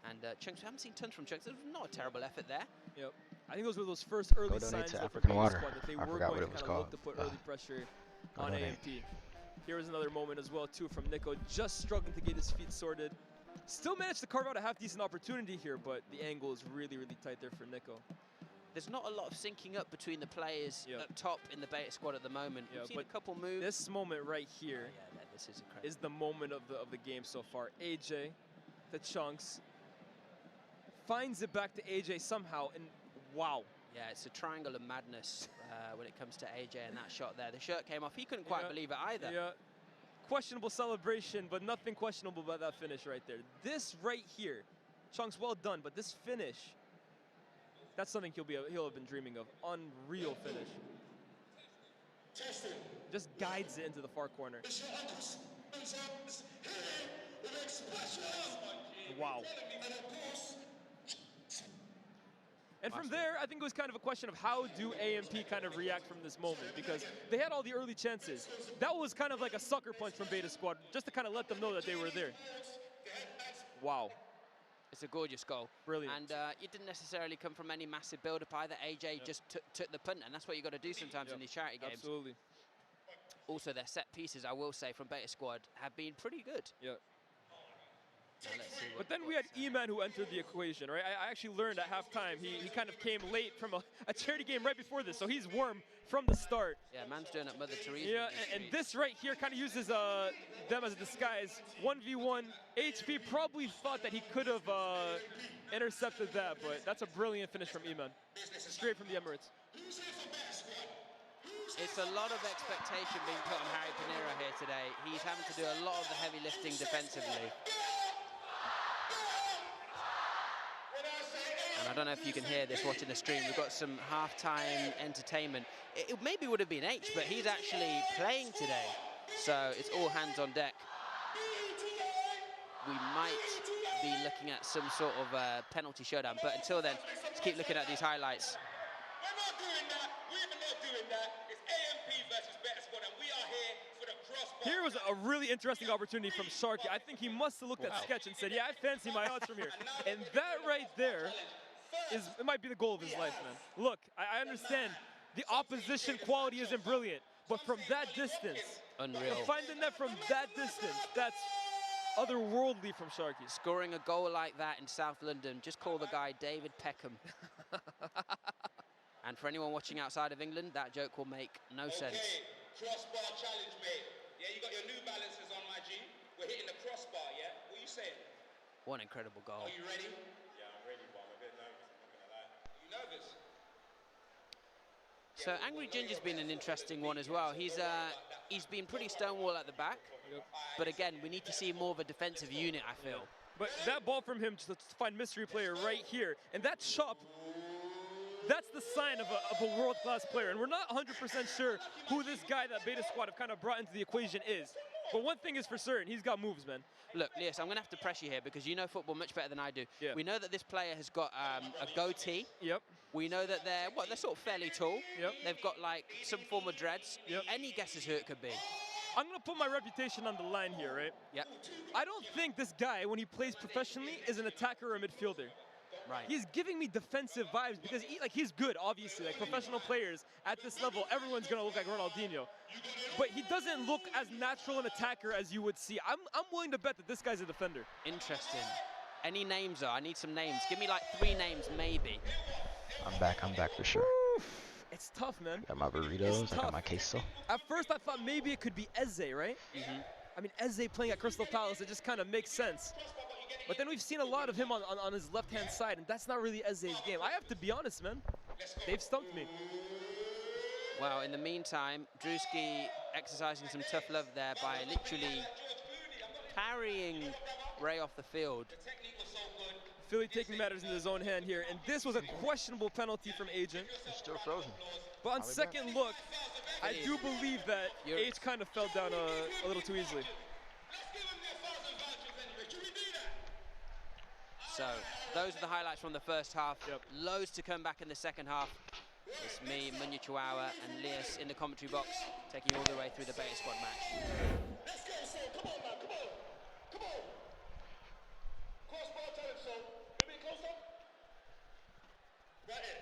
And Chunks, we haven't seen tons from Chunks. It was not a terrible effort there. Yep. I think those were those first early signs to of African the Water. squad that they I were forgot going what to it was kind of look called. to put early pressure Go on donate. AMP. Here was another moment as well, too, from Nico, just struggling to get his feet sorted. Still managed to carve out a half-decent opportunity here, but the angle is really, really tight there for Nico. There's not a lot of syncing up between the players up top in the Beta squad at the moment. Yeah, We've seen but a couple moves. This moment right here this is incredible. is the moment of the game so far. AJ, the Chunks, finds it back to AJ somehow, and wow. Yeah, it's a triangle of madness when it comes to AJ and that shot there. The shirt came off. He couldn't quite believe it either. Yeah. Questionable celebration, but nothing questionable about that finish right there. This right here, Chunks, well done, but this finish, that's something he'll have been dreaming of. Unreal finish. Just guides it into the far corner. Wow. And from there, I think it was kind of a question of how do AMP kind of react from this moment, because they had all the early chances. That was kind of like a sucker punch from Beta Squad, just to kind of let them know that they were there. Wow. It's a gorgeous goal. Brilliant. And it didn't necessarily come from any massive build-up either. AJ just took the punt, and that's what you got to do sometimes in these charity games. Absolutely. Also, their set pieces, I will say, from Beta Squad have been pretty good. Yeah. Now let's see But then we had E-Man who entered the equation, right? I actually learned at halftime he kind of came late from a charity game right before this, so he's warm from the start. Yeah, man's doing up Mother Teresa. Yeah, and this right here kind of uses them as a disguise. 1v1. HP probably thought that he could have intercepted that, but that's a brilliant finish from E-Man. Straight from the Emirates. It's a lot of expectation being put on Harry Pinero here today. He's having to do a lot of the heavy lifting defensively. And I don't know if you can hear this watching the stream. We've got some halftime entertainment. It maybe would have been H, but he's actually playing today. So it's all hands on deck. We might be looking at some sort of penalty showdown. But until then, let's keep looking at these highlights. Here was a really interesting opportunity from Sharky. I think he must have looked at Sketch and said, yeah, I fancy my odds from here. And that right there it might be the goal of his life, man. Look, I understand the opposition quality isn't brilliant, but from that distance, unreal. To find the net from that distance, that's otherworldly from Sharky. Scoring a goal like that in South London, just call the guy David Peckham. And for anyone watching outside of England, that joke will make no sense. Crossbar challenge, mate. Yeah, you got your New Balances on, my G. We're hitting the crossbar, yeah? What are you saying? What an incredible goal. Are you ready? Yeah, I'm ready, but I'm a bit nervous. I'm not gonna lie. Are you nervous? So Angry Ginger's been an interesting one as well. He's been pretty stonewall at the back, but again, we need to see more of a defensive unit, I feel. But that ball from him, just to find mystery player right here, and that chop, that's the sign of a world-class player. And we're not 100% sure who this guy that Beta Squad have kind of brought into the equation is. But one thing is for certain, he's got moves, man. Look, Lias, I'm going to have to press you here because you know football much better than I do. Yeah. We know that this player has got a goatee. Yep. We know that they're sort of fairly tall. Yep. They've got like some form of dreads. Yep. Any guesses who it could be? I'm going to put my reputation on the line here, right? Yep. I don't think this guy, when he plays professionally, is an attacker or a midfielder. Right. He's giving me defensive vibes because he's good, obviously. Like professional players at this level, everyone's gonna look like Ronaldinho. But he doesn't look as natural an attacker as you would see. I'm willing to bet that this guy's a defender. Interesting. Any names though? I need some names. Give me like 3 names maybe. I'm back for sure. It's tough, man. Got my burritos, I got my queso. At first I thought maybe it could be Eze, right? Mm-hmm. I mean, Eze playing at Crystal Palace, it just kind of makes sense. But then we've seen a lot of him on his left-hand side, and that's not really Eze's game. I have to be honest, man. They've stumped me. Well, in the meantime, Drewski exercising some tough love there by literally parrying Ray off the field. Philly taking matters into his own hand here, and this was a questionable penalty from Agent. It's still frozen. But on second look, I do believe that H kind of fell down a little too easily. So those are the highlights from the first half. Yep. Loads to come back in the second half. It's me, Munya Chihuahua, and Lias in the commentary box, taking you all the way through the Beta Squad match. Let's go, so come on now, come on. Come on. Crossbar challenge, so. A bit closer. Right here.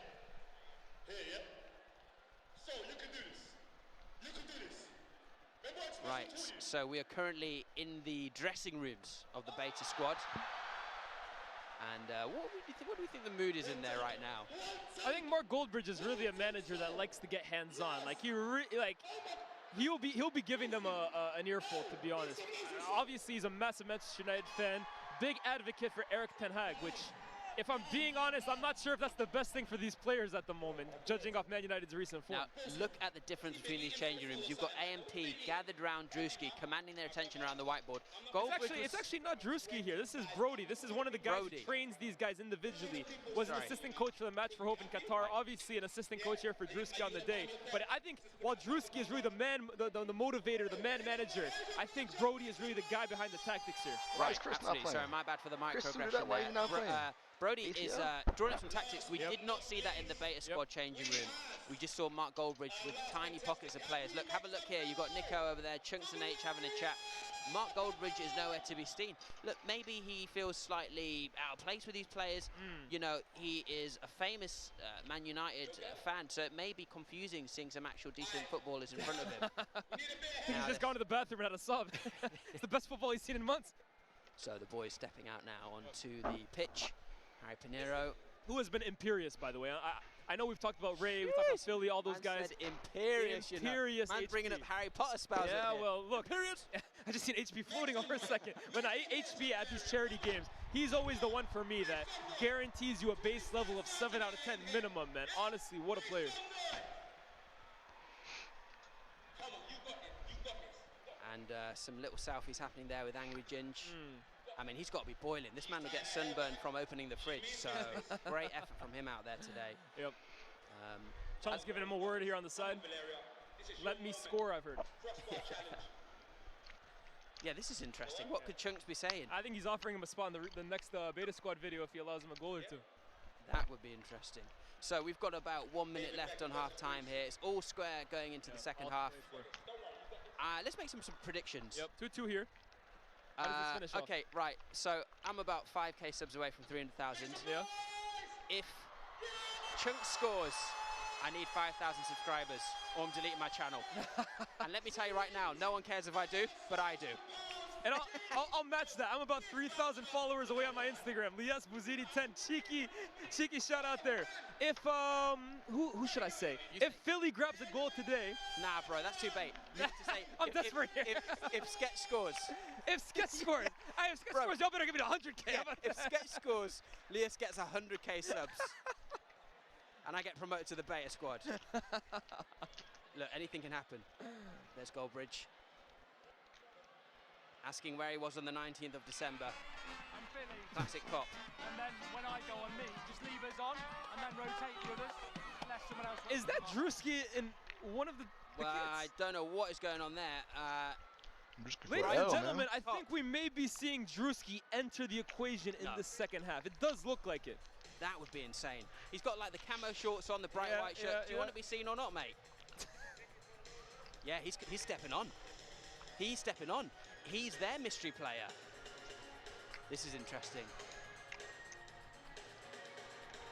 Here, yeah. So, you can do this. You can do this. Remember what I Right, told you? so we are currently in the dressing rooms of the Beta Squad. And what do we think the mood is in there right now? I think Mark Goldbridge is really a manager that likes to get hands-on. Like he'll be giving them an earful, to be honest. Obviously, he's a massive Manchester United fan, big advocate for Erik ten Hag, which, if I'm being honest, I'm not sure if that's the best thing for these players at the moment, judging off Man United's recent form. Now, look at the difference between these changing rooms. You've got AMP gathered around Drewski, commanding their attention around the whiteboard. It's actually not Drewski here. This is Brody. This is one of the guys who trains these guys individually. Was an assistant coach for the match for Hope in Qatar. Obviously, an assistant coach here for Drewski on the day. But I think while Drewski is really the man, the motivator, the man manager, I think Brody is really the guy behind the tactics here. Right, absolutely. Sorry, my bad for the microaggression there. Brody is drawing up some tactics. We did not see that in the Beta Squad changing room. We just saw Mark Goldbridge with tiny pockets of players. Look, have a look here. You've got Nico over there, Chunks and H having a chat. Mark Goldbridge is nowhere to be seen. Look, maybe he feels slightly out of place with these players. You know, he is a famous Man United fan, so it may be confusing seeing some actual decent footballers in front of him. He's just gone to the bathroom and had a sub. It's the best football he's seen in months. So the boys stepping out now onto the pitch. Harry Pinero, who has been imperious, by the way. I know we've talked about Ray, we've talked about Philly, all those guys. Imperious, imperious, man, bringing up Harry Potter spells. Yeah, well, look, I just seen HP floating over a second. When HP at these charity games, he's always the one for me that guarantees you a base level of 7 out of 10 minimum, man. Honestly, what a player. And some little selfies happening there with Angry Ginge. I mean, he's got to be boiling. This man will get sunburned from opening the fridge, so great effort from him out there today. Yep. Chunks giving him a word here on the side. Let me score, I've heard. Yeah, this is interesting. What could Chunks be saying? I think he's offering him a spot in the next Beta Squad video if he allows him a goal or two. That would be interesting. So we've got about 1 minute left on half-time here. It's all square going into the second half. Let's make some predictions. Yep, 2-2 here. How does this finish off? Okay, right. So I'm about 5k subs away from 300,000. Yeah. If Chunks scores, I need 5,000 subscribers, or I'm deleting my channel. And let me tell you right now, no one cares if I do, but I do. And I'll match that. I'm about 3,000 followers away on my Instagram. Lias Bouzidi 10, cheeky shout out there. If who should I say? If Philly grabs a goal today, nah, bro, that's too bait. You have to say, I'm desperate here. If Sketch scores, if Sketch scores, if Sketch scores, y'all better give me 100k. Yeah, if Sketch scores, Lias gets 100k subs, and I get promoted to the Beta Squad. Look, anything can happen. There's Goldbridge. Asking where he was on the 19th of December. And Philly. Classic cop. And then when I go on me, just leave us on and then rotate the others. Unless someone else. Is that Drewski in one of the Well, I don't know what is going on there. Ladies and gentlemen, I think we may be seeing Drewski enter the equation in the second half. It does look like it. That would be insane. He's got like the camo shorts on, the bright white shirt. Do you want to be seen or not, mate? Yeah, he's stepping on. He's stepping on. He's their mystery player. This is interesting.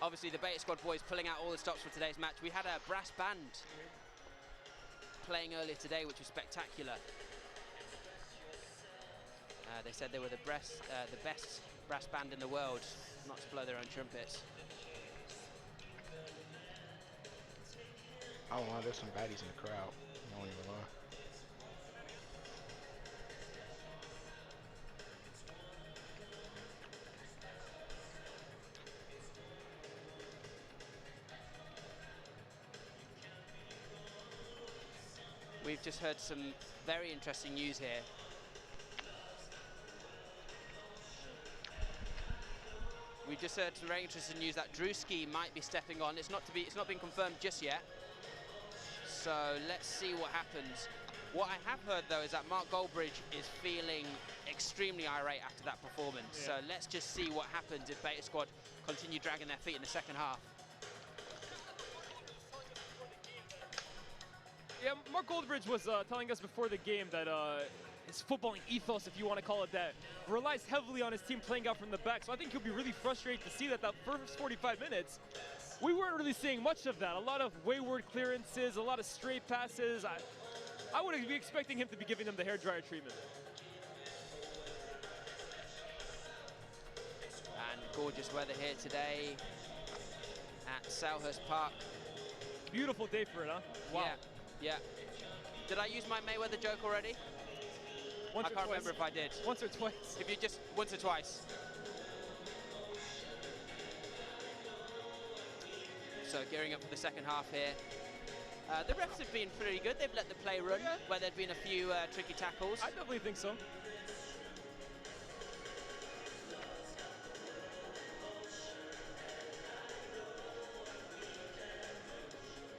Obviously, the Beta Squad boys pulling out all the stops for today's match. We had a brass band playing earlier today, which was spectacular. They said they were the best brass band in the world, not to blow their own trumpets. I don't know, there's some baddies in the crowd. I don't even lie. We've just heard some very interesting news here. We've just heard some very interesting news that Drewski might be stepping on. It's not been confirmed just yet. So let's see what happens. What I have heard though is that Mark Goldbridge is feeling extremely irate after that performance. Yeah. So let's just see what happens if Beta Squad continue dragging their feet in the second half. Mark Goldbridge was telling us before the game that his footballing ethos, if you want to call it that, relies heavily on his team playing out from the back. So I think he'll be really frustrated to see that first 45 minutes, we weren't really seeing much of that. A lot of wayward clearances, a lot of straight passes. I would be expecting him to be giving them the hairdryer treatment. And gorgeous weather here today at Selhurst Park. Beautiful day for it, huh? Wow. Yeah, yeah. Did I use my Mayweather joke already? I can't remember if I did. Once or twice. If you just once or twice. So gearing up for the second half here. The refs have been pretty good. They've let the play run where there'd been a few tricky tackles. I definitely think so.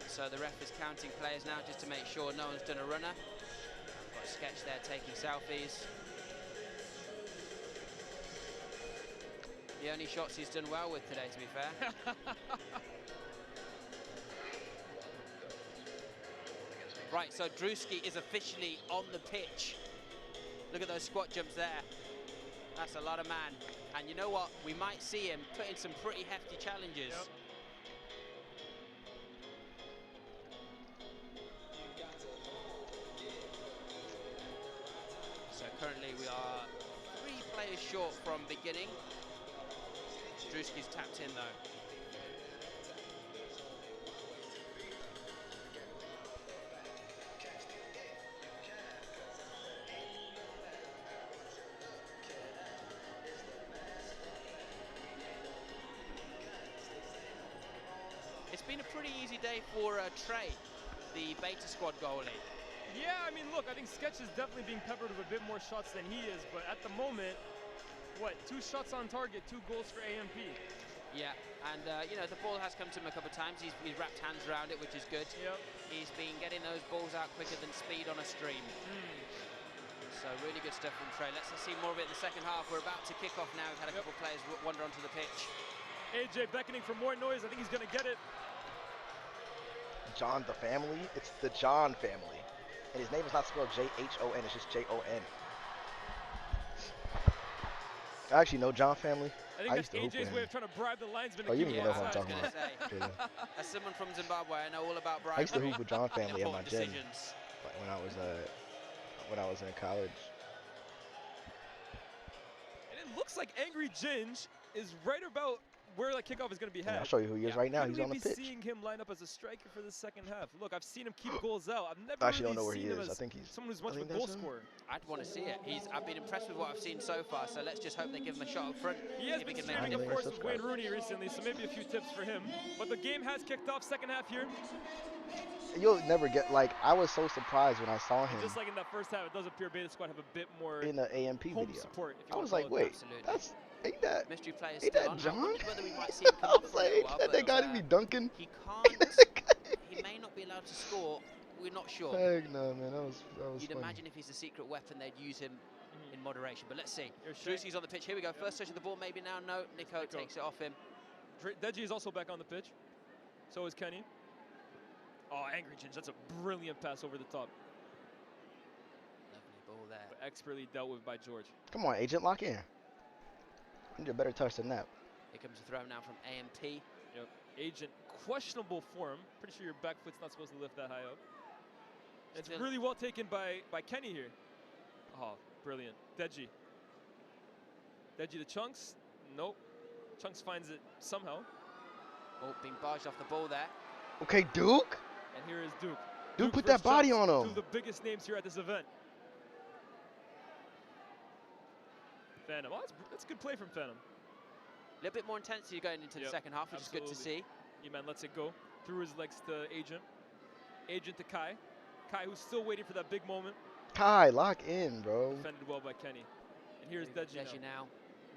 So the ref is counting players now just to make sure no one's done a runner. Got a sketch there taking selfies. The only shots he's done well with today, to be fair. Right, so Drewski is officially on the pitch. Look at those squat jumps there. That's a lot of man. And you know what? We might see him put in some pretty hefty challenges. Yep. So currently we are 3 players short from beginning. Drewski's tapped in though. It's been a pretty easy day for Trey, the beta squad goalie. Yeah, I mean, look, I think Sketch is definitely being peppered with a bit more shots than he is, but at the moment, what, 2 shots on target, 2 goals for AMP. Yeah, and you know, the ball has come to him a couple of times. He's wrapped hands around it, which is good. Yep. He's been getting those balls out quicker than speed on a stream. So really good stuff from Trey. Let's see more of it in the second half. We're about to kick off now. We've had a couple of players wander onto the pitch. AJ beckoning for more noise. I think he's going to get it. John the family? It's the John family. And his name is not spelled J-H-O-N, it's just J-O-N. I actually know John family. I think that's AJ's way of trying to bribe the linesman. Oh, you don't even know who I'm talking about. Yeah. As someone from Zimbabwe, I know all about bribery. I used to hoop with John family at my gym decisions. when I was in college. And it looks like Angry Ginge is right about where that kickoff is going to be had. I'll show you who he is right now. Could He's we on the be pitch. seeing him line up as a striker for the second half? Look, I've seen him keep goals out. I've never I actually really don't know where he seen him is. as I think he's someone who's much of a think goal that's him. scorer. I'd want to see it. I've been impressed with what I've seen so far, so let's just hope they give him a shot up front. He has see if been he can make streaming, a of difference. course, with Wayne Rooney recently, so maybe a few tips for him. But the game has kicked off, second half here. You'll never get, like, I was so surprised when I saw him Just like in that first half, it does appear Beta Squad have a bit more in the AMP home video. support. If you I want was to like, call it wait, that. ain't that Mystery players ain't still that on. I John? wondered whether we might see him come I off was for a like, little while, ain't that guy to be dunking? He may not be allowed to score. We're not sure. Heck no, man, that was You'd funny. imagine if he's a secret weapon, they'd use him in moderation. But let's see. Drewski's on the pitch. Here we go. First touch of the ball, maybe now. No, Nico takes it off him. Deji is also back on the pitch. So is Kenny. Oh, Angry Ginge, that's a brilliant pass over the top. Lovely ball there. But expertly dealt with by George. Come on, agent, lock in. You need a better touch than that. Here comes a throw now from AMP. Yep. Agent, questionable form. Pretty sure your back foot's not supposed to lift that high up. It's really well taken by Kenny here. Oh, brilliant. Deji. Deji to Chunks. Nope. Chunks finds it somehow. Oh, being barged off the ball there. Okay, Duke. And here is Duke. Duke put that body Chunks, on him. Two of the biggest names here at this event. Phantom. Oh, that's good play from Phantom. A little bit more intensity going into the second half, which is good to see. E-Man lets it go. Through his legs to Agent. Agent to Kai. Kai, who's still waiting for that big moment. Kai, lock in, bro. Defended well by Kenny. And here's Deji now.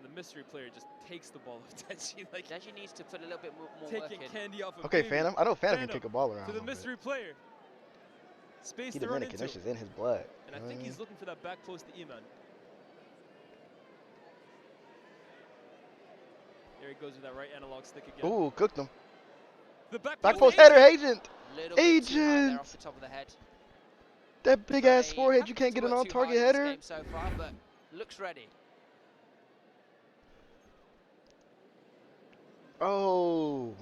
And the mystery player just takes the ball off Deji. Like Deji needs to put a little bit more taking work in. candy off of Okay, Baby. Phantom. I know Phantom can kick a ball around. To the mystery player. Space He to run Dominican. into. This is in his blood. And I think he's looking for that back post to E-Man. There he goes with that right analog stick again. Ooh, cooked him. The back post header, Agent. Little bit too high there Agent. off the top of the head. That big ass forehead, you can't get an on-target header. Game so far, but looks ready. Oh.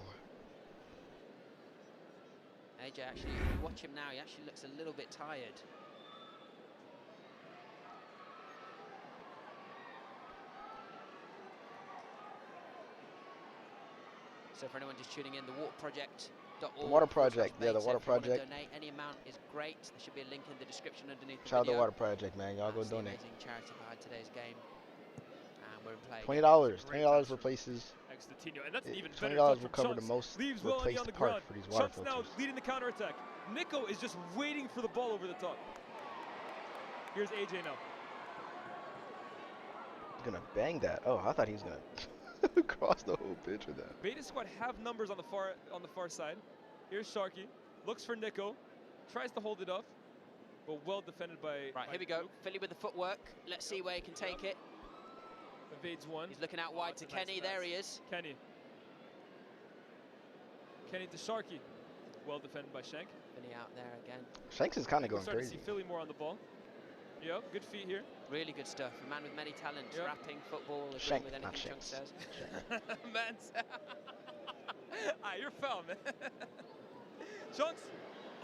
AJ actually, if you watch him now, he actually looks a little bit tired. So for anyone just tuning in, the Water Project.org. The Water Project, yeah, the So Water if you wanna Project. donate, any amount is great. There should be a link in the description underneath the Shout out to video. the Water Project, man. Y'all go donate. Amazing charity behind today's game. And we're in play. $20. $20 replaces. Ex-Coutinho, and that's an even better $20 touch will from cover the Chunks. most Leaves well on replaced the part ground. for these water Chunks now filters. leading the counterattack. Nico is just waiting for the ball over the top. Here's AJ now. He's gonna bang that. Oh, I thought he was gonna cross the whole pitch with that. Beta Squad have numbers on the far side. Here's Sharky, looks for Nico, tries to hold it up, but well defended by. Right, here we go. Philly with the footwork. Let's see where he can take it. Evades one. He's looking out wide to Kenny. There he is. Kenny to Sharky. Well defended by Shank. Philly out there again. Shanks is kind of going Starting to crazy. see Philly more on the ball. Yep, good feet here. Really good stuff. A man with many talents. Yep. Rapping, football, agreeing Shank, with not anything Chunk Shanks. says. Man, you're foul, man. Chunks.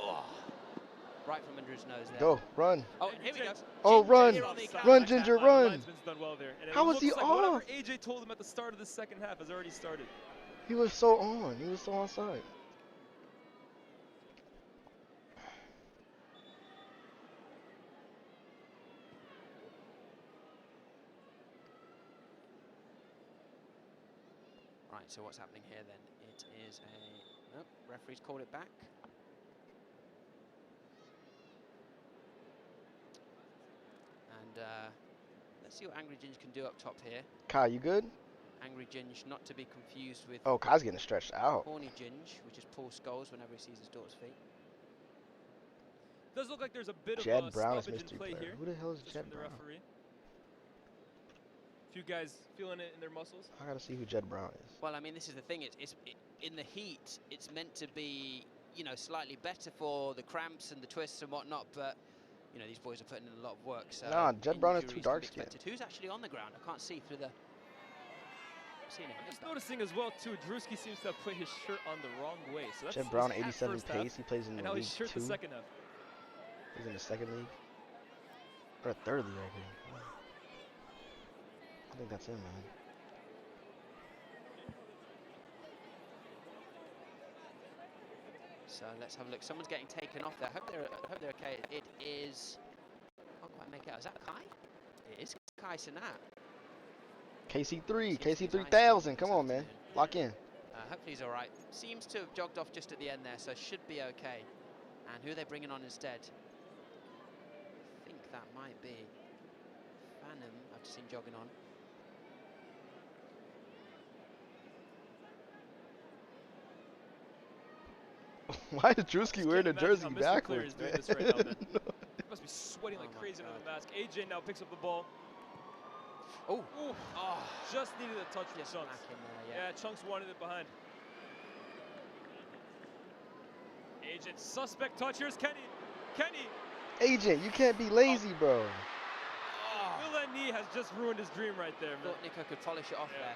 Oh, right from under his nose there. Go, run. Oh, here we go. Oh, Ginger run. here on the account. Run, Ginger, run. Linesman's done well there. And it How was he looks like whatever off? AJ told him at the start of the second half has already started. He was so on. He was so on side. Right, so what's happening here then? It is a... Nope, referee's called it back. And let's see what Angry Ginge can do up top here. Kai, you good? Angry Ginge, not to be confused with... Oh, Kai's getting stretched out. Horny Ginge, which is Paul Scholes whenever he sees his daughter's feet. Does look like there's a bit Jed of a Brown is stoppage in mystery play player. here. Who the hell is just Jed from the Brown? referee. Few guys feeling it in their muscles. I gotta see who Jed Brown is. Well, I mean, this is the thing. In the heat, it's meant to be, you know, slightly better for the cramps and the twists and whatnot, but, you know, these boys are putting in a lot of work. So Nah, Jed Brown is too injuries can dark be skinned. expected. Who's actually on the ground? I can't see through the... Seen it. Just noticing as well too, Drewski seems to have put his shirt on the wrong way. So that's Jed Brown, that's at 87 first half, pace. He plays in and the now league his shirt 2. the second half. He's in the second league. Or a third league, I think. I think that's him, man. So let's have a look. Someone's getting taken off there. I hope they're okay. It is... I can't quite make it out. Is that Kai? It is Kai Sanat. KC3, KC 3000. Come on, man. Lock in. Hopefully he's all right. Seems to have jogged off just at the end there, so should be okay. And who are they bringing on instead? I think that might be Phantom. I've just seen jogging on. Why is Drewski wearing a jersey backwards, Doing man? this right now, man. Must be sweating like crazy under the mask. AJ now picks up the ball. Oh, just needed a touch from Chunks. In there, Yeah, Chunks wanted it behind. Agent suspect touch. Here's Kenny. Kenny. Agent, you can't be lazy, bro. Will has just ruined his dream right there, man. Thought Nico could polish it off there.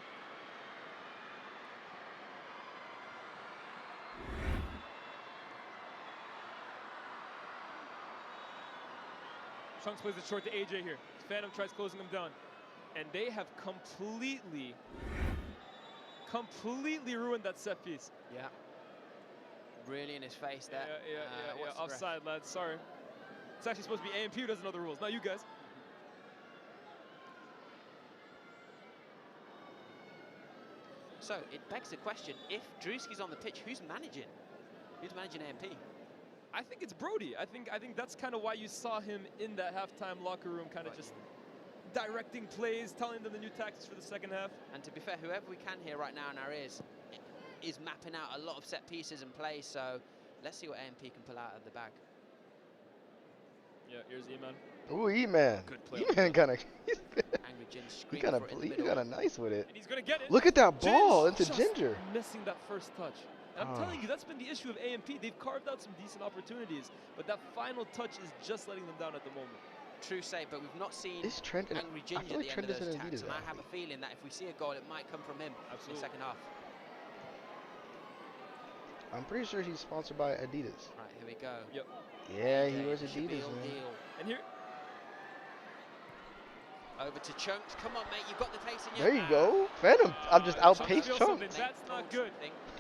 Chunks plays it short to AJ here. Phantom tries closing him down. And they have completely ruined that set piece. Yeah. Really in his face there. Yeah. Offside, lads. Sorry. It's actually supposed to be AMP who doesn't know the rules, not you guys. So it begs the question: if Drewski's on the pitch, who's managing? Who's managing AMP? I think it's Brody. I think that's kind of why you saw him in that halftime locker room, kind of just directing plays, telling them the new tactics for the second half. And to be fair, whoever we can hear right now in our ears is mapping out a lot of set pieces and plays. So let's see what AMP can pull out of the bag. Yeah, here's E-Man. Ooh, E-Man. E-Man kind of. He kind of nice with it. And he's gonna get it. Look at that ball Ginge into just Ginger. missing that first touch. And I'm telling you, that's been the issue of AMP. They've carved out some decent opportunities, but that final touch is just letting them down at the moment. True say, but we've not seen Is Trent Angry Ginger I feel at like the Trent end of is those an attacks, Adidas and I have athlete. a feeling that if we see a goal, it might come from him in the second half. I'm pretty sure he's sponsored by Adidas. Right, here we go. Yep. Yeah, he AJ, wears it should be Adidas, all man. deal. And here, Over to Chunks. Come on, mate. You've got the taste in your There you go. Phantom. I'm just outpaced feel Chunk. something. That's not good.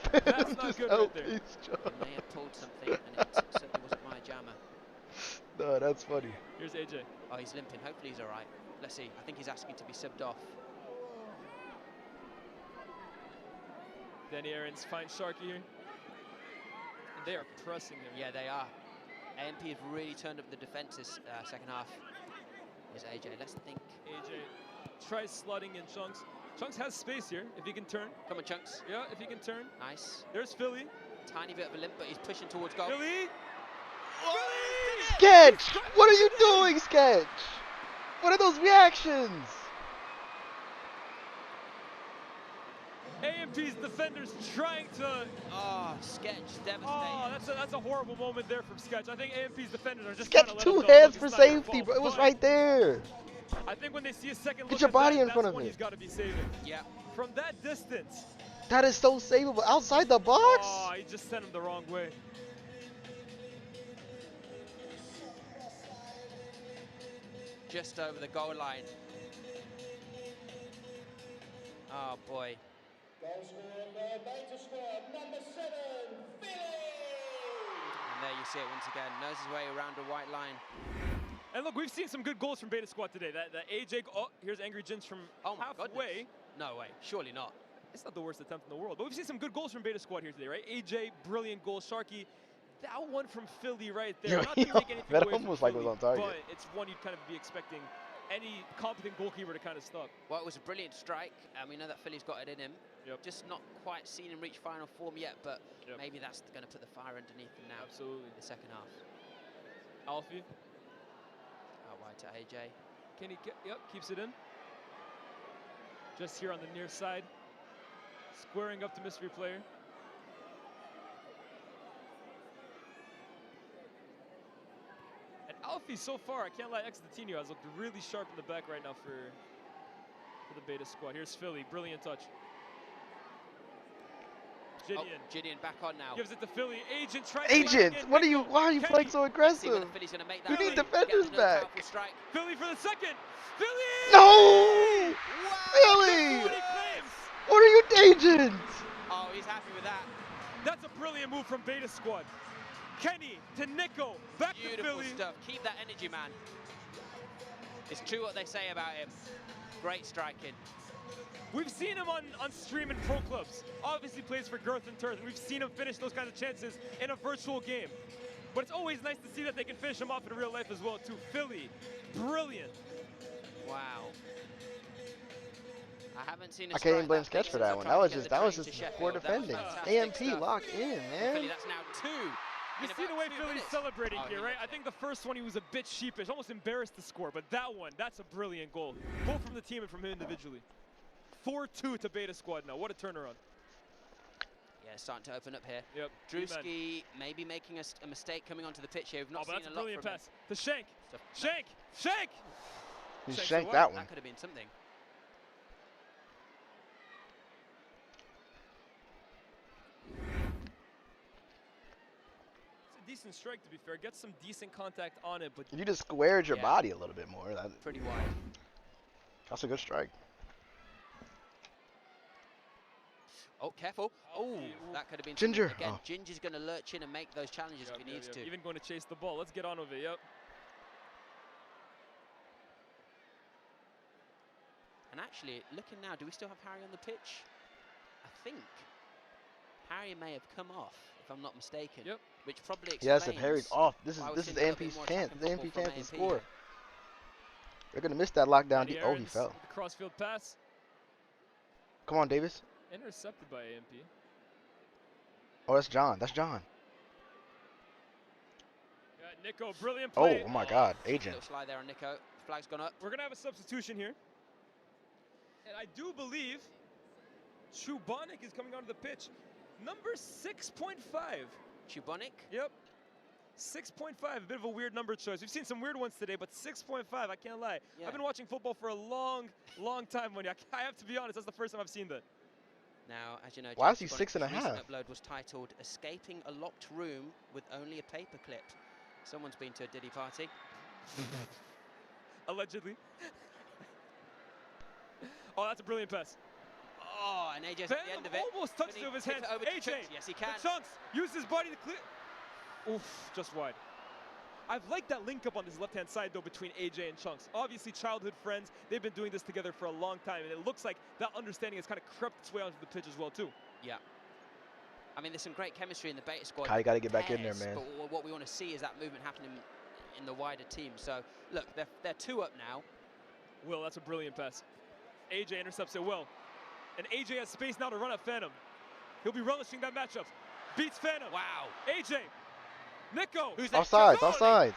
Phantom That's not just good right there. outpaced Chunk. He may have pulled something, and it certainly wasn't my jammer. No, that's funny. Here's AJ. Oh, he's limping. Hopefully he's all right. Let's see. I think he's asking to be subbed off. Danny Aaron's finds Sharky here. And they are pressing him. Yeah, they are. AMP have really turned up the defense this second half. Here's AJ. Let's think. AJ tries slotting in Chunks. Chunks has space here, if he can turn. Come on, Chunks. Yeah, if he can turn. Nice. There's Philly. Tiny bit of a limp, but he's pushing towards goal. Philly! Sketch! What are you doing, Sketch? What are those reactions? AMP's defenders trying to... Oh, Sketch, devastating. Oh, that's a horrible moment there from Sketch. I think AMP's defenders are just Sketch trying to let two him know, hands look, for it's not your safety, fault. bro. It was But right there. I think when they see a second Get look your at body that, in front that's of when it. he's got to be saving. Yeah. From that distance. That is so savable. Outside the box? Oh, he just sent him the wrong way. Just over the goal line. Oh, boy. Goal scorer of the Beta squad, number 7, Philly! And there you see it once again. Knows his way around a white line. And look, we've seen some good goals from Beta Squad today. That AJ, oh, here's Angry Jins from halfway. No way, surely not. It's not the worst attempt in the world, but we've seen some good goals from Beta Squad here today, right? AJ, brilliant goal. Sharky, that one from Philly right there. Not to take anything that away almost from like was Philly, on target. but it's one you'd kind of be expecting any competent goalkeeper to kind of stop. Well, it was a brilliant strike, and we know that Philly's got it in him. Yep. Just not quite seen him reach final form yet, but maybe that's going to put the fire underneath him now. Absolutely. The second half. Alfie. Out wide to AJ. Can he get, yep, keeps it in. Just here on the near side. Squaring up to mystery player. And Alfie, so far, I can't lie, Ex-Latino has looked really sharp in the back right now for the Beta Squad. Here's Philly, brilliant touch. Gideon. Oh, Gideon back on now. Gives it to Philly. Agent tries Agent, what are you? Why are you playing so aggressive? Philly's going to make You that. need defenders back. Strike. Philly for the second. Philly! No! Philly! What are you, Agent? Oh, he's happy with that. That's a brilliant move from Beta Squad. Kenny to Nico, back to Beautiful Philly. stuff. Keep that energy, man. It's true what they say about him. Great striking. We've seen him on stream in pro clubs. Obviously plays for Girth and Turth. We've seen him finish those kinds of chances in a virtual game. But it's always nice to see that they can finish him off in real life as well, too. Philly, brilliant. Wow. I haven't seen a I can't even strike blame that Sketch big for since I that one. tried That to was get just the that was train just to poor Sheffield. That was defending. fantastic AMP stuff. locked in, man. Philly, that's now 2. You in see the about way 2 Philly's minutes. celebrating Oh, here, right? I think the first one he was a bit sheepish, almost embarrassed to score, but that one, that's a brilliant goal. Both from the team and from him individually. 4-2 to Beta Squad now. What a turnaround. Yeah, starting to open up here. Yep. Drewski maybe making a mistake coming onto the pitch here. We've not but seen that's a a lot brilliant from pass. To Shank. Shank! Shank! He Shank's shanked away. that one. That could have been something. It's a decent strike, to be fair. Gets some decent contact on it, but If you just squared your body a little bit more, Pretty wide. that's a good strike. Oh, careful. Oh, that could have been Ginger. something. Again, Oh. Ginger's going to lurch in and make those challenges if he needs to. Even going to chase the ball. Let's get on with it, yep. And actually, looking now, do we still have Harry on the pitch? I think Harry may have come off, if I'm not mistaken. Yep. Which probably explains. Yes, if Harry's off, this why we're is seeing a little bit AMP's more chance. attacking This is football AMP's from chance to AMP score. here. They're gonna miss that lockdown. Eddie Oh, he Aarons fell. with the crossfield pass. Come on, Davis. Intercepted by AMP. Oh, that's John. That's John. Got Nico, brilliant play. Oh my God, Agent. Little slide there on Nico. Flag's gone up. We're going to have a substitution here. And I do believe Chubonic is coming onto the pitch. Number 6.5. Chubonic? Yep. 6.5, a bit of a weird number choice. We've seen some weird ones today, but 6.5, I can't lie. Yeah. I've been watching football for a long, long time, Money. I have to be honest, that's the first time I've seen that. Now, as you know, Why is he James 6.5? Chubonic's recent upload was titled "Escaping a Locked Room with Only a Paperclip." Someone's been to a Diddy party. Allegedly. Oh, that's a brilliant pass. Oh, and AJ's at the end of it. Almost touched it with his hand. AJ, yes, he can. the Chunks used his body to clear. Oof, just wide. I've liked that link up on this left-hand side, though, between AJ and Chunks. Obviously, childhood friends. They've been doing this together for a long time, and it looks like that understanding has kind of crept its way onto the pitch as well, too. Yeah. I mean, there's some great chemistry in the Beta squad. Kai gotta get back in there, man. But what we want to see is that movement happening in the wider team. So, look, they're 2 up now. Will, that's a brilliant pass. AJ intercepts it well. And AJ has space now to run at Phantom. He'll be relishing that matchup. Beats Phantom. Wow. AJ. Nico. Who's that? Offsides, offsides.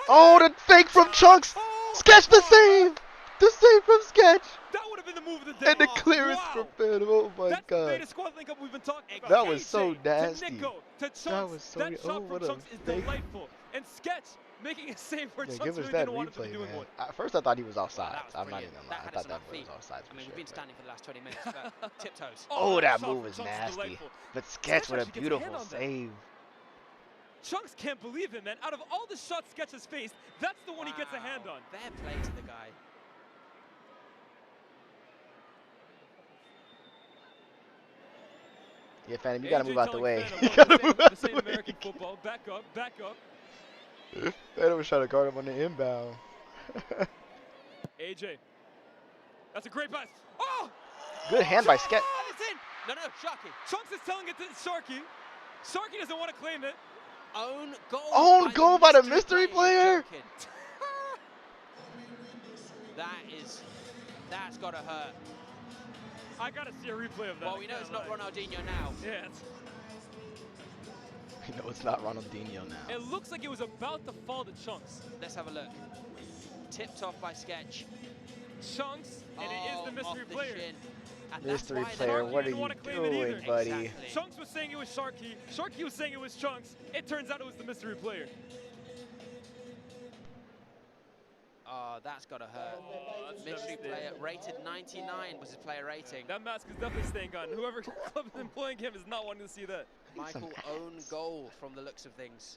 Oh, the fake from Chunks. Sketch the save. The save from Sketch. That would have been the move of the day. And the clearance from Phantom. Oh my That's God. the Beta squad link up we've been talking about. That was AJ so nasty. To Nico, to Chunks. That was so that shot from what a Chunks is fake. delightful. And Sketch making a save where Yeah, Chunks give us really that didn't want him to be replay, doing man. one. At first I thought he was offside. That was I'm not brilliant. even gonna That lie. I had thought us on that our was feet. offside. I mean, we've been standing for the last 20 minutes, but tiptoes. Oh, that shot move from is Chunks is nasty. delightful. But Sketch Sketch with a actually gets a hand beautiful on that. save. Chunks can't believe it, man. Out of all the shots Sketch has faced, that's the one he gets a hand on. Fair play to the guy. Yeah, Phantom, you gotta AJ move out the telling way. Phantom, You "Look, gotta this move ain't out this the ain't way. American football. Back up, back up. Phantom was trying to guard him on the inbound. AJ. That's a great pass. Oh! Good hand by Sketch. Oh, it's in. No, Sharky. Chunks is telling it to Sharky. Sharky doesn't want to claim it. Own goal. Own goal by the mystery player. That's got to hurt. I got to see a replay of that. Well, we know it's not Ronaldinho now. Yeah. No, it's not Ronaldinho now. It looks like it was about to fall to Chunks. Let's have a look. Tipped off by Sketch. Chunks, and it is the mystery off the player. shin. And Mystery that's why player, they're what are didn't you want to claim it doing, either. buddy? Exactly. Chunks was saying it was Sharky. Sharky was saying it was Chunks. It turns out it was the mystery player. Oh, that's got to hurt. Mystery player rated 99 was his player rating. That mask is definitely staying on. Whoever club is employing him is not wanting to see that. Michael own goal from the looks of things.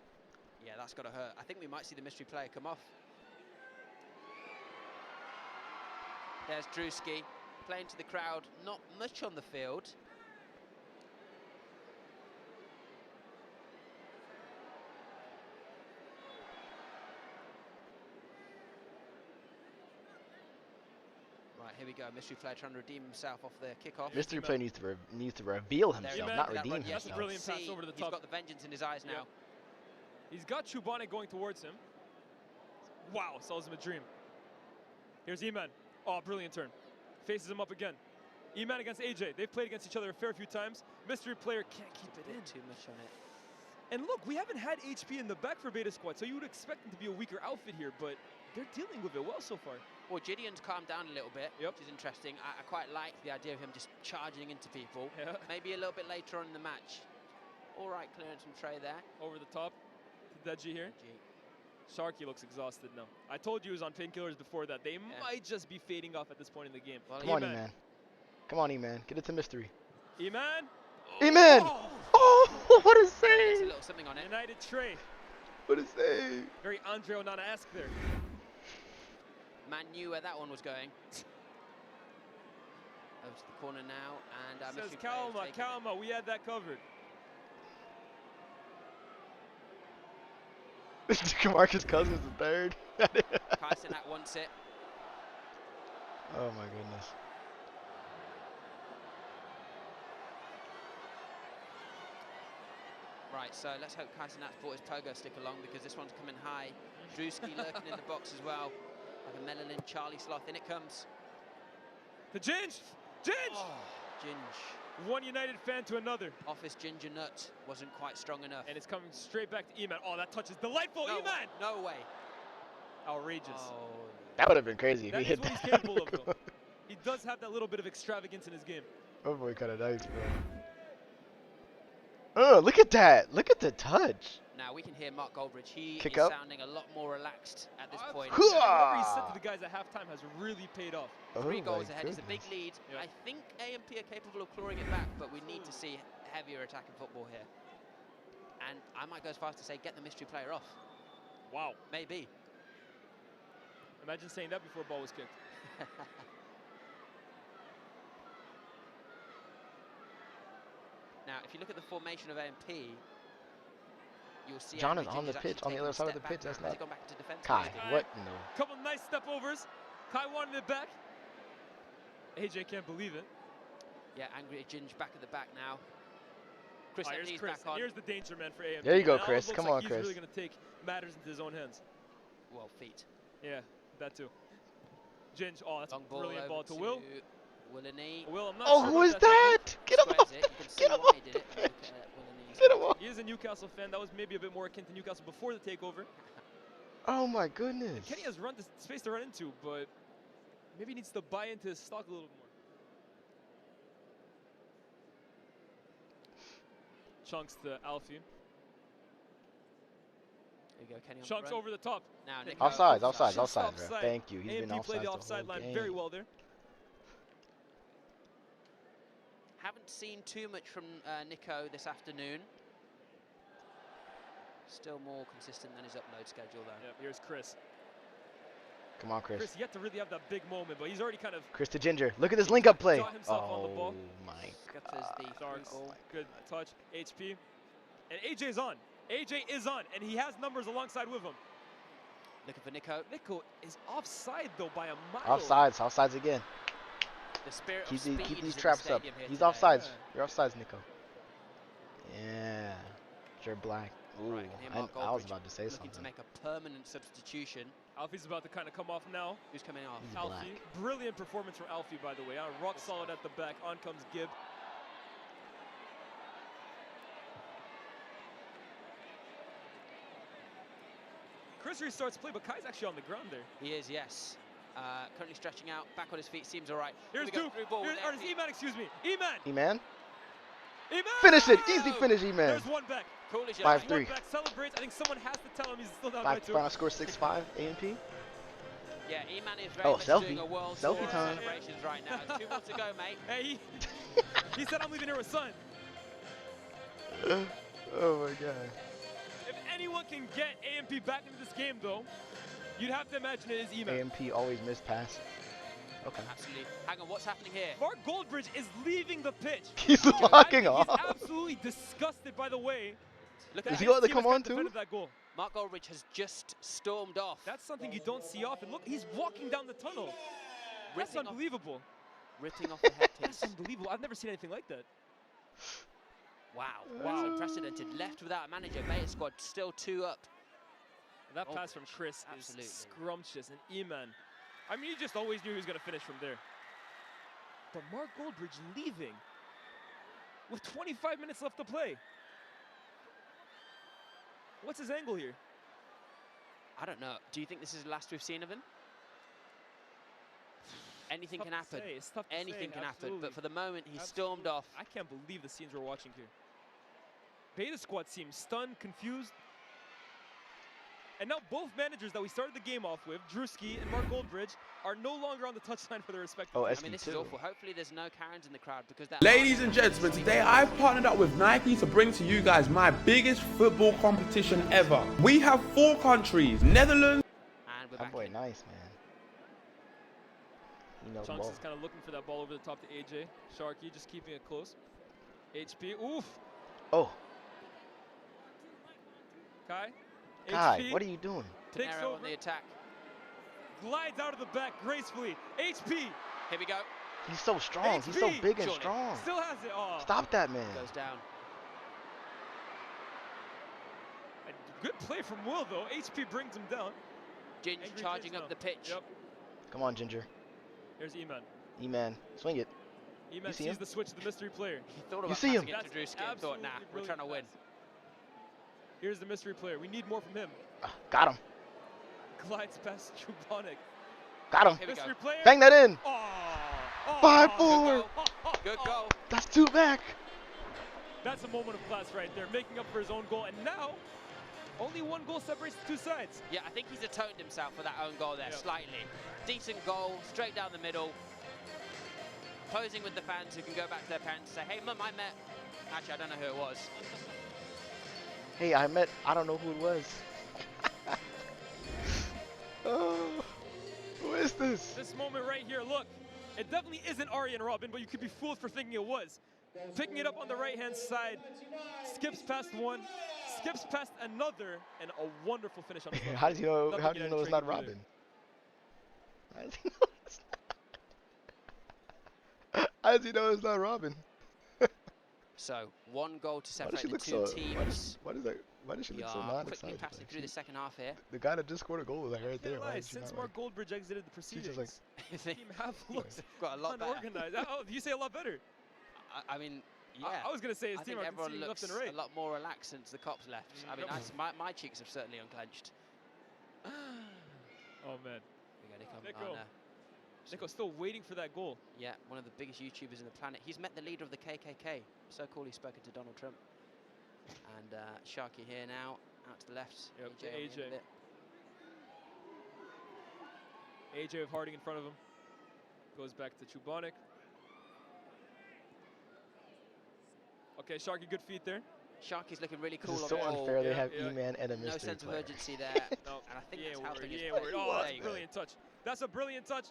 Yeah, that's got to hurt. I think we might see the mystery player come off. There's Drewski playing to the crowd. Not much on the field. Right, here we go. Mystery player trying to redeem himself off the kickoff. Mystery player needs to reveal There he himself, is. not Look at that redeem run. himself. That's a brilliant pass over to the top. He's got the vengeance in his eyes now. He's got Chubonic going towards him. Wow, sells him a dream. Here's Eman. Oh, brilliant turn. Faces him up again. Eman against AJ. They've played against each other a fair few times. Mystery player can't keep it in. Too much on it. And look, we haven't had HP in the back for Beta Squad, so you would expect them to be a weaker outfit here, but they're dealing with it well so far. Well, Gideon's calmed down a little bit, which is interesting. I quite like the idea of him just charging into people. Yeah. Maybe a little bit later on in the match. All right, clearance from Trey there. Over the top to Deji here. Sharky looks exhausted now. I told you he was on painkillers before that. They might just be fading off at this point in the game. Come on, E-Man. Come on, E-Man. Get it to mystery. E-Man. E-Man! Oh, what a save! A little something on it. United Trey. What a save! Very Andre Onana-esque there. Man knew where that one was going. Over to the corner now, and Says mystery player is taking Kalma, we had that covered. Marcus Cousins the third. Kaisenak wants it. Oh my goodness. Right, so let's hope Kaisenak's brought his pogo stick along because this one's coming high. Drewski lurking in the box as well. Like a Melon Charlie Sloth, in it comes. The Ginge! Ginge! Oh, Ginge. One United fan to another. Office Ginger Nut wasn't quite strong enough. And it's coming straight back to Eman. Oh, that touch is delightful, No Eman! way. No way. Outrageous. Oh. That would have been crazy if That he is hit what that. he's capable of, though. He does have that little bit of extravagance in his game. Oh boy, kind of nice, bro. Look at that. Look at the touch. Now we can hear Mark Goldbridge. He Kick is up. sounding a lot more relaxed at this point. Whatever he said to the guys at halftime has really paid off. Oh 3 goals my ahead is a big goodness. lead. I think AMP are capable of clawing it back, but we need to see heavier attacking football here. And I might go as far as to say, get the mystery player off. Wow. Maybe. Imagine saying that before a ball was kicked. Now, if you look at the formation of AMP, you'll see John is Henry on the Ginger's pitch, actually on the other taken side a of the step pitch. back That's now. Has not he gone back to defense? Kai. What? No. Couple nice step overs. Kai wanted it back. AJ can't believe it. Yeah, angry Ginge back at the back now. Chris Here's MD's Chris. back on. Here's the danger man for AMP. There you go, Now it Chris. looks Come like on, he's Chris. really going to take matters into his own hands. Well, feet. Yeah, that too. Ginge, oh, that's Long a brilliant ball to Will. Willany. Will, I'm not Oh, sure who about is that that? Get him Squares off. it. You can see Get him why off. he did it. Look at Willany. Get him off. He is a Newcastle fan. That was maybe a bit more akin to Newcastle before the takeover. Oh my goodness. Kenny has run the space to run into, but maybe he needs to buy into his stock a little more. Chunks to Alfie. There you go, Kenny on Chunks the run. over the top. Now, Nick Offsides, Just offsides, bro. offside. Thank you. He's been AMP played offsides the the offside whole line game. very well there. Haven't seen too much from Nico this afternoon. Still more consistent than his upload schedule, though. Yep, here's Chris. Come on, Chris. Chris yet to really have that big moment, but he's already kind of Chris to Ginger. Look at this link-up play. got himself on the ball. Oh my Scutters the Starks, goal. good touch. HP. And AJ's on. AJ is on, and he has numbers alongside with him. Looking for Nico. Nico is offside, though, by a mile. Offsides again. The spirit Keep of speed these is in traps the up. stadium here He's today. offsides. You're offsides, Nico. Yeah. You're black. Ooh, Right, here I Mark was Goldbridge about to say looking something. to make a permanent substitution. Alfie's about to kind of come off now. Who's coming off? He's Alfie. black. Brilliant performance from Alfie, by the way. Rock solid at the back. On comes Gibb. Chris restarts play, but Kai's actually on the ground there. He is, yes. Currently stretching out, back on his feet, seems all right. Here's Here we go, Duke. through ball Here's with AMP. Eman, excuse me. Eman! E-Man? Eman! Finish it. Easy finish, E-Man. There's one back. Cool as you 5-3. One back celebrates. I think someone has to tell him he's still down by 2. Final score 6-5. AMP. Yeah, Eman is very Oh, much selfie. doing a world Selfie tour of time. celebrations right now. 2 more to go, mate. Hey, he said I'm leaving here with son. Oh my god. If anyone can get AMP back into this game, though, you'd have to imagine it is Eman. AMP always missed pass. Okay. Absolutely. Hang on, what's happening here? Mark Goldbridge is leaving the pitch. He's I locking think off. He's absolutely disgusted by the way. Look Is at he that. going to His come team has on too? defended that goal. Mark Goldbridge has just stormed off. That's something you don't see often. Look, he's walking down the tunnel. That's Ripping off- unbelievable. ripping off the head That's piece. unbelievable. I've never seen anything like that. Wow, that's unprecedented. Left without a manager, Beta squad still 2 up. That Oh, pass from Chris absolutely. is scrumptious. And Eman, I mean, he just always knew he was going to finish from there. But Mark Goldbridge leaving with 25 minutes left to play. What's his angle here? I don't know. Do you think this is the last we've seen of him? Anything Tough can to happen. say. It's tough to Anything say, can happen. absolutely. But for the moment, he Absolutely. stormed off. I can't believe the scenes we're watching here. Beta squad seems stunned, confused. And now both managers that we started the game off with, Drewski and Mark Goldbridge, are no longer on the touchline for their respective Oh, teams. I mean, this is awful. Hopefully, there's no Karens in the crowd because that. Ladies and gentlemen, today I've partnered up with Nike to bring to you guys my biggest football competition ever. We have 4 countries, Netherlands. And we're That back boy in. nice, man. He knows Chunks ball. is kind of looking for that ball over the top to AJ. Sharky just keeping it close. HP, oof. Oh, Kai. Kai, HP what are you doing? takes Pinero over, on the attack. glides out of the back gracefully. HP. Here we go. He's so strong. He's so HP. big and Surely. strong. Still has it. Oh. Stop that, man. Goes down. A good play from Will, though. HP brings him down. Ginge Angry charging Ginge up now. the pitch. Yep. Come on, Ginger. Here's Eman. E-Man, swing it. Eman You see sees him? the switch to the mystery player. He thought about see him? passing it to Drewski and thought, nah, we're trying to win. Here's the mystery player. We need more from him. Got him. Glides past Chubonic. Got him. Here we go. Mystery player. Bang that in. Oh, 5-4. Good goal. That's 2 back. That's a moment of class right there, making up for his own goal. And now, only one goal separates the two sides. Yeah, I think he's atoned himself for that own goal there, slightly. Decent goal, straight down the middle. Posing with the fans who can go back to their parents and say, hey, Mum, I met... Actually, I don't know who it was. Hey, I don't know who it was. Oh, who is this? This moment right here, look, it definitely isn't Arjen Robben, but you could be fooled for thinking it was. Picking it up on the right-hand side, skips past one, skips past another, and a wonderful finish on the How does he know? How do you know it's not Robben? How does he know it's not? How does he know it's not Robben? So, one goal to separate the look two so, teams. Why does she look so We are non-excited? quickly passing through the second half here. The guy that just scored a goal was like right there. Why is she Since not Mark like, Goldbridge exited the she's proceedings, just like, team half looks got a lot better. unorganized. Oh, you say a lot better. I mean, yeah. I was going to say his I team think are everyone conceding looks left and right. a lot more relaxed since the cops left. I mean, my cheeks have certainly unclenched. Oh, man. We got Nico Nico. Milana. Nico's still waiting for that goal. Yeah, one of the biggest YouTubers in the planet. He's met the leader of the KKK. So cool he's spoken to Donald Trump. And Sharky here now, out to the left. Yep, AJ. on the end AJ. of it. AJ with Harding in front of him. Goes back to Chubonic. Okay, Sharky, good feet there. Sharky's looking really cool this on is so the ball. unfair. They have E-Man and a No mystery sense of player. urgency there. No, And I think that's helping his yeah, play. word. Oh, There that's you a go. brilliant touch. That's a brilliant touch.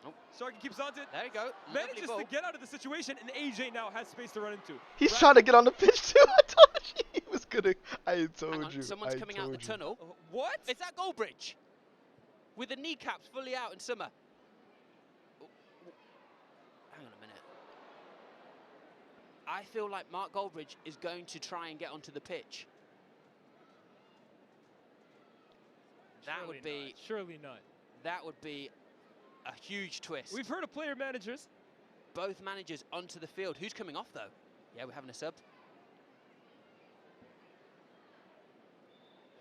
Oh. Sharky keeps on to it. There you go. Manages Lovely ball. to get out of the situation, and AJ now has space to run into. He's trying to get on the pitch too. I told you he was gonna. I told Hang on, you. someone's I coming out the told you. tunnel. What? Is that Goldbridge? With the kneecaps fully out in summer. Oh, hang on a minute. I feel like Mark Goldbridge is going to try and get onto the pitch. That Surely would be. not. Surely not. That would be a huge twist. We've heard of player managers. Both managers onto the field. Who's coming off though? Yeah, we're having a sub.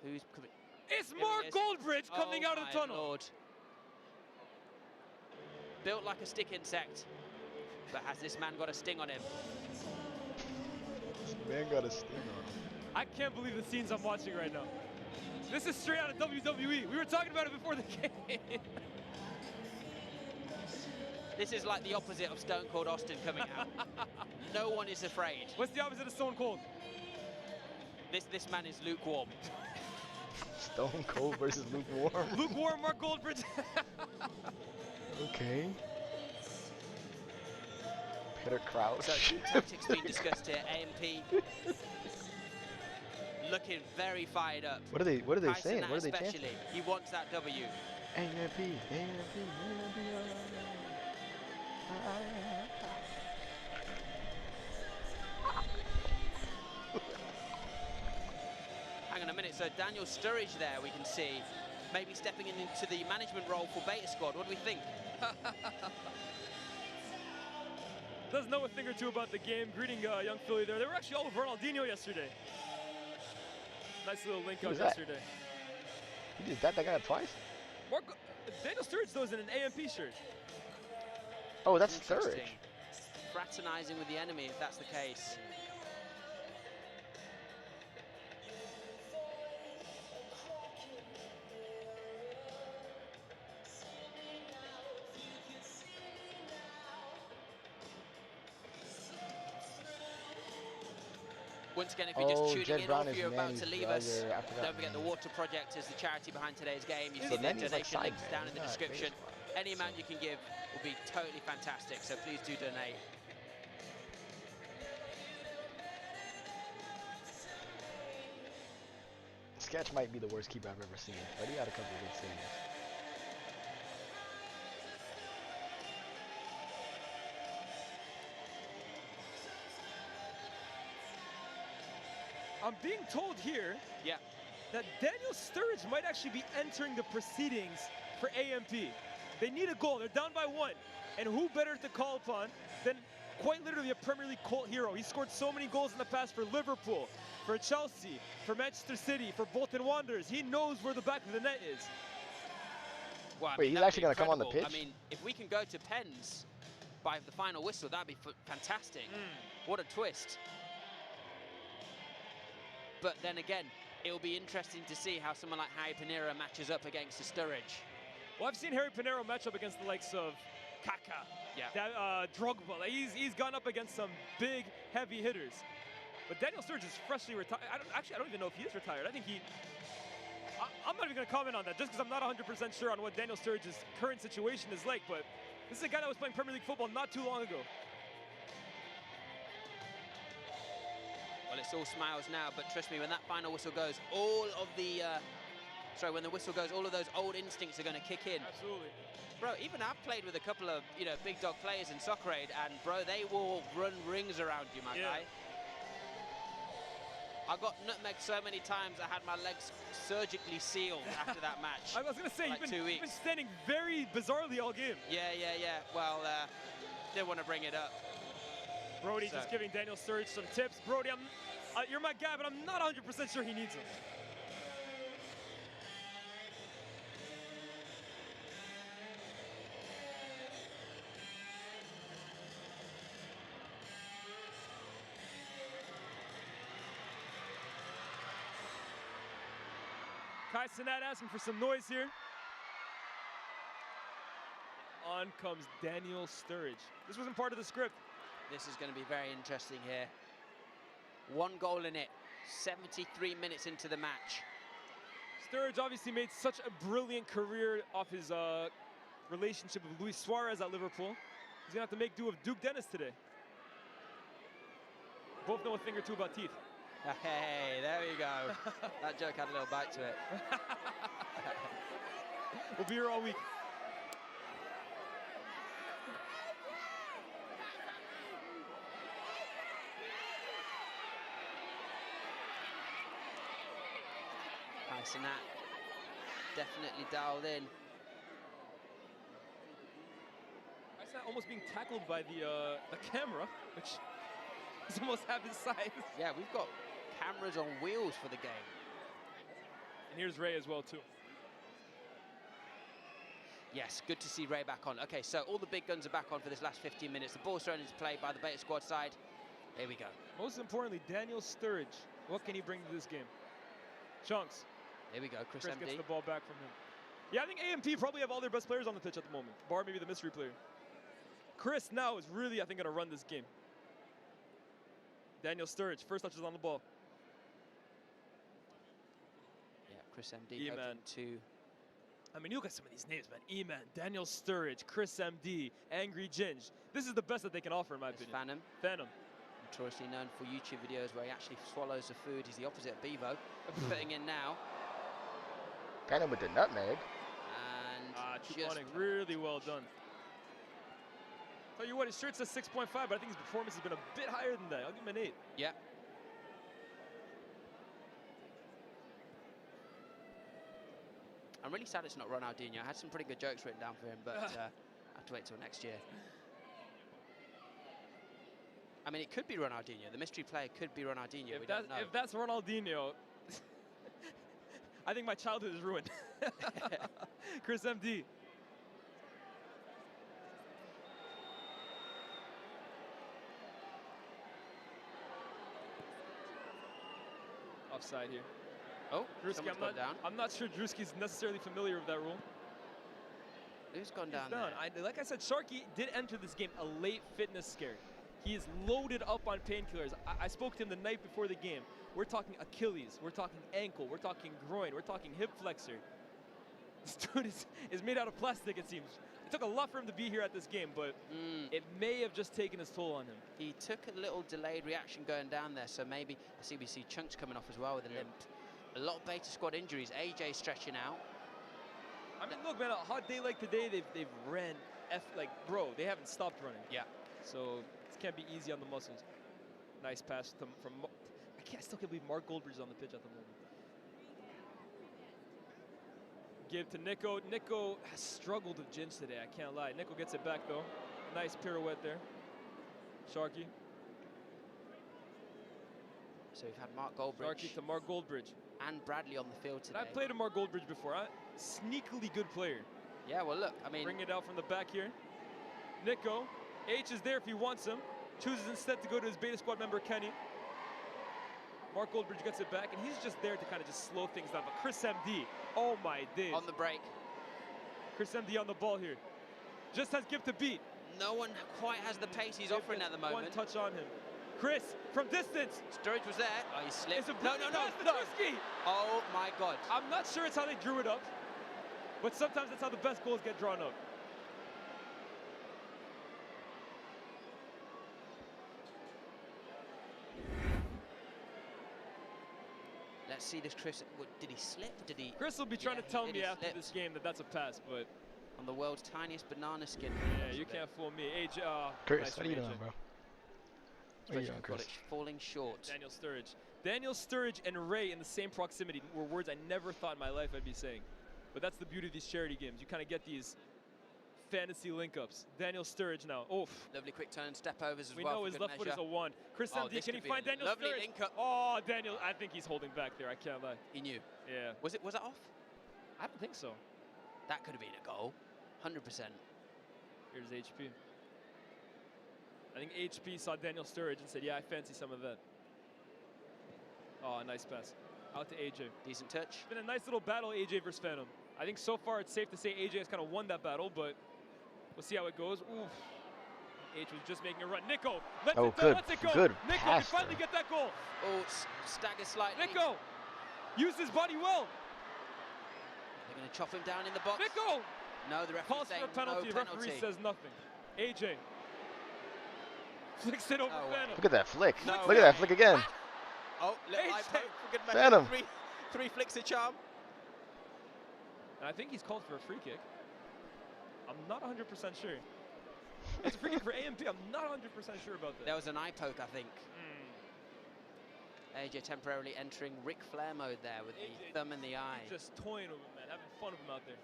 Who's coming? It's Here Mark he is. Goldbridge coming out of the my tunnel. Lord. Built like a stick insect. But has this man got a sting on him? This man got a sting on him. I can't believe the scenes I'm watching right now. This is straight out of WWE. We were talking about it before the game. This is like the opposite of Stone Cold Austin coming out. No one is afraid. What's the opposite of Stone Cold? This man is lukewarm. Stone Cold versus lukewarm. Lukewarm Mark Goldbridge. Okay. Peter Crouch. So tactics being discussed here. AMP looking very fired up. What are they Tyson saying? Nat What are they especially. chanting? He wants that W. AMP, AMP, Hang on a minute. So Daniel Sturridge there, we can see, maybe stepping into the management role for Beta Squad. What do we think? Does know a thing or two about the game. Greeting young Philly there. They were actually all with Ronaldinho yesterday. Nice little link up Who's that? yesterday. He did that guy twice? Daniel Sturridge though is in an AMP shirt. Oh, that's Interesting. Sturridge. Fraternizing with the enemy, if that's the case. Once again, if you're just tuning Jed in Brown or if is you're about to Manny's leave us, brother. I forgot don't forget the Water Project is the charity behind today's game. You So see the Manny's like donation side links man, down in he's the not description. baseball. Any amount you can give will be totally fantastic, so please do donate. Sketch might be the worst keeper I've ever seen, but he had a couple of good saves. I'm being told here that Daniel Sturridge might actually be entering the proceedings for AMP. They need a goal. They're down by 1. And who better to call upon than quite literally a Premier League cult hero? He scored so many goals in the past for Liverpool, for Chelsea, for Manchester City, for Bolton Wanderers. He knows where the back of the net is. Well, I Wait, mean, he's that'd actually be gonna come on the incredible. pitch? I mean, if we can go to pens by the final whistle, that'd be fantastic. What a twist. But then again, it'll be interesting to see how someone like Harry Pinero matches up against the Sturridge. Well, I've seen Harry Pinero match up against the likes of Kaká, Drogba. Like, he's gone up against some big, heavy hitters. But Daniel Sturridge is freshly retired. I don't even know if he is retired. I think I'm not even going to comment on that just because I'm not 100% sure on what Daniel Sturridge's current situation is like. But this is a guy that was playing Premier League football not too long ago. Well, it's all smiles now, but trust me, when that final whistle goes, all of the, when the whistle goes, all of those old instincts are going to kick in. Absolutely. Bro, even I've played with a couple of, big dog players in Soccer Aid, and bro, they will run rings around you, my guy. I got nutmegged so many times I had my legs surgically sealed after that match. I was going to say, like you've been standing very bizarrely all game. Yeah. Well, didn't want to bring it up. Brody just giving Daniel Sturridge some tips. Brody, you're my guy, but I'm not 100% sure he needs them. Kai Cenat asking for some noise here. On comes Daniel Sturridge. This wasn't part of the script. This is going to be very interesting here. 1 goal in it, 73 minutes into the match. Sturridge obviously made such a brilliant career off his relationship with Luis Suarez at Liverpool. He's going to have to make do with Duke Dennis today. Both know a thing or two about teeth. Hey, there we go. That joke had a little bite to it. We'll be here all week. Kai Cenat definitely dialed in. Kai Cenat almost being tackled by the camera, which is almost half his size. Yeah, we've got cameras on wheels for the game. And here's Ray as well, too. Yes, good to see Ray back on. Okay, so all the big guns are back on for this last 15 minutes. The ball's thrown into play by the Beta Squad side. Here we go. Most importantly, Daniel Sturridge. What can he bring to this game? Chunks. Here we go, Chris MD. Gets the ball back from him. Yeah, I think AMP probably have all their best players on the pitch at the moment, bar maybe the mystery player. Chris now is really, I think, going to run this game. Daniel Sturridge, first touches on the ball. Yeah, Chris MD hoping to... I mean, you look at some of these names, man. E-Man, Daniel Sturridge, Chris MD, Angry Ginge. This is the best that they can offer, in my opinion. Phantom. Notoriously known for YouTube videos where he actually swallows the food. He's the opposite of Bevo. Putting in now. Phantom with the nutmeg. And just really well done. Tell you what, his shirt says 6.5, but I think his performance has been a bit higher than that. I'll give him an 8. Yeah. I'm really sad it's not Ronaldinho. I had some pretty good jokes written down for him, but I have to wait till next year. I mean, it could be Ronaldinho. The mystery player could be Ronaldinho. We don't know. If that's Ronaldinho, I think my childhood is ruined. Chris MD. Offside here. Oh, Drewski, I'm not sure Drewski's necessarily familiar with that rule. Who's gone down there? Like I said, Sharky did enter this game a late fitness scare. He is loaded up on painkillers. I spoke to him the night before the game. We're talking Achilles, we're talking ankle, we're talking groin, we're talking hip flexor. This dude is made out of plastic, it seems. It took a lot for him to be here at this game, but it may have just taken its toll on him. He took a little delayed reaction going down there, so maybe, I see we see Chunks coming off as well with a limp. A lot of Beta Squad injuries. AJ stretching out. I mean, look, man, a hot day like today, they've ran, bro, they haven't stopped running. Yeah. So this can't be easy on the muscles. Nice pass from I still can't believe Mark Goldbridge is on the pitch at the moment. Give to Nico. Nico has struggled with Ginge today, I can't lie. Nico gets it back, though. Nice pirouette there. Sharky. So we've had Mark Goldbridge. Sharky to Mark Goldbridge. And Bradley on the field today. I played a Mark Goldbridge before. Sneakily good player. Yeah, well, look, I mean... Bring it out from the back here. Nico. H is there if he wants him. Chooses instead to go to his Beta Squad member, Kenny. Mark Goldbridge gets it back, and he's just there to kind of just slow things down. But Chris MD, oh my days. On the break. Chris MD on the ball here. Just has give to beat. No one quite has the pace he's offering at the moment. One touch on him. Chris, from distance. Sturridge was there. Oh, he slipped. It's a No. Risky. Oh my God. I'm not sure it's how they drew it up, but sometimes that's how the best goals get drawn up. Let's see this Chris. What, did he slip? Did he? Chris will be trying to tell me after this game that that's a pass, but on the world's tiniest banana skin. Yeah, you can't fool me. AJ, Chris, nice what are you doing, AJ. bro? What are you doing, Chris? Falling short. Daniel Sturridge. Daniel Sturridge and Ray in the same proximity were words I never thought in my life I'd be saying. But that's the beauty of these charity games. You kind of get these fantasy link-ups. Daniel Sturridge now. Oof. Lovely quick turn, step overs as We well. know his left foot is a 1. Chris MD, can he find Daniel lovely Sturridge? link up. Oh, Daniel, I think he's holding back there. I can't lie. He knew. Yeah. Was that off? I don't think so. That could have been a goal. 100%. Here's HP. I think HP saw Daniel Sturridge and said, yeah, I fancy some of that. Oh, nice pass. Out to AJ. Decent touch. It's been a nice little battle, AJ versus Phantom. I think so far it's safe to say AJ has kind of won that battle, but we'll see how it goes. Oof. H was just making a run. Nico, lets it go. Good Nico pass can finally get that goal. Oh, stagger slightly. Nico, used his body well. They're going to chop him down in the box. Nico! No, the referee Calls saying for a penalty. no The penalty. referee says nothing. AJ flicks it over Phantom. Look at that flick. No Look at that flick again. Oh, little eye poke for good measure. Phantom. Three flicks of charm. And I think he's called for a free kick. I'm not 100% sure. It's a free kick for AMP. I'm not 100% sure about that. There was an eye poke, I think. AJ temporarily entering Ric Flair mode there with the thumb in the eye. Just toying with him, man. Having fun with him out there.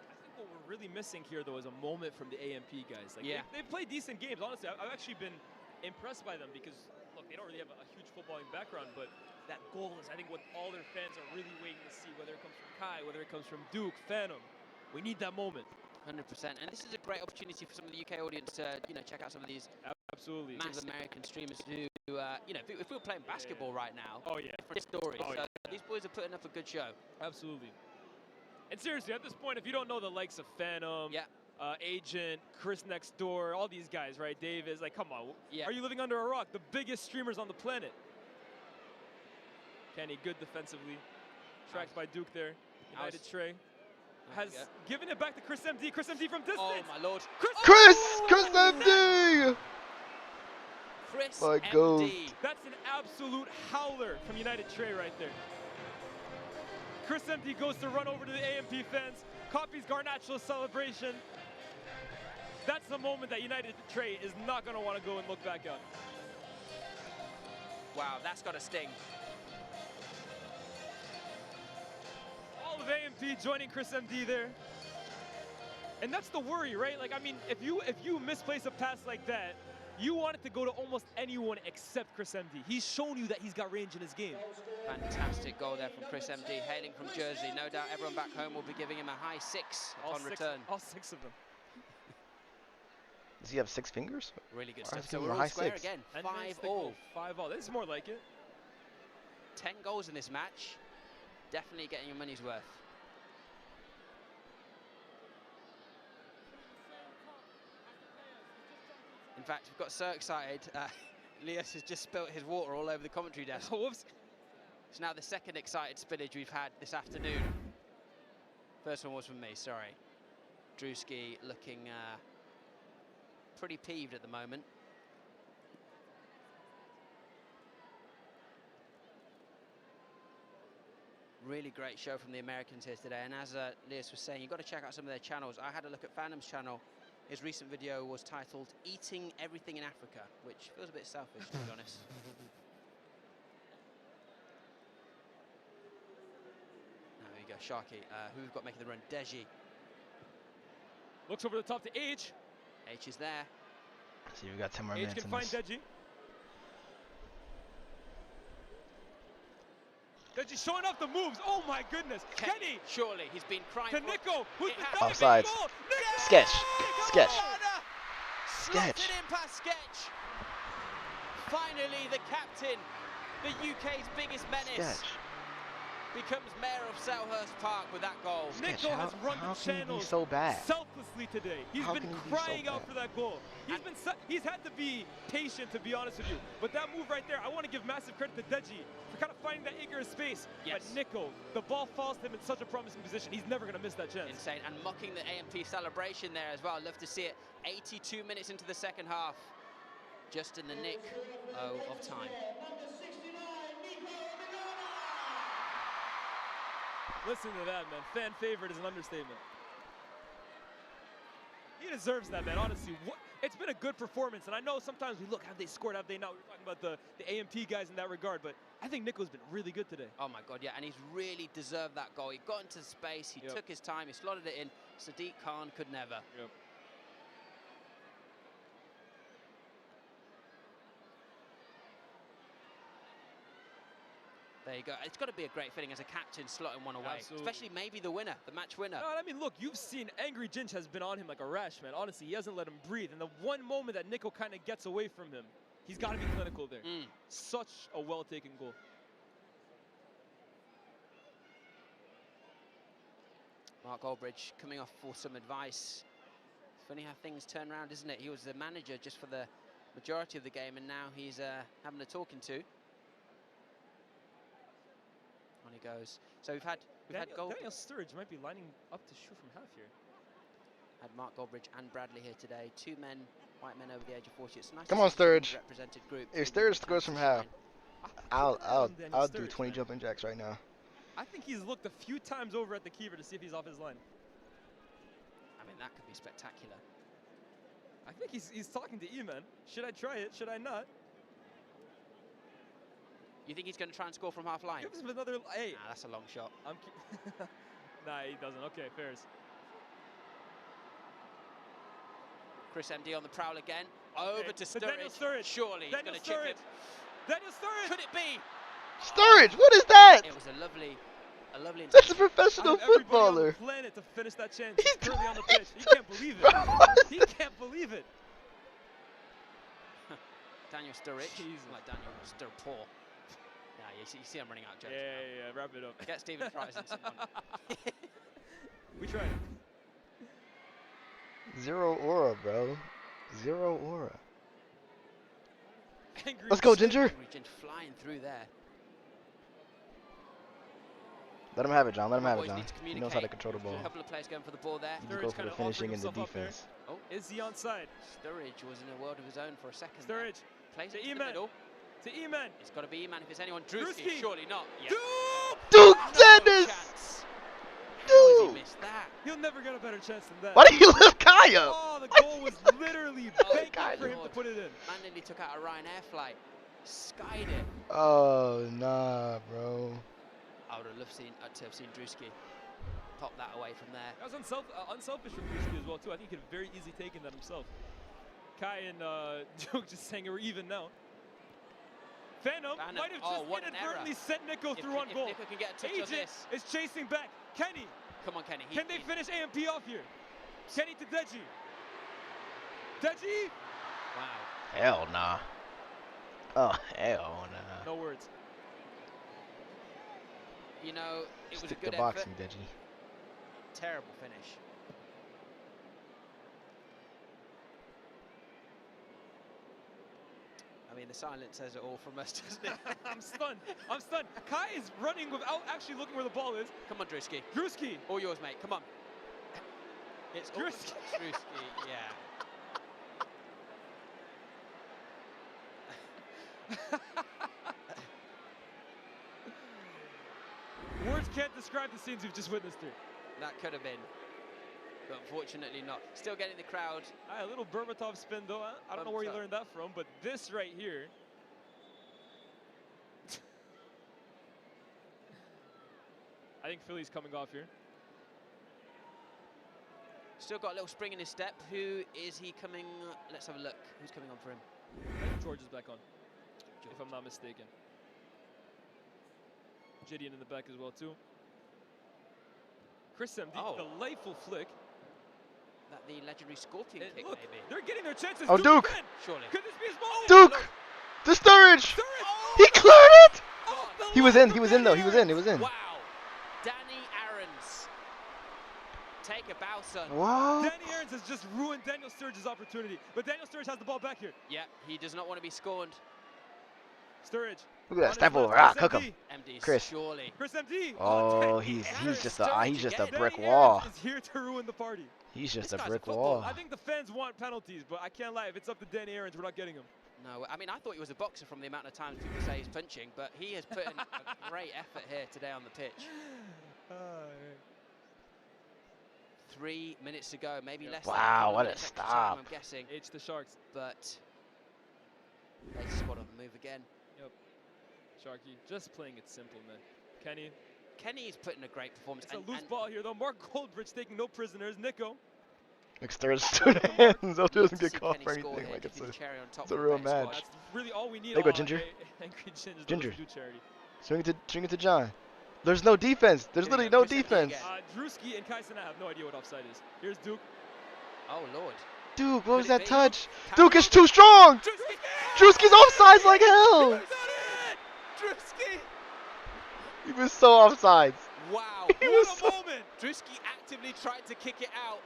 I think what we're really missing here, though, is a moment from the AMP guys. Like, they've played decent games. Honestly, I've actually been impressed by them because, look, they don't really have a huge footballing background, but that goal is, I think, what all their fans are really waiting to see, whether it comes from Kai, whether it comes from Duke, Phantom. We need that moment. 100%. And this is a great opportunity for some of the UK audience to, check out some of these absolutely massive American streamers who, if we were playing basketball right now, oh yeah, different story. Oh, so yeah. these boys are putting up a good show. Absolutely. And seriously, at this point, if you don't know the likes of Phantom, Agent, Chris Next Door, all these guys, right? Davis, like, come on. Are you living under a rock? The biggest streamers on the planet. Kenny, good defensively. Tracked by Duke there. United Trey. Has given it back to Chris MD. Chris MD from distance. Oh, my Lord. Chris MD! Chris My MD. God. That's an absolute howler from United Trey right there. Chris MD goes to run over to the AMP fans, copies Garnacho's celebration. That's the moment that United Trey is not going to want to go and look back at. Wow, that's got a sting. All of AMP joining Chris MD there. And that's the worry, right? Like, I mean, if you misplace a pass like that, you want it to go to almost anyone except Chris MD. He's shown you that he's got range in his game. Fantastic goal there from Chris MD, hailing from Jersey. No doubt everyone back home will be giving him a high 6 on return. All 6 of them. Does he have 6 fingers? Really good Or stuff. is So he we're all high square 6? again. And 5-all. 5-all. This is more like it. 10 goals in this match. Definitely getting your money's worth. In fact, we've got so excited, Lias has just spilt his water all over the commentary desk. Whoops. It's now the second excited spillage we've had this afternoon. First one was from me, sorry. Drewski looking pretty peeved at the moment. Really great show from the Americans here today. And as Lias was saying, you've got to check out some of their channels. I had a look at Phantom's channel. His recent video was titled Eating Everything in Africa, which feels a bit selfish, to be honest. Now, there you go, Sharky. Who we've got making the run? Deji. Looks over the top to H. H is there. See, we got 10 more H minutes can in find this. Deji. Deji showing off the moves. Oh my goodness. Kenny. Surely, he's been crying to for Nico. Who's the Offside. Sketch. Sketch. Slotted in past Sketch. Finally, the captain, the UK's biggest menace, becomes mayor of Selhurst Park with that goal. Nico has run the channels so bad? selflessly today. He's been crying out for that goal. He's had to be patient, to be honest with you. But that move right there, I want to give massive credit to Deji for kind of finding that ignorant space. Yes. But Nico, the ball falls to him in such a promising position. He's never going to miss that chance. Insane. And mocking the AMP celebration there as well. Love to see it. 82 minutes into the second half. Just in the nick of time. Listen to that, man. Fan favorite is an understatement. He deserves that, man. Honestly, it's been a good performance, and I know sometimes we look, have they scored, have they not? We're talking about the AMP guys in that regard, but I think Nico's been really good today. Oh my God, yeah, and he's really deserved that goal. He got into space, he took his time, he slotted it in. Sadiq Khan could never. Yep. There you go. It's got to be a great feeling as a captain slotting one away. Absolutely. Especially maybe the winner, the match winner. No, I mean, look, you've seen Angry Ginch has been on him like a rash, man. Honestly, he hasn't let him breathe. And the one moment that Nico kind of gets away from him, he's got to be clinical there. Such a well-taken goal. Mark Goldbridge coming off for some advice. Funny how things turn around, isn't it? He was the manager just for the majority of the game, and now he's having a talking to. On he goes. So we've had Gold. Daniel Sturridge might be lining up to shoot from half here. Had Mark Goldbridge and Bradley here today. Two men, white men over the age of 40. It's nice. Come on, Sturridge. Represented group. If Sturridge scores from half, I'll do 20 jumping jacks right now. I think he's looked a few times over at the keeper to see if he's off his line. I mean, that could be spectacular. I think he's talking to E-Man. Should I try it? Should I not? You think he's going to try and score from half line? Give him another. Hey, nah, that's a long shot. Nah, he doesn't. Okay, fairs. Chris MD on the prowl again. Over to Sturridge. Daniel Sturridge. Surely he's going to chip it. Daniel Sturridge. Could it be? Sturridge, what is that? It was a lovely. That's a professional footballer. On the planet to finish that chance. He's currently on the pitch. He can't believe it. He can't believe it. Daniel Sturridge. Like Daniel Sturridge. Yeah, you see I'm running out of jokes. Yeah, wrap it up. Get Stephen Price and someone. We tried. Zero aura, bro. Zero aura. Angry Let's go, Ginger. Angry Ginger flying through there. Let him have it, John. Let him have it, Boys John. need to He knows how to communicate. control the ball. A couple of players going for the ball there. You go for the finishing and the defense. Oh, is he onside? Sturridge was in a world of his own for a second. Sturridge. Plays to it in the middle. To E-Man. It's got to be E-Man if it's anyone. Drewski, surely not. Yeah. Duke Dennis! Dude! He missed that. He'll never get a better chance than that. Why did you lift Kaya? Oh, the goal was literally begging for him to put it in. Man nearly took out a Ryanair flight. Skied it. Oh, nah, bro. I would have loved to have seen Drewski pop that away from there. That was unselfish from Drewski as well, too. I think he could have very easily taken that himself. Kai and Duke just saying we're even now. Phantom might have just inadvertently sent Nico through on goal. Nico can get a touch on Agent this. is chasing back. Kenny. Come on, Kenny. Can they finish AMP off here? Kenny to Deji. Deji. Wow. Hell nah. Oh, hell nah. No words. You know, it was a Stick good to effort. boxing, Deji. Terrible finish. I mean, the silence says it all from us, doesn't it? I'm stunned. I'm stunned. Kai is running without actually looking where the ball is. Come on, Drewski. Drewski. All yours, mate. Come on. It's Drewski. Drewski, yeah. Words can't describe the scenes we've just witnessed here. That could have been, but unfortunately not. Still getting the crowd. A little Berbatov spin, though. I don't know where he learned that from, but this right here. I think Philly's coming off here. Still got a little spring in his step. Who is he coming? Let's have a look. Who's coming on for him? I think George is back on, if I'm not mistaken. Gideon in the back as well, too. Chris MD, delightful flick. that the legendary Scorpion kick, Look, maybe. they're getting their chances. Oh, Duke. again. Surely. Could this be his moment? Duke! The Sturridge! He cleared it! He was in though, he was in. Wow. Danny Aarons. Take a bow, son. What? Danny Aarons has just ruined Daniel Sturridge's opportunity. But Daniel Sturridge has the ball back here. Yeah, he does not want to be scorned. Sturridge. Look at that step over. Ah, cook him. MD, Chris. surely. Chris MD. Oh, he's just a brick wall. Is here to ruin the party. He's just This a guy's brick a wall. I think the fans want penalties, but I can't lie. If it's up to Danny Aarons, we're not getting him. No, I mean, I thought he was a boxer from the amount of times people say he's punching, but he has put in a great effort here today on the pitch. 3 minutes to go, maybe less. Wow, than what a extra stop. time, I'm guessing. H the Sharks. But they spot on the move again. Yep. Sharky, just playing it simple, man. Kenny. Kenny's putting a great performance. It's a loose ball here, though. Mark Goldbridge taking no prisoners. Nico. Next Sturridge stood hands. Those doesn't get caught for anything. Like it's a real match. That's really all we need. There you go, Ginger. Ginger. Swing it to John. There's no defense. There's literally no defense. Drewski and Kaisen have no idea what offside is. Here's Duke. Oh, Lord. Duke, what was that touch? Duke is too strong. Drewski's offsides like hell. Drewski. He was so offsides. Wow. He was so Moment. Drewski actively tried to kick it out.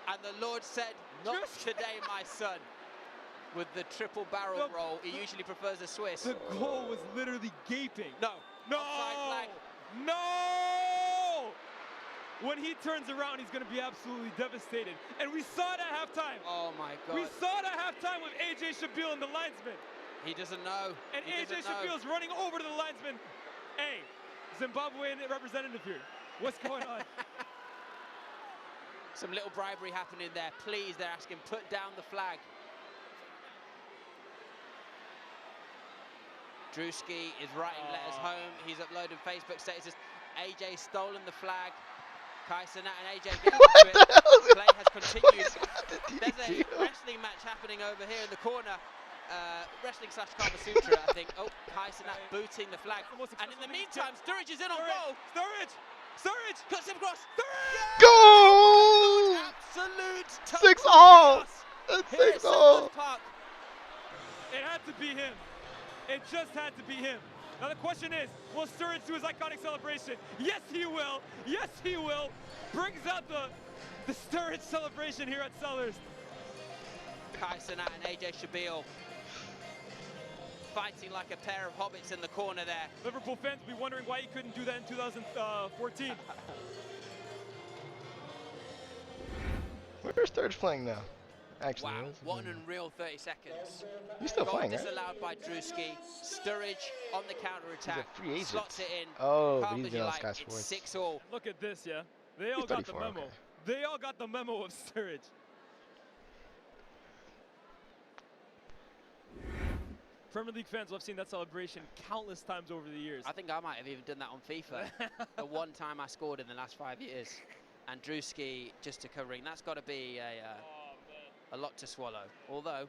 And the Lord said, not today, my son. With the triple barrel roll, he usually prefers a Swiss. The goal was literally gaping. No. No. No. When he turns around, he's going to be absolutely devastated. And we saw it at halftime. Oh, my God. We saw it at halftime with AJ Shabil and the linesman. He doesn't know. And AJ Shabil's running over to the linesman. Hey, Zimbabwean representative here. What's going on? Some little bribery happening there. Please, they're asking, put down the flag. Drewski is writing letters home. He's uploading Facebook statuses. AJ stolen the flag. Kaisen and AJ getting into it. Play has continued. There's a wrestling match happening over here in the corner. Wrestling / Kama Sutra, I think. Oh, Kaisen booting the flag. And in the meantime, Sturridge is in on goal. Sturridge cuts him across. Goal! Absolute 6-all. It's 6-all. It had to be him. It just had to be him. Now the question is, will Sturridge do his iconic celebration? Yes, he will. Yes, he will. Brings out the Sturridge celebration here at Selhurst. Kaisen and AJ Shabil fighting like a pair of hobbits in the corner there. Liverpool fans will be wondering why he couldn't do that in 2014. Where's Sturridge playing now? Actually, wow, what an unreal 30 seconds. He's still playing, right? Disallowed by Drewski. Sturridge on the counter attack. He's a free agent. Slots it in. Oh, but he's been on Sky It's Sports. 6-all. Look at this, yeah. They all got the memo. Okay. They all got the memo of Sturridge. Premier League fans will have seen that celebration countless times over the years. I think I might have even done that on FIFA. The one time I scored in the last 5 years. And Drewski just took a ring. That's got to be a lot to swallow. Although,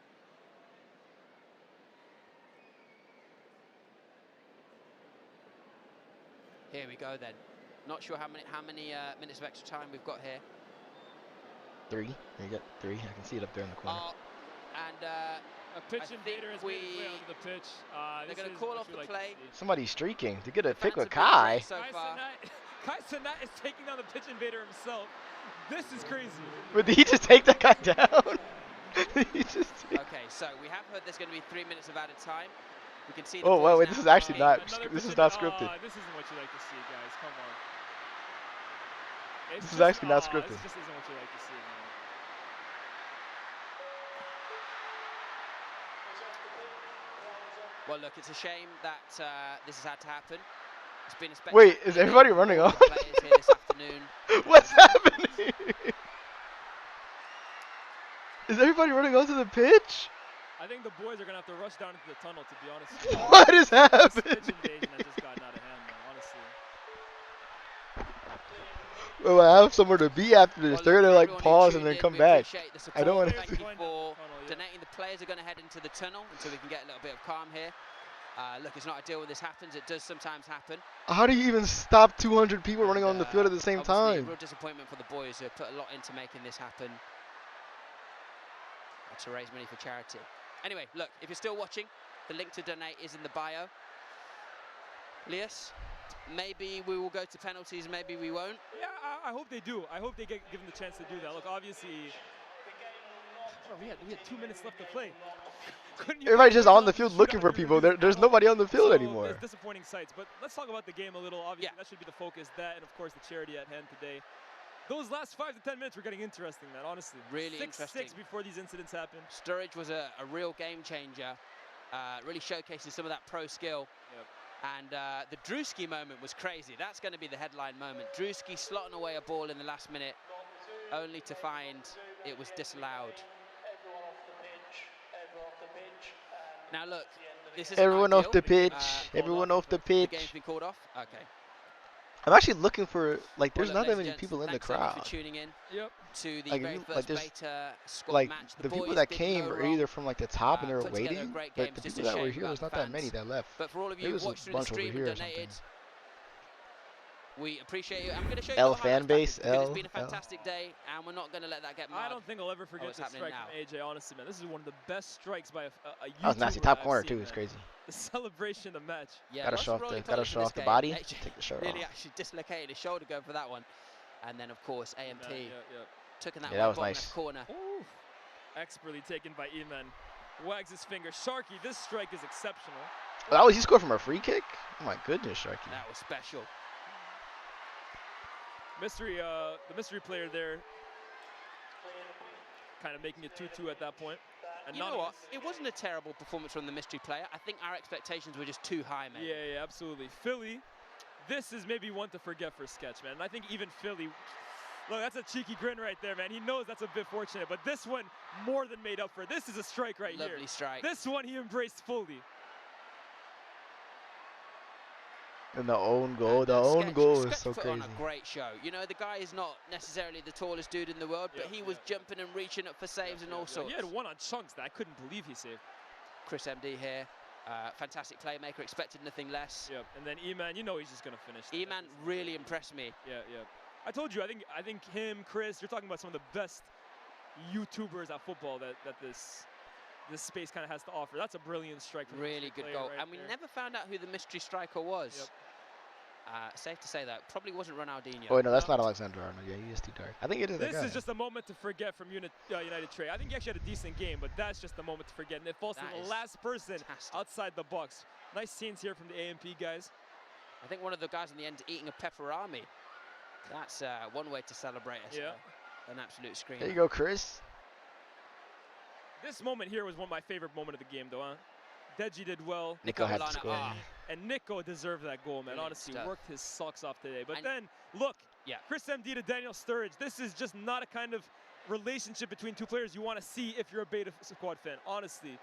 here we go then. Not sure how many minutes of extra time we've got here. 3. You got 3. I can see it up there in the corner. And a pitch invader is made play onto the pitch. They're going to call off the play. Somebody's streaking to get a pick with Kai. Kai Cenat is taking down the pitch invader himself. This is crazy. But did he just take that guy down? Okay, so we have heard there's going to be 3 minutes of added time. We can see. Oh wait, this is actually not. This is not scripted. This isn't what you like to see, guys. Come on. This is actually not scripted. This just isn't what you like to see, man. Well, look, it's a shame that this has had to happen. It's been a Wait, is everybody running off? Here this afternoon. What's happening? Is everybody running onto the pitch? I think the boys are gonna have to rush down into the tunnel. To be honest. What is happening? This pitch invasion has just gotten out of hand, man. Honestly. Well, I have somewhere to be after this. They're gonna like pause and then come back. I don't want to. Thank you for donating. The players are going to head into the tunnel until we can get a little bit of calm here. Look, it's not ideal when this happens. It does sometimes happen. How do you even stop 200 people running on the field at the same Obviously, time? Real disappointment for the boys who have put a lot into making this happen. To raise money for charity. Anyway, look, if you're still watching, the link to donate is in the bio. Lias, maybe we will go to penalties, maybe we won't. Yeah, I hope they do. I hope they get given the chance to do that. Look, obviously, we had 2 minutes left to play. Everybody's just on the field looking for people. There's nobody on the field anymore. There's disappointing sights, but let's talk about the game a little. Obviously, that should be the focus. That and, of course, the charity at hand today. Those last 5 to 10 minutes were getting interesting, man, honestly. Really interesting. 6-6 before these incidents happened. Sturridge was a real game changer, really showcasing some of that pro skill. Yep. And the Drewski moment was crazy. That's going to be the headline moment. Drewski slotting away a ball in the last minute, only to find it was disallowed. Now look, this is everyone off the pitch. Everyone off the pitch. The game's been called off. Okay. I'm actually looking for there's Well, not that look, many ladies and people in the gents, thanks so much crowd. for tuning in to the Like, very if you- first like, there's- beta squad Like match. the people boys that didn't came go are wrong. either from like the top and they were Put together a waiting, great but game, the just people a that were shame here, about there's the not that many fans. that left. But for all of Maybe you there's a watched through the bunch over stream here and or something. donated, we appreciate you. I'm going to show you L the fan highlights base, package because L, it's been a fantastic day, and we're not going to let that get I marred. don't think I'll ever forget what's this happening strike now. from AJ, honestly, man. This is one of the best strikes by a YouTuber That was nasty top I've corner seen, too. It's man. crazy. The celebration of the match. Yeah, Gotta lots show of off the- rolling gotta colours show in off this the game. body, AJ take the shirt Nearly off. actually dislocated his shoulder going for that one. And then, of course, AMP took in that Yeah, that right was bottom nice. left corner. Ooh, expertly taken by Eman. Wags his finger. Sharky, this strike is exceptional. Well, he scored from a free kick. Oh my goodness, Sharky. That was special. The mystery player there, kind of making it 2-2 at that point. And You know what? It wasn't a terrible performance from the mystery player. I think our expectations were just too high, man. Yeah, absolutely. Philly, this is maybe one to forget for Sketch, man. And I think even Philly, look, that's a cheeky grin right there, man. He knows that's a bit fortunate, but this one more than made up for it. This is a strike right here. Lovely strike. This one he embraced fully. And the own goal, the own goal is Sketch so put crazy. on a great show. You know, the guy is not necessarily the tallest dude in the world, but he was jumping and reaching up for saves and all sorts. He had one on chunks that I couldn't believe he saved. Chris MD here, fantastic playmaker, expected nothing less. Yep, and then Eman, you know he's just gonna finish. Eman really impressed me. Yeah. I told you, I think him, Chris, you're talking about some of the best YouTubers at football that this space kind of has to offer. That's a brilliant strike. From Really good goal. right And we there. never found out who the mystery striker was. Yep. Safe to say that. Probably wasn't Ronaldinho. Oh wait, no, that's not Alexander Arnold. Yeah, he is too dark. I think it is that This guy. is just a moment to forget from United Trade. I think he actually had a decent game, but that's just a moment to forget. And it falls to That the is last person outside the box. Nice scenes here from the AMP guys. I think one of the guys in the end eating a pepperami. That's one way to celebrate an absolute screamer. There you go, Chris. This moment here was one of my favorite moments of the game, though, huh? Deji did well. Nico had to score. And Nico deserved that goal, man. Brilliant Honestly, stuff. worked his socks off today. But then, look, Chris MD to Daniel Sturridge. This is just not a kind of relationship between two players you want to see if you're a beta squad fan, honestly.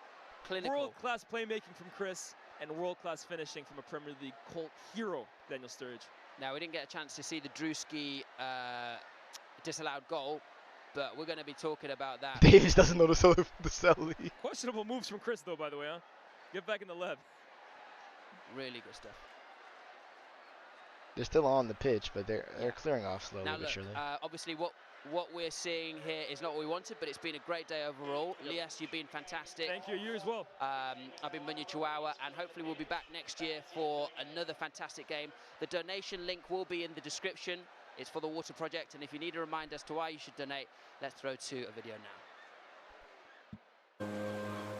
Clinical. World-class playmaking from Chris and world-class finishing from a Premier League cult hero, Daniel Sturridge. Now, we didn't get a chance to see the Drewski disallowed goal, but we're going to be talking about that. Davis doesn't know the Selly. Questionable moves from Chris, though, by the way, huh? Get back in the lab. Really good stuff. They're still on the pitch, but they're clearing off slowly Now, but look, surely. obviously what we're seeing here is not what we wanted, but it's been a great day overall. Lias, you've been fantastic. Thank you, you as well. I've been Munya Chihuahua, and hopefully we'll be back next year for another fantastic game. The donation link will be in the description. It's for the Water Project, and if you need a reminder as to why you should donate, let's throw to a video now.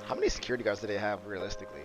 How many security guards do they have realistically?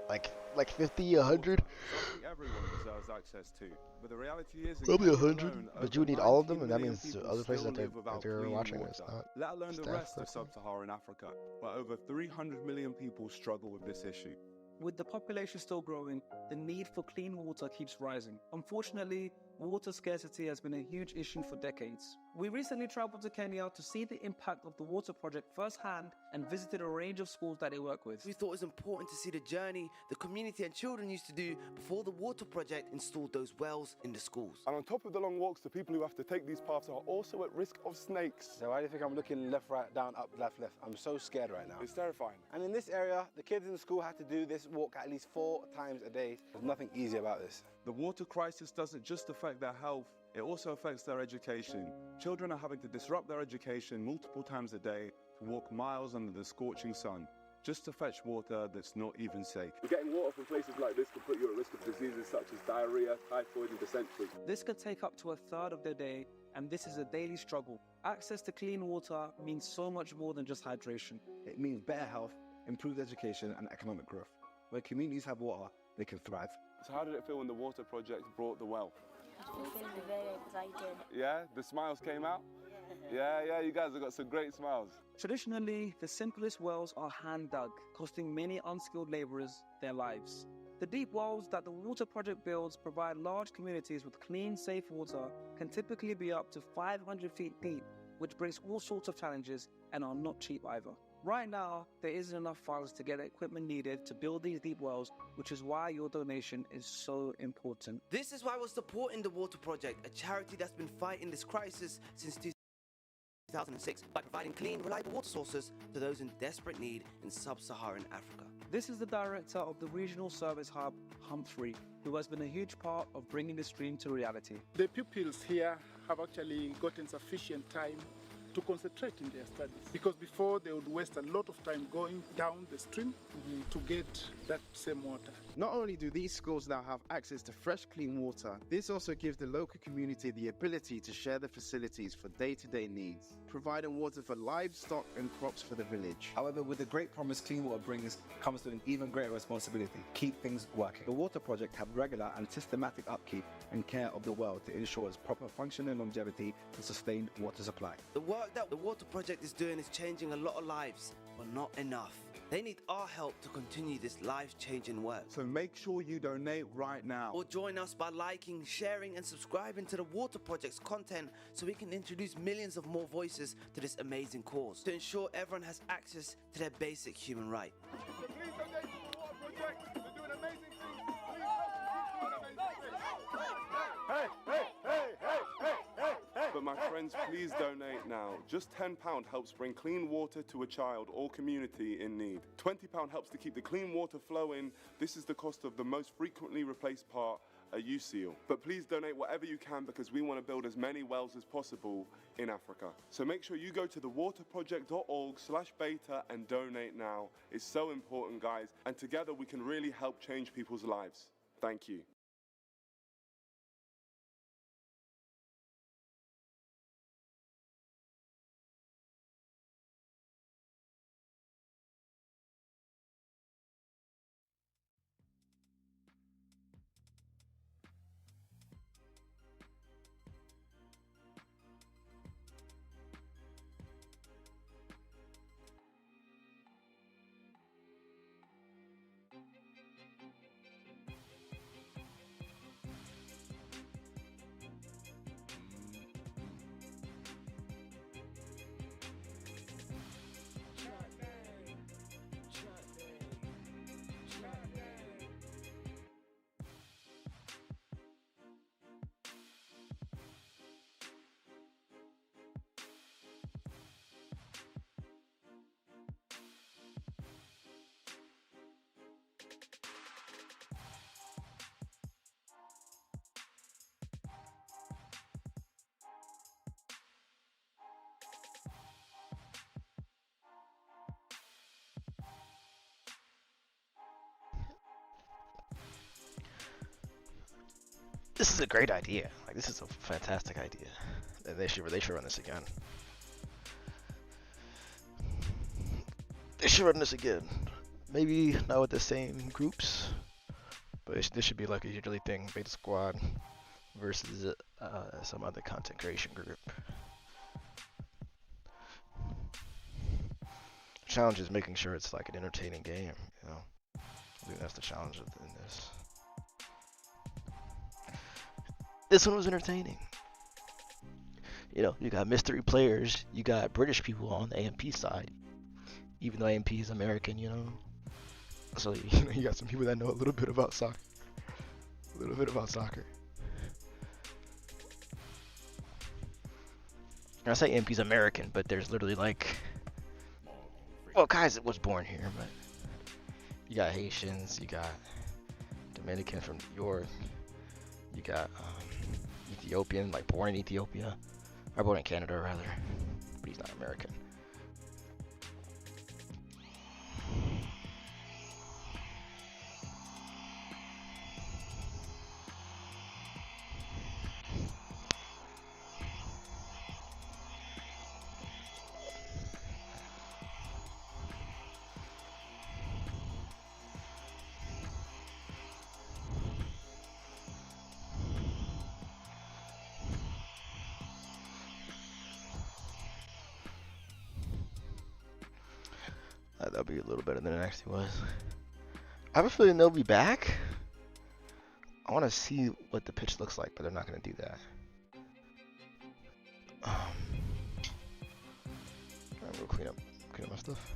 Like 50, 100? Something everyone deserves access to, but the reality is Probably in Kenya 100, alone, but over you would need all of 19 them, and that million means people other places still that live without they're clean watching water, it's not. let alone the staff rest of person. sub-Saharan Africa, where over 300 million people struggle with this issue. With the population still growing, the need for clean water keeps rising. Unfortunately, water scarcity has been a huge issue for decades. We recently traveled to Kenya to see the impact of the water project firsthand and visited a range of schools that they work with. We thought it was important to see the journey the community and children used to do before the water project installed those wells in the schools. And on top of the long walks, the people who have to take these paths are also at risk of snakes. So why do you think I'm looking left, right, down, up, left, left? I'm so scared right now. It's terrifying. And in this area, the kids in the school have to do this walk at least 4 times a day. There's nothing easy about this. The water crisis doesn't just affect their health, it also affects their education. Children are having to disrupt their education multiple times a day to walk miles under the scorching sun, just to fetch water that's not even safe. Getting water from places like this can put you at risk of diseases such as diarrhea, typhoid and dysentery. This could take up to a third of their day, and this is a daily struggle. Access to clean water means so much more than just hydration. It means better health, improved education and economic growth. Where communities have water, they can thrive. So how did it feel when the water project brought the well? I'm feeling very excited. Yeah? The smiles came out? Yeah, you guys have got some great smiles. Traditionally, the simplest wells are hand dug, costing many unskilled laborers their lives. The deep wells that the water project builds provide large communities with clean, safe water, can typically be up to 500 feet deep, which brings all sorts of challenges and are not cheap either. Right now, there isn't enough funds to get the equipment needed to build these deep wells, which is why your donation is so important. This is why we're supporting the Water Project, a charity that's been fighting this crisis since 2006 by providing clean, reliable water sources to those in desperate need in sub-Saharan Africa. This is the director of the regional service hub, Humphrey, who has been a huge part of bringing this dream to reality. The pupils here have actually gotten sufficient time to concentrate in their studies, because before they would waste a lot of time going down the stream to get that same water. Not only do these schools now have access to fresh, clean water, this also gives the local community the ability to share the facilities for day-to-day needs, providing water for livestock and crops for the village. However, with the great promise clean water brings comes with an even greater responsibility: keep things working. The water project have regular and systematic upkeep and care of the well to ensure its proper function and longevity and sustained water supply. The work that the Water Project is doing is changing a lot of lives, but not enough. They need our help to continue this life-changing work. So make sure you donate right now. Or join us by liking, sharing and subscribing to the Water Project's content so we can introduce millions of more voices to this amazing cause, to ensure everyone has access to their basic human right. So please donate to the Water Project. They're doing amazing things. Please help them keep doing amazing things. Hey! But my friends, please donate now. Just £10 helps bring clean water to a child or community in need. £20 helps to keep the clean water flowing. This is the cost of the most frequently replaced part, a USEAL. But please donate whatever you can, because we want to build as many wells as possible in Africa. So make sure you go to thewaterproject.org/beta and donate now. It's so important, guys. And together we can really help change people's lives. Thank you. This is a great idea. Like, this is a fantastic idea. They should run this again. They should run this again. Maybe not with the same groups, but this should be like a yearly thing. Beta Squad versus some other content creation group. The challenge is making sure it's like an entertaining game. You know, I think that's the challenge in this. This one was entertaining. You know, you got mystery players, you got British people on the AMP side, even though AMP is American, you know. So you got some people that know a little bit about soccer. A little bit about soccer. And I say AMP's American, but there's literally like, well, Kaiser was born here, but you got Haitians, you got Dominican from New York, you got Ethiopian, like born in Ethiopia, or born in Canada rather, but he's not American. That'll be a little better than it actually was. I have a feeling they'll be back. I want to see what the pitch looks like, but they're not going to do that. I'm going to clean up my stuff.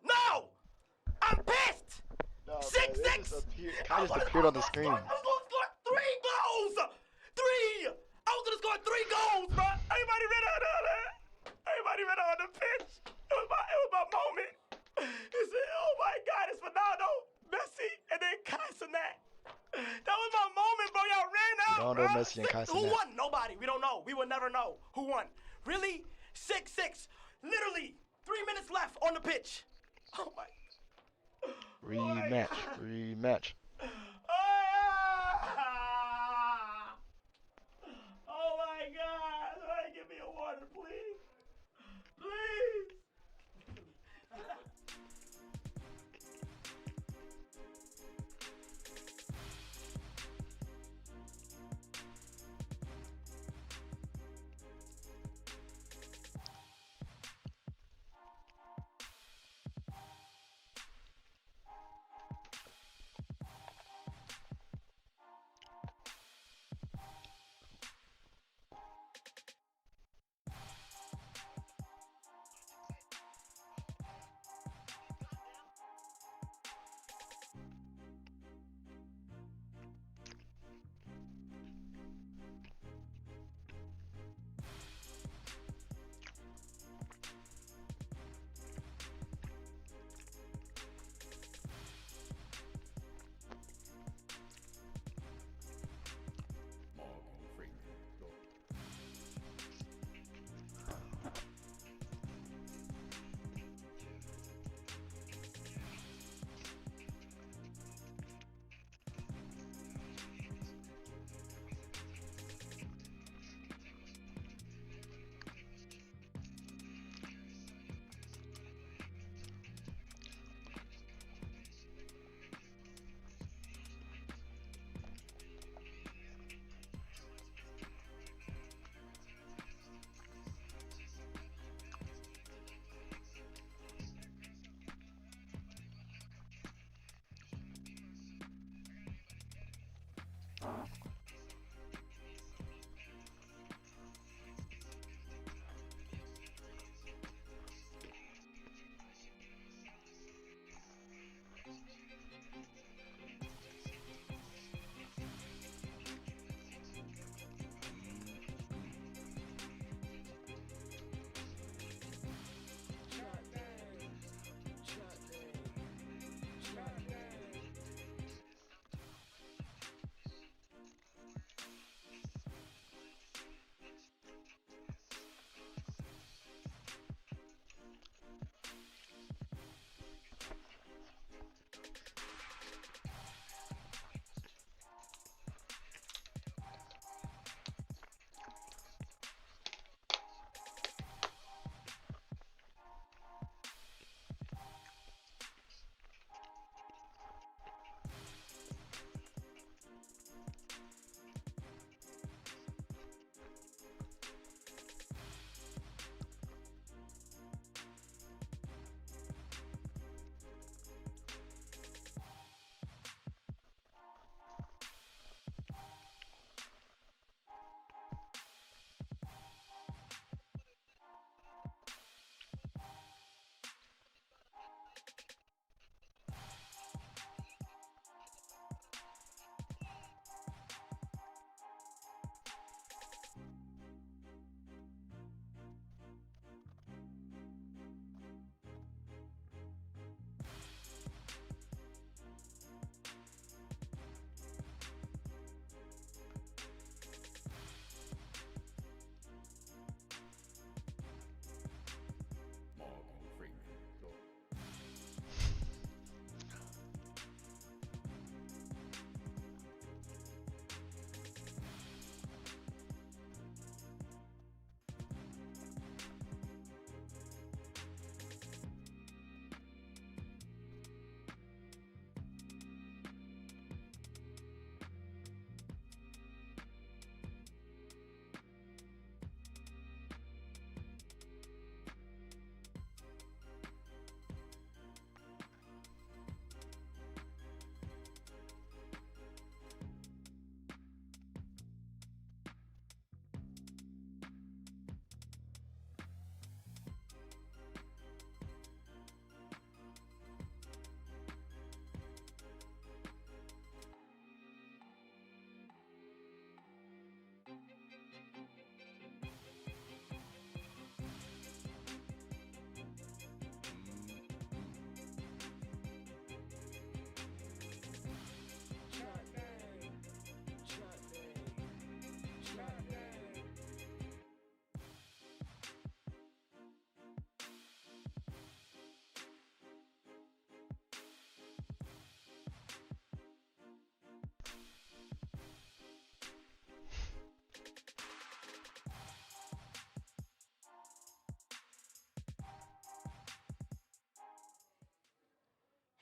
No! I'm pissed! No, 6-6! Kai just appeared on the screen. I was gonna score 3 goals! 3! I was gonna score 3 goals, bro! Everybody ran out of that! Everybody ran out on the pitch! It was my moment! He said, oh my God, it's Ronaldo, Messi, and then Casanet. That was my moment, bro. Y'all ran out, Ronaldo, bro. Messi, and Casanet. Who won? Nobody. We don't know. We will never know who won. Really? 6-6. Literally 3 minutes left on the pitch. Oh my. Rematch. Oh my God. Somebody give me a water, please. Please.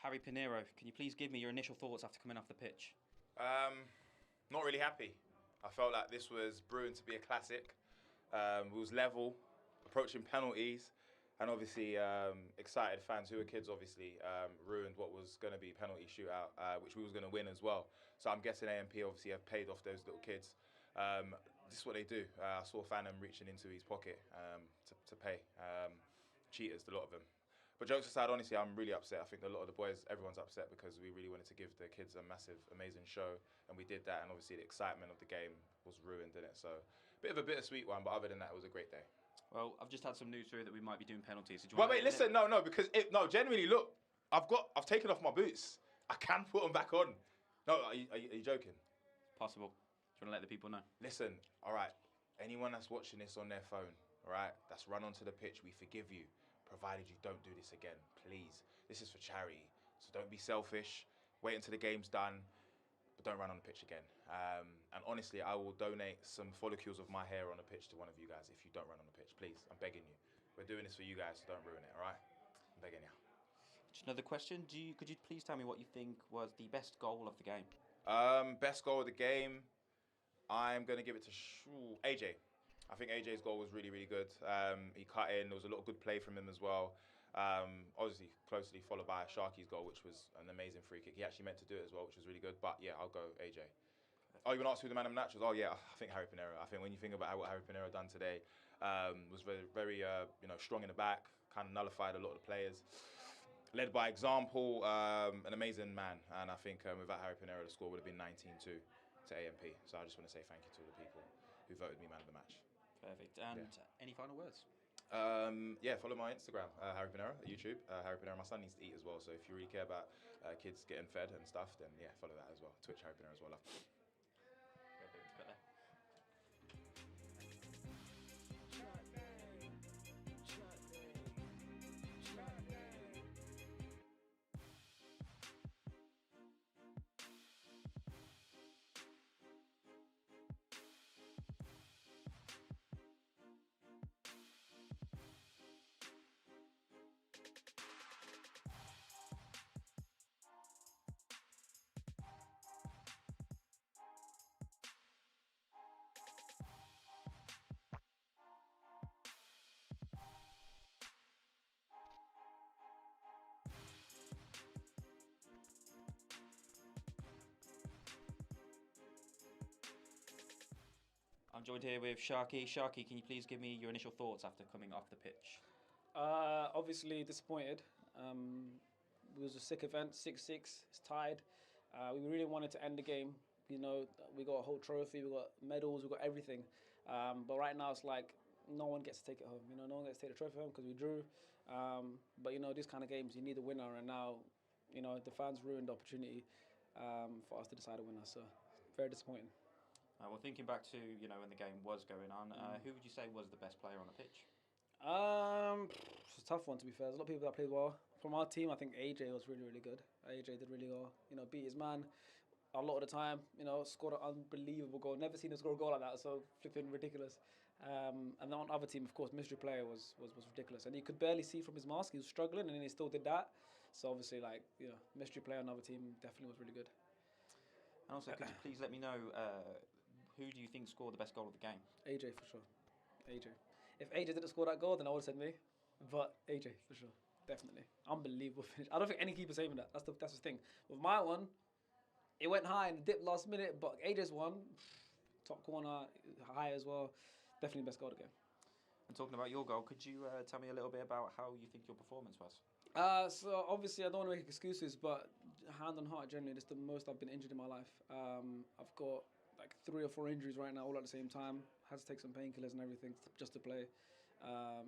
Harry Pinero, can you please give me your initial thoughts after coming off the pitch? Not really happy. I felt like this was brewing to be a classic. It was level, approaching penalties, and obviously excited fans who were kids obviously ruined what was going to be penalty shootout, which we was going to win as well. So I'm guessing AMP obviously have paid off those little kids. This is what they do. I saw Phantom reaching into his pocket to pay. Cheaters, a lot of them. But jokes aside, honestly, I'm really upset. I think a lot of the boys, everyone's upset because we really wanted to give the kids a massive, amazing show, and we did that. And obviously, the excitement of the game was ruined, didn't it? So, bit of a bittersweet one. But other than that, it was a great day. Well, I've just had some news through that we might be doing penalties. So Wait, listen, no, because genuinely, look, I've taken off my boots. I can put them back on. No, are you joking? Possible. Do you want to let the people know? Listen, all right. Anyone that's watching this on their phone, all right, that's run onto the pitch, we forgive you, provided you don't do this again, please. This is for charity, so don't be selfish. Wait until the game's done, but don't run on the pitch again. And honestly, I will donate some follicles of my hair on the pitch to one of you guys if you don't run on the pitch, please. I'm begging you. We're doing this for you guys, so don't ruin it, all right? I'm begging you. Just another question. Could you please tell me what you think was the best goal of the game? Best goal of the game, I'm going to give it to AJ. I think AJ's goal was really, really good. He cut in. There was a lot of good play from him as well. Obviously, closely followed by Sharky's goal, which was an amazing free kick. He actually meant to do it as well, which was really good. But yeah, I'll go AJ. Oh, you want to ask who the man of the match was? Oh yeah, I think Harry Pinero. I think when you think about what Harry Pinero done today, was very, very strong in the back, kind of nullified a lot of the players. Led by example, an amazing man. And I think without Harry Pinero, the score would have been 19-2 to AMP. So I just want to say thank you to all the people who voted me man of the match. Perfect. And any final words? Follow my Instagram, Harry Pinero, YouTube. Harry Pinero, my son needs to eat as well, so if you really care about kids getting fed and stuff, then yeah, follow that as well. Twitch, Harry Pinero as well, love. I'm joined here with Sharky. Sharky, can you please give me your initial thoughts after coming off the pitch? Obviously disappointed. It was a sick event, 6-6, it's tied. We really wanted to end the game. You know, we got a whole trophy, we got medals, we got everything. But right now it's like no one gets to take it home. You know, no one gets to take the trophy home because we drew. But you know, these kind of games, you need a winner, and now, you know, the fans ruined the opportunity for us to decide a winner. So very disappointing. Well, thinking back to, you know, when the game was going on, who would you say was the best player on the pitch? It's a tough one, to be fair. There's a lot of people that played well. From our team, I think AJ was really, really good. AJ did really well. You know, beat his man a lot of the time. You know, scored an unbelievable goal. Never seen him score a goal like that, so flipping ridiculous. And then on the other team, of course, Mystery Player was ridiculous. And you could barely see from his mask. He was struggling, and then he still did that. So obviously, like, you know, Mystery Player on the other team definitely was really good. And also, could you please let me know, who do you think scored the best goal of the game? AJ, for sure. AJ. If AJ didn't score that goal, then I would have said me. But AJ, for sure. Definitely. Unbelievable finish. I don't think any keeper's saving that. That's the thing. With my one, it went high and dipped last minute, but AJ's one, top corner, high as well. Definitely best goal of the game. And talking about your goal, could you tell me a little bit about how you think your performance was? So obviously I don't want to make excuses, but hand on heart, generally, this is the most I've been injured in my life. I've got like 3 or 4 injuries right now, all at the same time. Had to take some painkillers and everything just to play.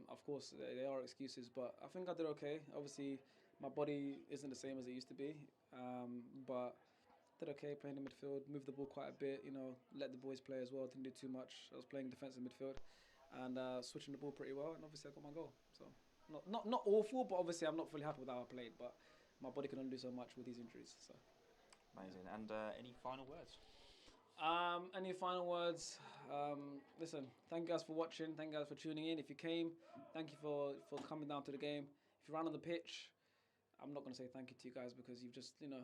Of course, they are excuses, but I think I did okay. Obviously, my body isn't the same as it used to be, but did okay playing in midfield. Moved the ball quite a bit, you know, let the boys play as well. Didn't do too much. I was playing defensive midfield and switching the ball pretty well, and obviously I got my goal. So not awful, but obviously I'm not fully happy with how I played, but my body can only do so much with these injuries. So amazing. And any final words? Any final words? Listen, thank you guys for watching. Thank you guys for tuning in. If you came, thank you for coming down to the game. If you ran on the pitch, I'm not going to say thank you to you guys because you've just, you know,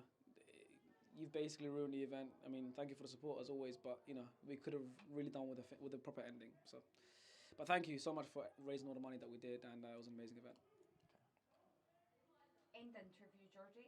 you've basically ruined the event. I mean, thank you for the support as always, but you know, we could have really done with a proper ending. So, but thank you so much for raising all the money that we did, and it was an amazing event. End interview, Georgie.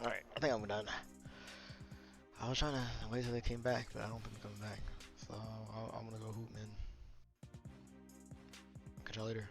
Alright, I think I'm done. I was trying to wait till they came back, but I don't think they're coming back. So I'm gonna go hoop, man. Catch y'all later.